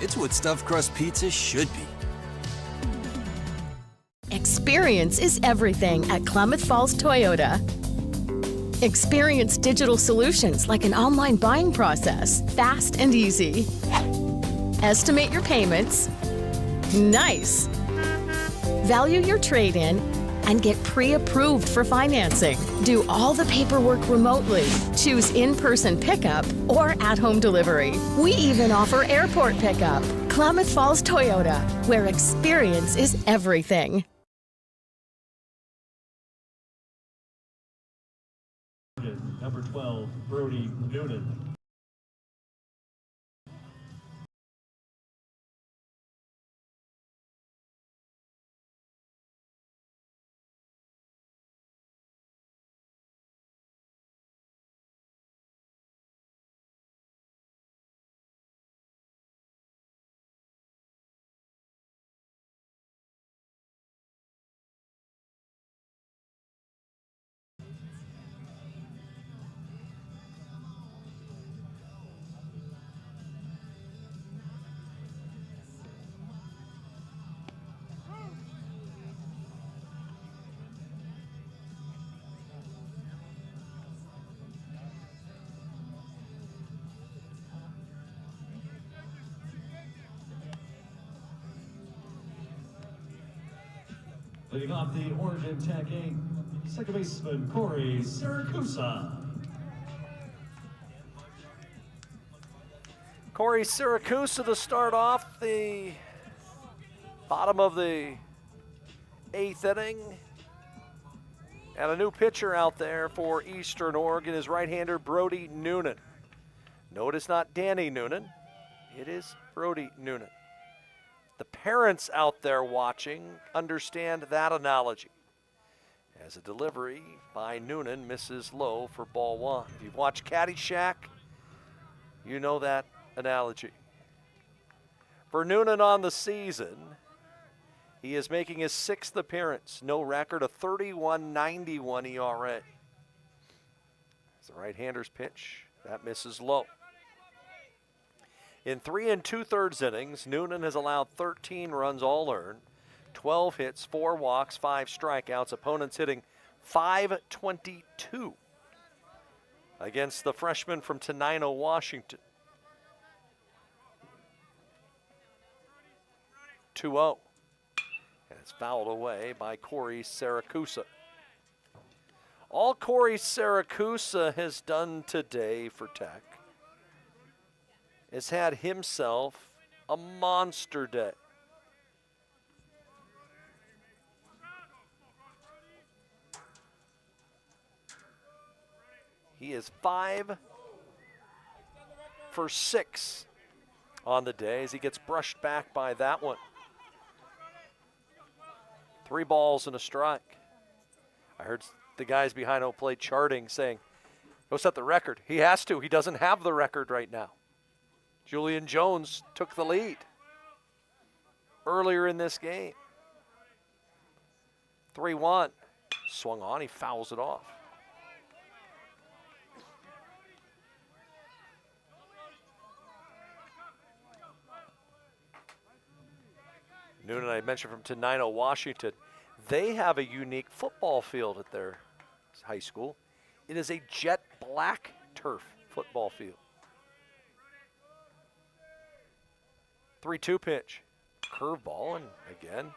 It's what stuffed crust pizza should be. Experience is everything at Klamath Falls Toyota. Experience digital solutions like an online buying process, fast and easy. Estimate your payments. Nice. Value your trade-in and get pre-approved for financing. Do all the paperwork remotely. Choose in-person pickup or at-home delivery. We even offer airport pickup. Klamath Falls Toyota, where experience is everything. Number 12, Brody Noonan. Leading off the Oregon Tech 8, second baseman Corey Siracusa. Corey Siracusa to start off the bottom of the 8th inning. And a new pitcher out there for Eastern Oregon is right-hander Brody Noonan. No, it is not Danny Noonan. It is Brody Noonan. The parents out there watching understand that analogy. As a delivery by Noonan misses low for ball one. If you've watched Caddyshack, you know that analogy. For Noonan on the season, he is making his 6th appearance. No record, a 31.91 ERA. It's the right-hander's pitch. That misses low. In 3 2/3 innings, Noonan has allowed 13 runs all earned, 12 hits, 4 walks, 5 strikeouts. Opponents hitting .522 against the freshman from Tenino, Washington. 2-0. And it's fouled away by Corey Saracusa. All Corey Saracusa has done today for Tech has had himself a monster day. He is 5 for 6 on the day as he gets brushed back by that one. 3 balls and a strike. I heard the guys behind home plate charting saying, he'll set the record. He has to. He doesn't have the record right now. Julian Jones took the lead earlier in this game. 3-1. Swung on. He fouls it off. Noonan, I mentioned from Tenino, Washington. They have a unique football field at their high school. It is a jet black turf football field. 3-2 pitch. Curveball, and again,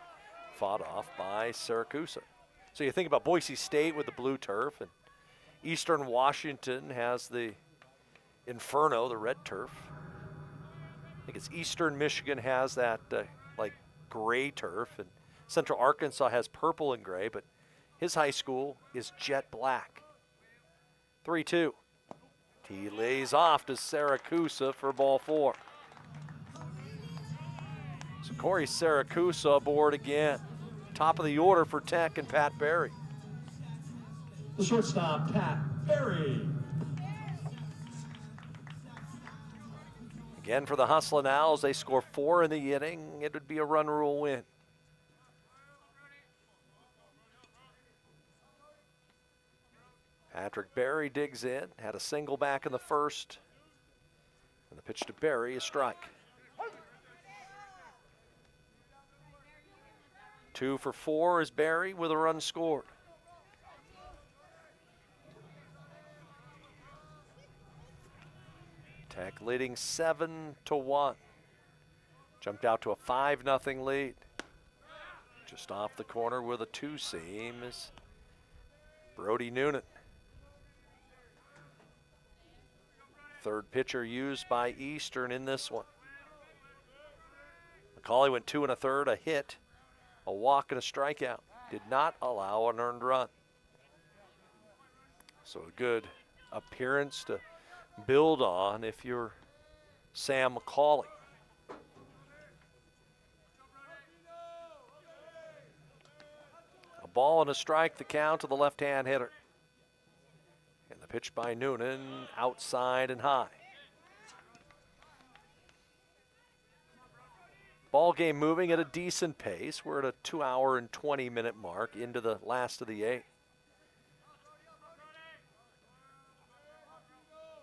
fought off by Saracusa. So you think about Boise State with the blue turf, and Eastern Washington has the Inferno, the red turf. I think it's Eastern Michigan has that like gray turf, and Central Arkansas has purple and gray, but his high school is jet black. 3-2. He lays off to Saracusa for ball 4. So Corey Saracusa aboard again. Top of the order for Tech and Pat Berry. The shortstop, Pat Berry. Again for the Hustlin' Owls, they score 4 in the inning. It would be a run rule win. Patrick Berry digs in, had a single back in the first. And the pitch to Berry, a strike. 2 for 4 is Berry with a run scored. Tech leading 7-1. Jumped out to a 5-0 lead. Just off the corner with a 2-seam is Brody Noonan. Third pitcher used by Eastern in this one. McCauley went 2 1/3, a hit, a walk, and a strikeout. Did not allow an earned run. So a good appearance to build on if you're Sam McCauley. A ball and a strike, the count to the left-hand hitter. And the pitch by Noonan, outside and high. Ball game moving at a decent pace. We're at a 2-hour and 20-minute mark into the last of the 8th.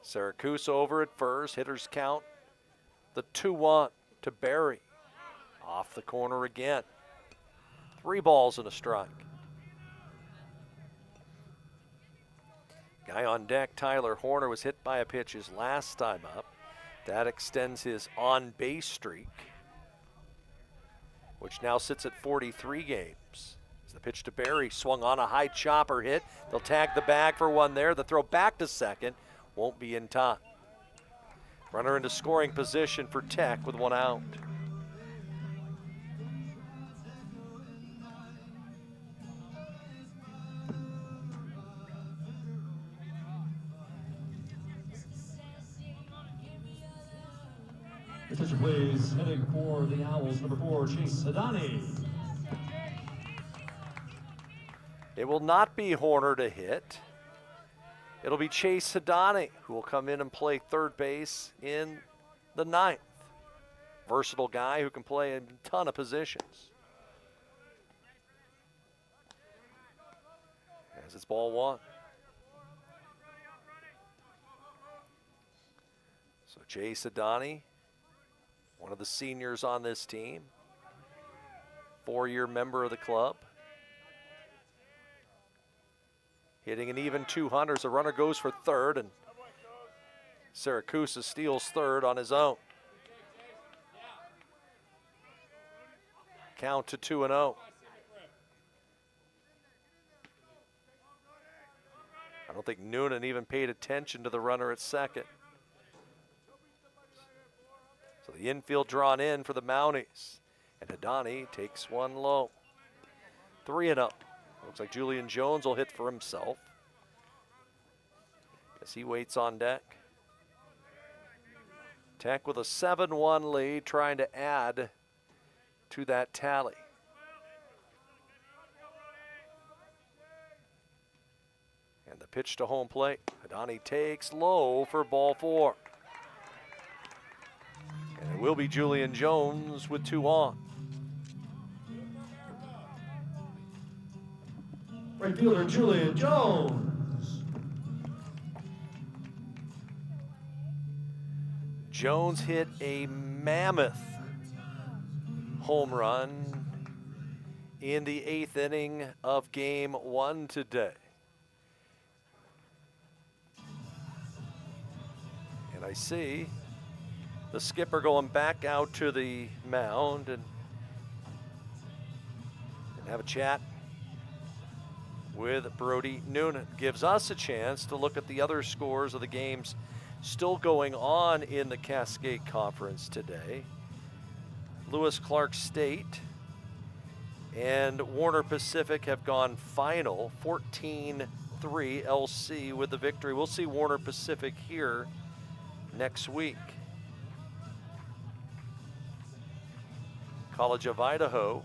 Saracusa over at first. Hitters count the 2-1 to Berry. Off the corner again. 3 balls and a strike. Guy on deck, Tyler Horner, was hit by a pitch his last time up. That extends his on-base streak, which now sits at 43 games. As the pitch to Berry, swung on a high chopper hit. They'll tag the bag for one there. The throw back to second won't be in time. Runner into scoring position for Tech with 1 out. Attention please, heading for the Owls, number 4, Chase Adani. It will not be Horner to hit. It'll be Chase Hadani who will come in and play third base in the 9th. Versatile guy who can play a ton of positions. As it's ball 1. So Chase Hadani, one of the seniors on this team, 4-year member of the club. Hitting an even 200. The runner goes for third, and Siracusa steals third on his own. Count to 2-0. I don't think Noonan even paid attention to the runner at second. So the infield drawn in for the Mounties. And Hadani takes one low. 3-0. Looks like Julian Jones will hit for himself as he waits on deck. Tech with a 7-1 lead, trying to add to that tally. And the pitch to home plate. Hadani takes low for ball 4. And it will be Julian Jones with 2 on. Right fielder Julian Jones. Jones hit a mammoth home run in the 8th inning of game 1 today. And I see the skipper going back out to the mound and have a chat with Brody Noonan. Gives us a chance to look at the other scores of the games still going on in the Cascade Conference today. Lewis Clark State and Warner Pacific have gone final, 14-3 LC with the victory. We'll see Warner Pacific here next week. College of Idaho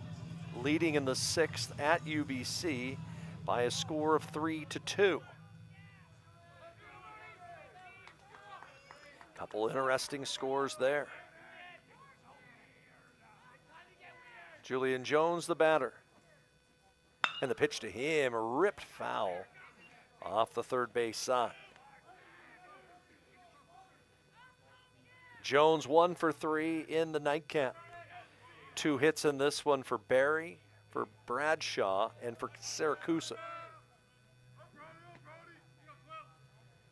leading in the 6th at UBC by a score of 3-2. Couple interesting scores there. Julian Jones, the batter. And the pitch to him, ripped foul off the third base side. Jones 1 for 3 in the nightcap. 2 hits in this one for Barry, for Bradshaw, and for Siracusa.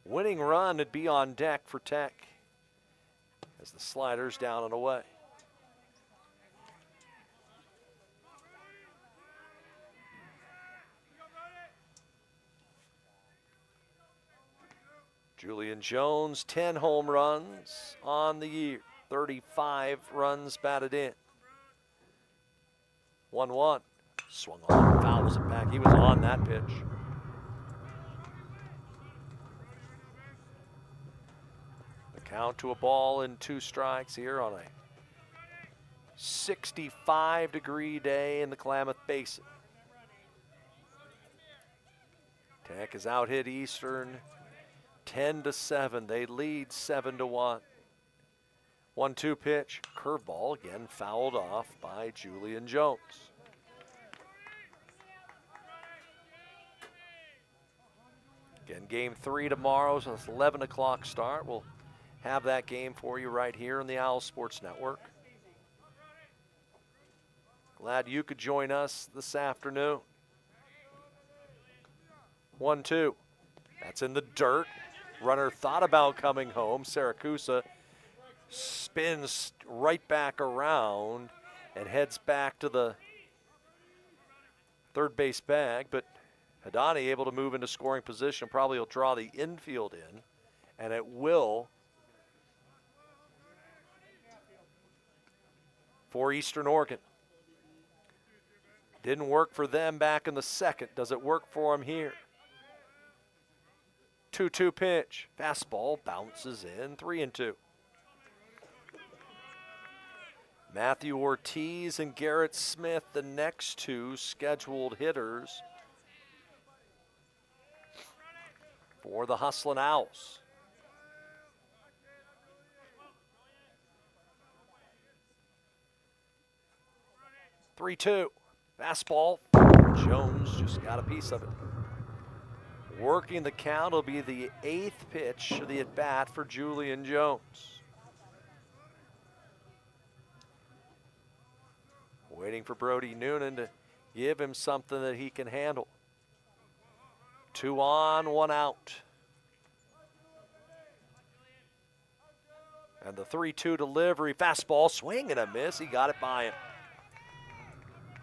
Winning run would be on deck for Tech as the slider's down and away. Julian Jones, 10 home runs on the year, 35 runs batted in. 1-1. Swung on, fouls it back. He was on that pitch. The count to a ball and 2 strikes here on a 65-degree day in the Klamath Basin. Tech has out-hit Eastern 10-7. They lead 7-1. 1-2 pitch, curveball, again fouled off by Julian Jones. Again, game 3 tomorrow, so it's 11 o'clock start. We'll have that game for you right here on the Owl Sports Network. Glad you could join us this afternoon. 1-2. That's in the dirt. Runner thought about coming home. Siracusa spins right back around and heads back to the third base bag, but Hadani able to move into scoring position. Probably will draw the infield in, and it will for Eastern Oregon. Didn't work for them back in the 2nd. Does it work for them here? 2-2 pitch. Fastball bounces in, 3-2. Matthew Ortiz and Garrett Smith, the next 2 scheduled hitters for the Hustlin' Owls. Three-two. Fastball. Jones just got a piece of it. Working the count will be the 8th pitch of the at-bat for Julian Jones. Waiting for Brody Noonan to give him something that he can handle. 2 on, 1 out. And the 3-2 delivery, fastball, swing and a miss. He got it by him.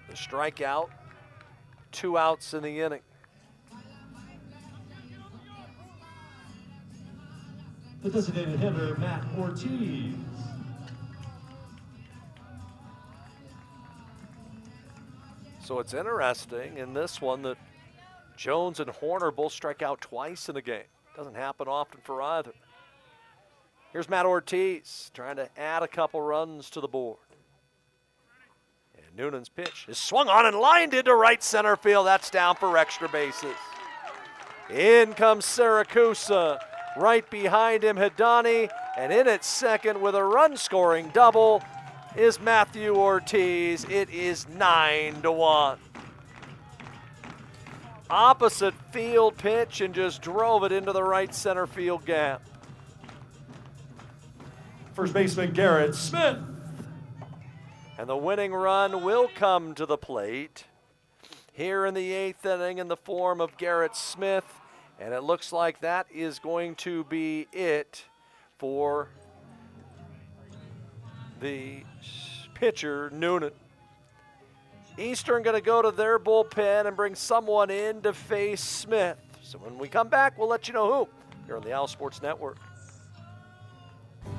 The strikeout, 2 outs in the inning. The designated hitter, Matt Ortiz. So it's interesting in this one that Jones and Horner both strike out twice in a game. Doesn't happen often for either. Here's Matt Ortiz trying to add a couple runs to the board. And Noonan's pitch is swung on and lined into right center field. That's down for extra bases. In comes Siracusa. Right behind him, Hidani. And in at second with a run-scoring double is Matthew Ortiz. It is 9-1. Opposite field pitch and just drove it into the right center field gap. First baseman Garrett Smith. And the winning run will come to the plate here in the 8th inning in the form of Garrett Smith. And it looks like that is going to be it for the pitcher, Noonan. Eastern going to go to their bullpen and bring someone in to face Smith. So when we come back, we'll let you know who here on the Owl Sports Network.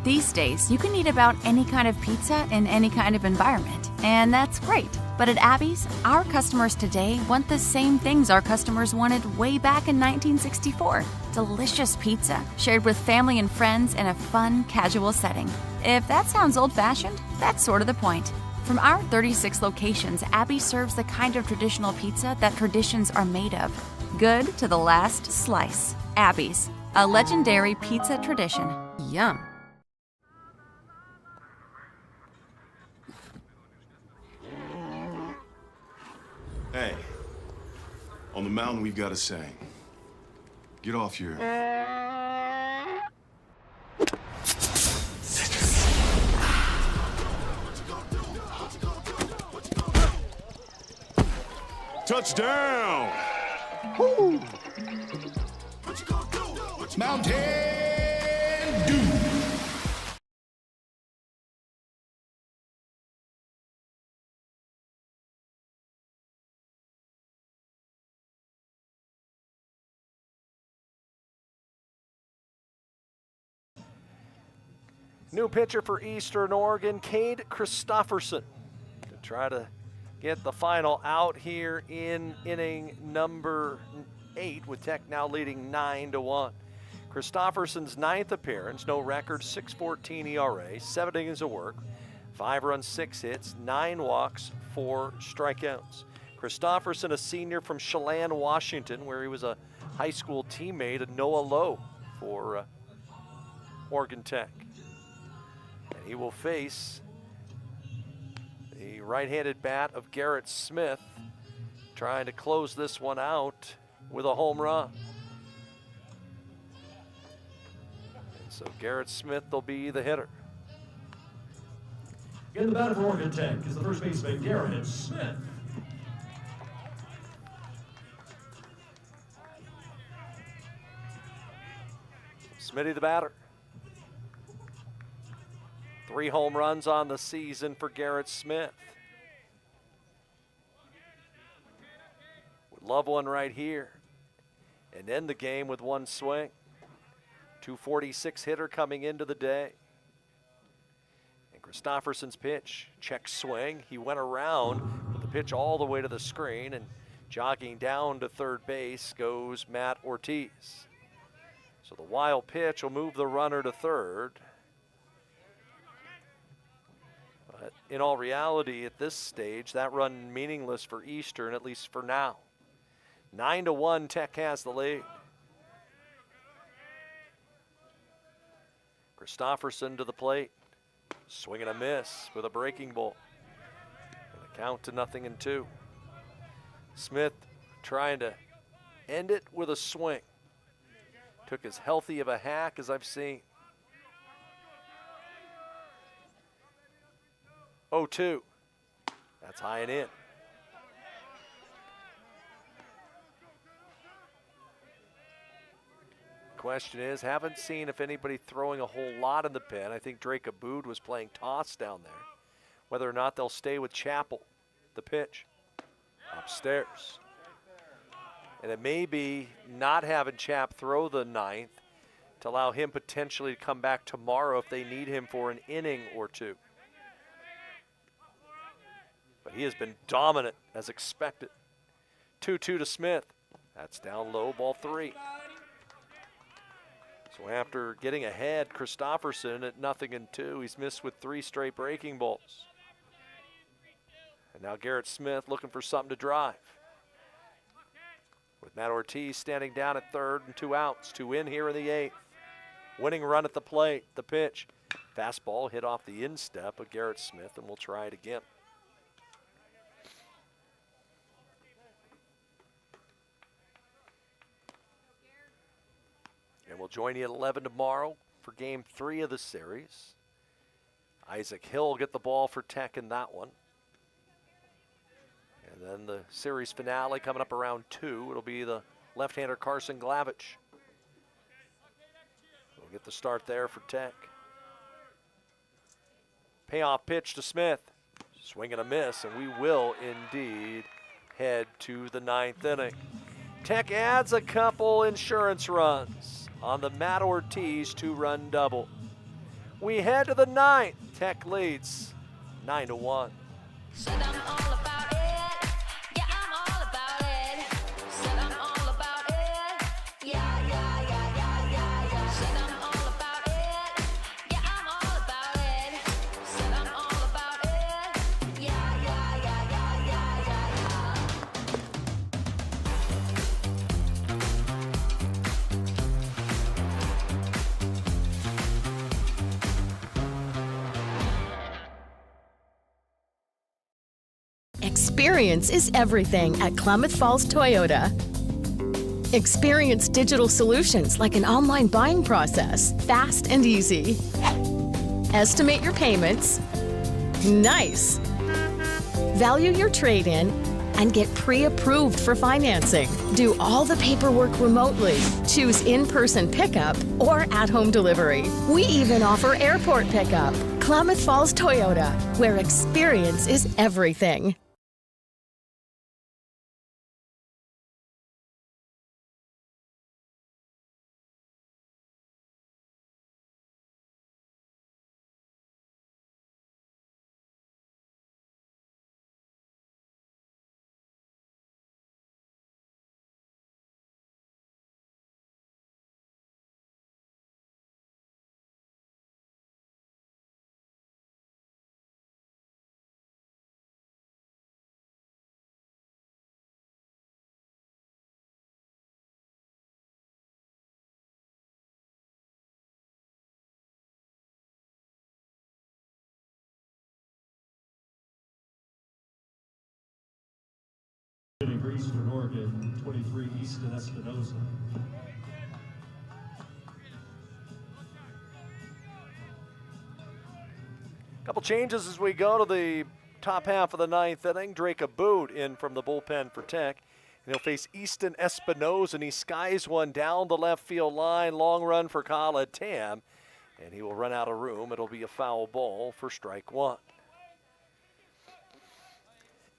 These days, you can eat about any kind of pizza in any kind of environment, and that's great. But at Abby's, our customers today want the same things our customers wanted way back in 1964. Delicious pizza, shared with family and friends in a fun, casual setting. If that sounds old-fashioned, that's sort of the point. From our 36 locations, Abby serves the kind of traditional pizza that traditions are made of. Good to the last slice. Abby's, a legendary pizza tradition. Yum. Hey, on the mountain we've got a saying. Get off your... Touchdown! Woo! Mountain Dew! New pitcher for Eastern Oregon, Cade Christopherson, to try to get the final out here in inning number 8, with Tech now leading 9-1. Christopherson's 9th appearance, no record, .614 ERA, 7 innings of work, 5 runs, 6 hits, 9 walks, 4 strikeouts. Christopherson, a senior from Chelan, Washington, where he was a high school teammate of Noah Lowe for Oregon Tech. And he will face the right-handed bat of Garrett Smith, trying to close this one out with a home run. And so Garrett Smith will be the hitter. In the bat for Oregon Tech is the first baseman, Garrett Smith. Smitty the batter. 3 home runs on the season for Garrett Smith. Would love one right here and end the game with 1 swing. 246 hitter coming into the day. And Christopherson's pitch, check swing. He went around with the pitch all the way to the screen, and jogging down to third base goes Matt Ortiz. So the wild pitch will move the runner to third. But in all reality, at this stage, that run meaningless for Eastern, at least for now. 9-1, Tech has the lead. Christofferson to the plate. Swing and a miss with a breaking ball. And a count to 0-2. Smith trying to end it with a swing. Took as healthy of a hack as I've seen. 0-2. That's high and in. Question is, haven't seen if anybody throwing a whole lot in the pen. I think Drake Abood was playing toss down there. Whether or not they'll stay with Chappell. The pitch. Upstairs. And it may be not having Chap throw the 9th to allow him potentially to come back tomorrow if they need him for an inning or two. But he has been dominant as expected. 2-2 to Smith. That's down low, ball 3. So after getting ahead, Christofferson at 0-2, he's missed with 3 straight breaking balls. And now Garrett Smith looking for something to drive. With Matt Ortiz standing down at third and 2 outs. 2 in here in the 8th. Winning run at the plate, the pitch. Fastball hit off the instep of Garrett Smith, and we'll try it again. And we'll join you at 11 tomorrow for game 3 of the series. Isaac Hill will get the ball for Tech in that one. And then the series finale coming up around 2. It'll be the left-hander Carson Glavich. We'll get the start there for Tech. Payoff pitch to Smith. Swing and a miss, and we will indeed head to the 9th inning. Tech adds a couple insurance runs on the Matt Ortiz 2-run double. We head to the 9th. Tech leads 9-1. Experience is everything at Klamath Falls Toyota. Experience digital solutions like an online buying process, fast and easy. Estimate your payments. Nice. Value your trade-in and get pre-approved for financing. Do all the paperwork remotely. Choose in-person pickup or at-home delivery. We even offer airport pickup. Klamath Falls Toyota, where experience is everything. For Eastern Oregon, 23 Easton Espinoza. Couple changes as we go to the top half of the 9th inning. Drake Abood in from the bullpen for Tech. And he'll face Easton Espinoza, and he skies one down the left field line. Long run for Khaled Tam, and he will run out of room. It'll be a foul ball for strike 1.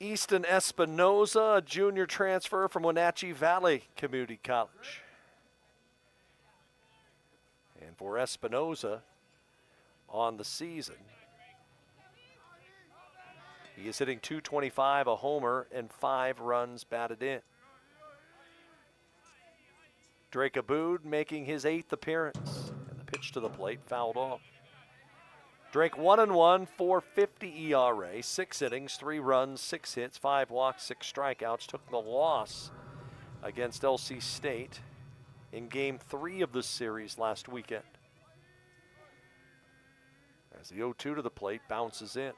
Easton Espinoza, a junior transfer from Wenatchee Valley Community College. And for Espinoza on the season, he is hitting .225, a homer, and 5 runs batted in. Drake Abood making his 8th appearance, and the pitch to the plate fouled off. Drake 1-1, .450 ERA, 6 innings, 3 runs, 6 hits, 5 walks, 6 strikeouts. Took the loss against LC State in Game 3 of the series last weekend. As the 0-2 to the plate bounces in.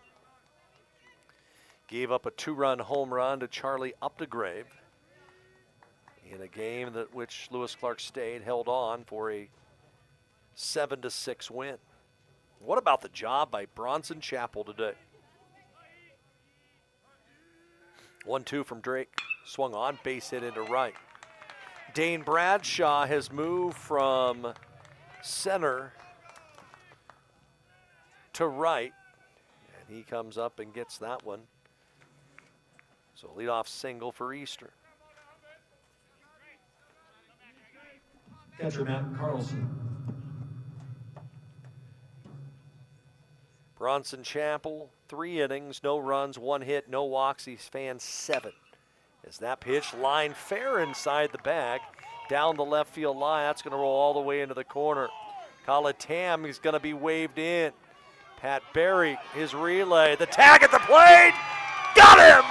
Gave up a 2-run home run to Charlie Updegrave in a game that which Lewis Clark State held on for a 7-6 win. What about the job by Bronson Chapel today? 1-2 from Drake. Swung on, base hit into right. Dane Bradshaw has moved from center to right, and he comes up and gets that one. So leadoff single for Eastern. Catcher Matt Carlson. Bronson Chapel, 3 innings, no runs, 1 hit, no walks. He's fanned 7. As that pitch lined fair inside the bag, down the left field line. That's going to roll all the way into the corner. Colatam is going to be waved in. Pat Berry, his relay. The tag at the plate. Got him!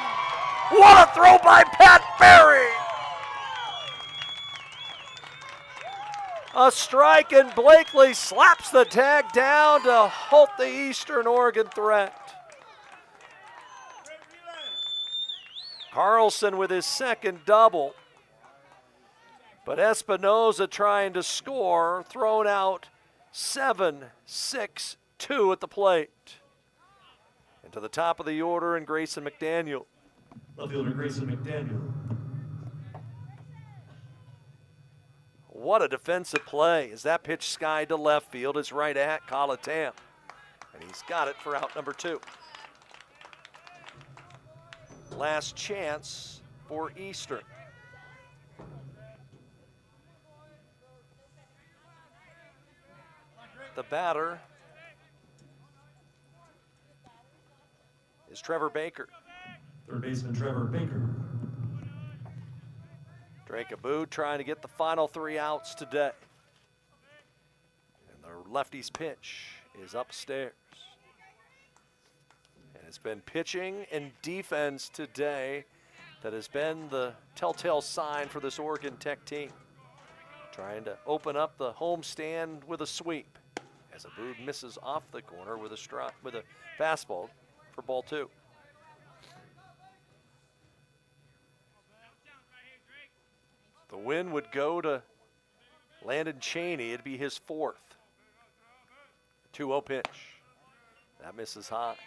What a throw by Pat Berry! A strike, and Blakely slaps the tag down to halt the Eastern Oregon threat. Carlson with his second double. But Espinoza trying to score, thrown out 7-6-2 at the plate. And to the top of the order, and Grayson McDaniel. Left fielder Grayson McDaniel. What a defensive play as that pitch skied to left field. It's right at Colatam. And he's got it for out number 2. Last chance for Eastern. The batter is Trevor Baker. Third baseman Trevor Baker. Drake Abboud trying to get the final 3 outs today. And the lefty's pitch is upstairs. And it's been pitching and defense today that has been the telltale sign for this Oregon Tech team. Trying to open up the homestand with a sweep as Abboud misses off the corner with a fastball for ball 2. The win would go to Landon Cheney. It'd be his 4th. 2-0 pitch. That misses high.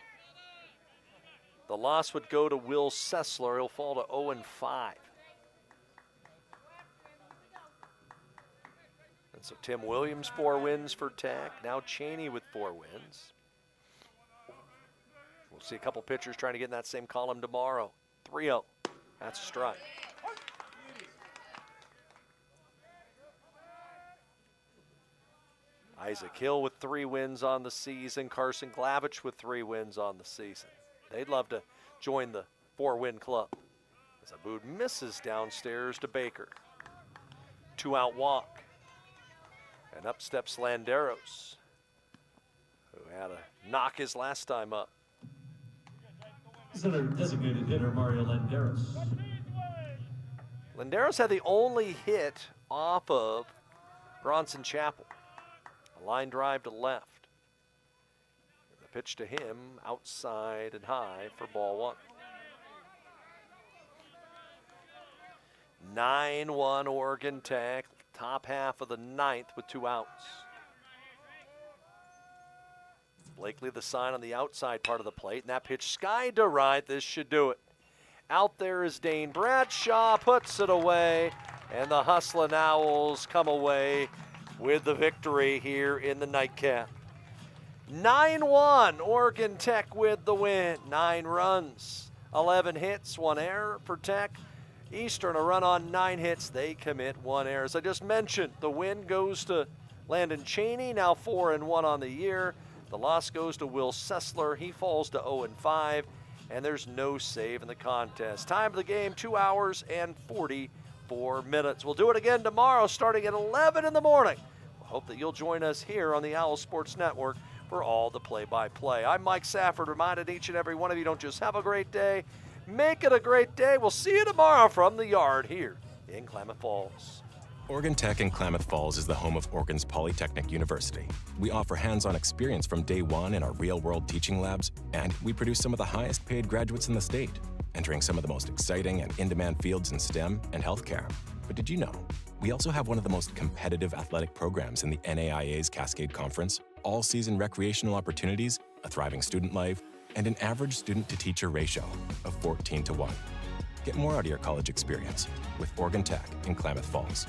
The loss would go to Will Sessler. He'll fall to 0-5. And so Tim Williams, 4 wins for Tech. Now Cheney with 4 wins. We'll see a couple pitchers trying to get in that same column tomorrow. 3-0. That's a strike. Isaac Hill with 3 wins on the season. Carson Glavich with 3 wins on the season. They'd love to join the 4-win club. As Abboud misses downstairs to Baker. 2-out walk. And up steps Landeros, who had to knock his last time up. Center designated hitter Mario Landeros. Landeros had the only hit off of Bronson Chapel. A line drive to left. And the pitch to him outside and high for ball 1. 9-1 Oregon Tech. Top half of the 9th with 2 outs. Blakely the sign on the outside part of the plate, and that pitch skied to right. This should do it. Out there is Dane Bradshaw, puts it away, and the Hustlin' Owls come away with the victory here in the nightcap. 9-1, Oregon Tech with the win. 9 runs, 11 hits, 1 error for Tech. Eastern a run on 9 hits. They commit 1 error. As I just mentioned, the win goes to Landon Cheney, now 4-1 on the year. The loss goes to Will Sessler. He falls to 0-5, and there's no save in the contest. Time of the game, 2 hours and 44 minutes. We'll do it again tomorrow starting at 11 in the morning. I hope that you'll join us here on the Owl Sports Network for all the play-by-play. I'm Mike Safford, reminded each and every one of you, don't just have a great day, make it a great day. We'll see you tomorrow from the Yard here in Klamath Falls. Oregon Tech in Klamath Falls is the home of Oregon's Polytechnic University. We offer hands-on experience from day one in our real-world teaching labs, and we produce some of the highest-paid graduates in the state, entering some of the most exciting and in-demand fields in STEM and healthcare. But did you know? We also have one of the most competitive athletic programs in the NAIA's Cascade Conference, all-season recreational opportunities, a thriving student life, and an average student-to-teacher ratio of 14:1. Get more out of your college experience with Oregon Tech in Klamath Falls.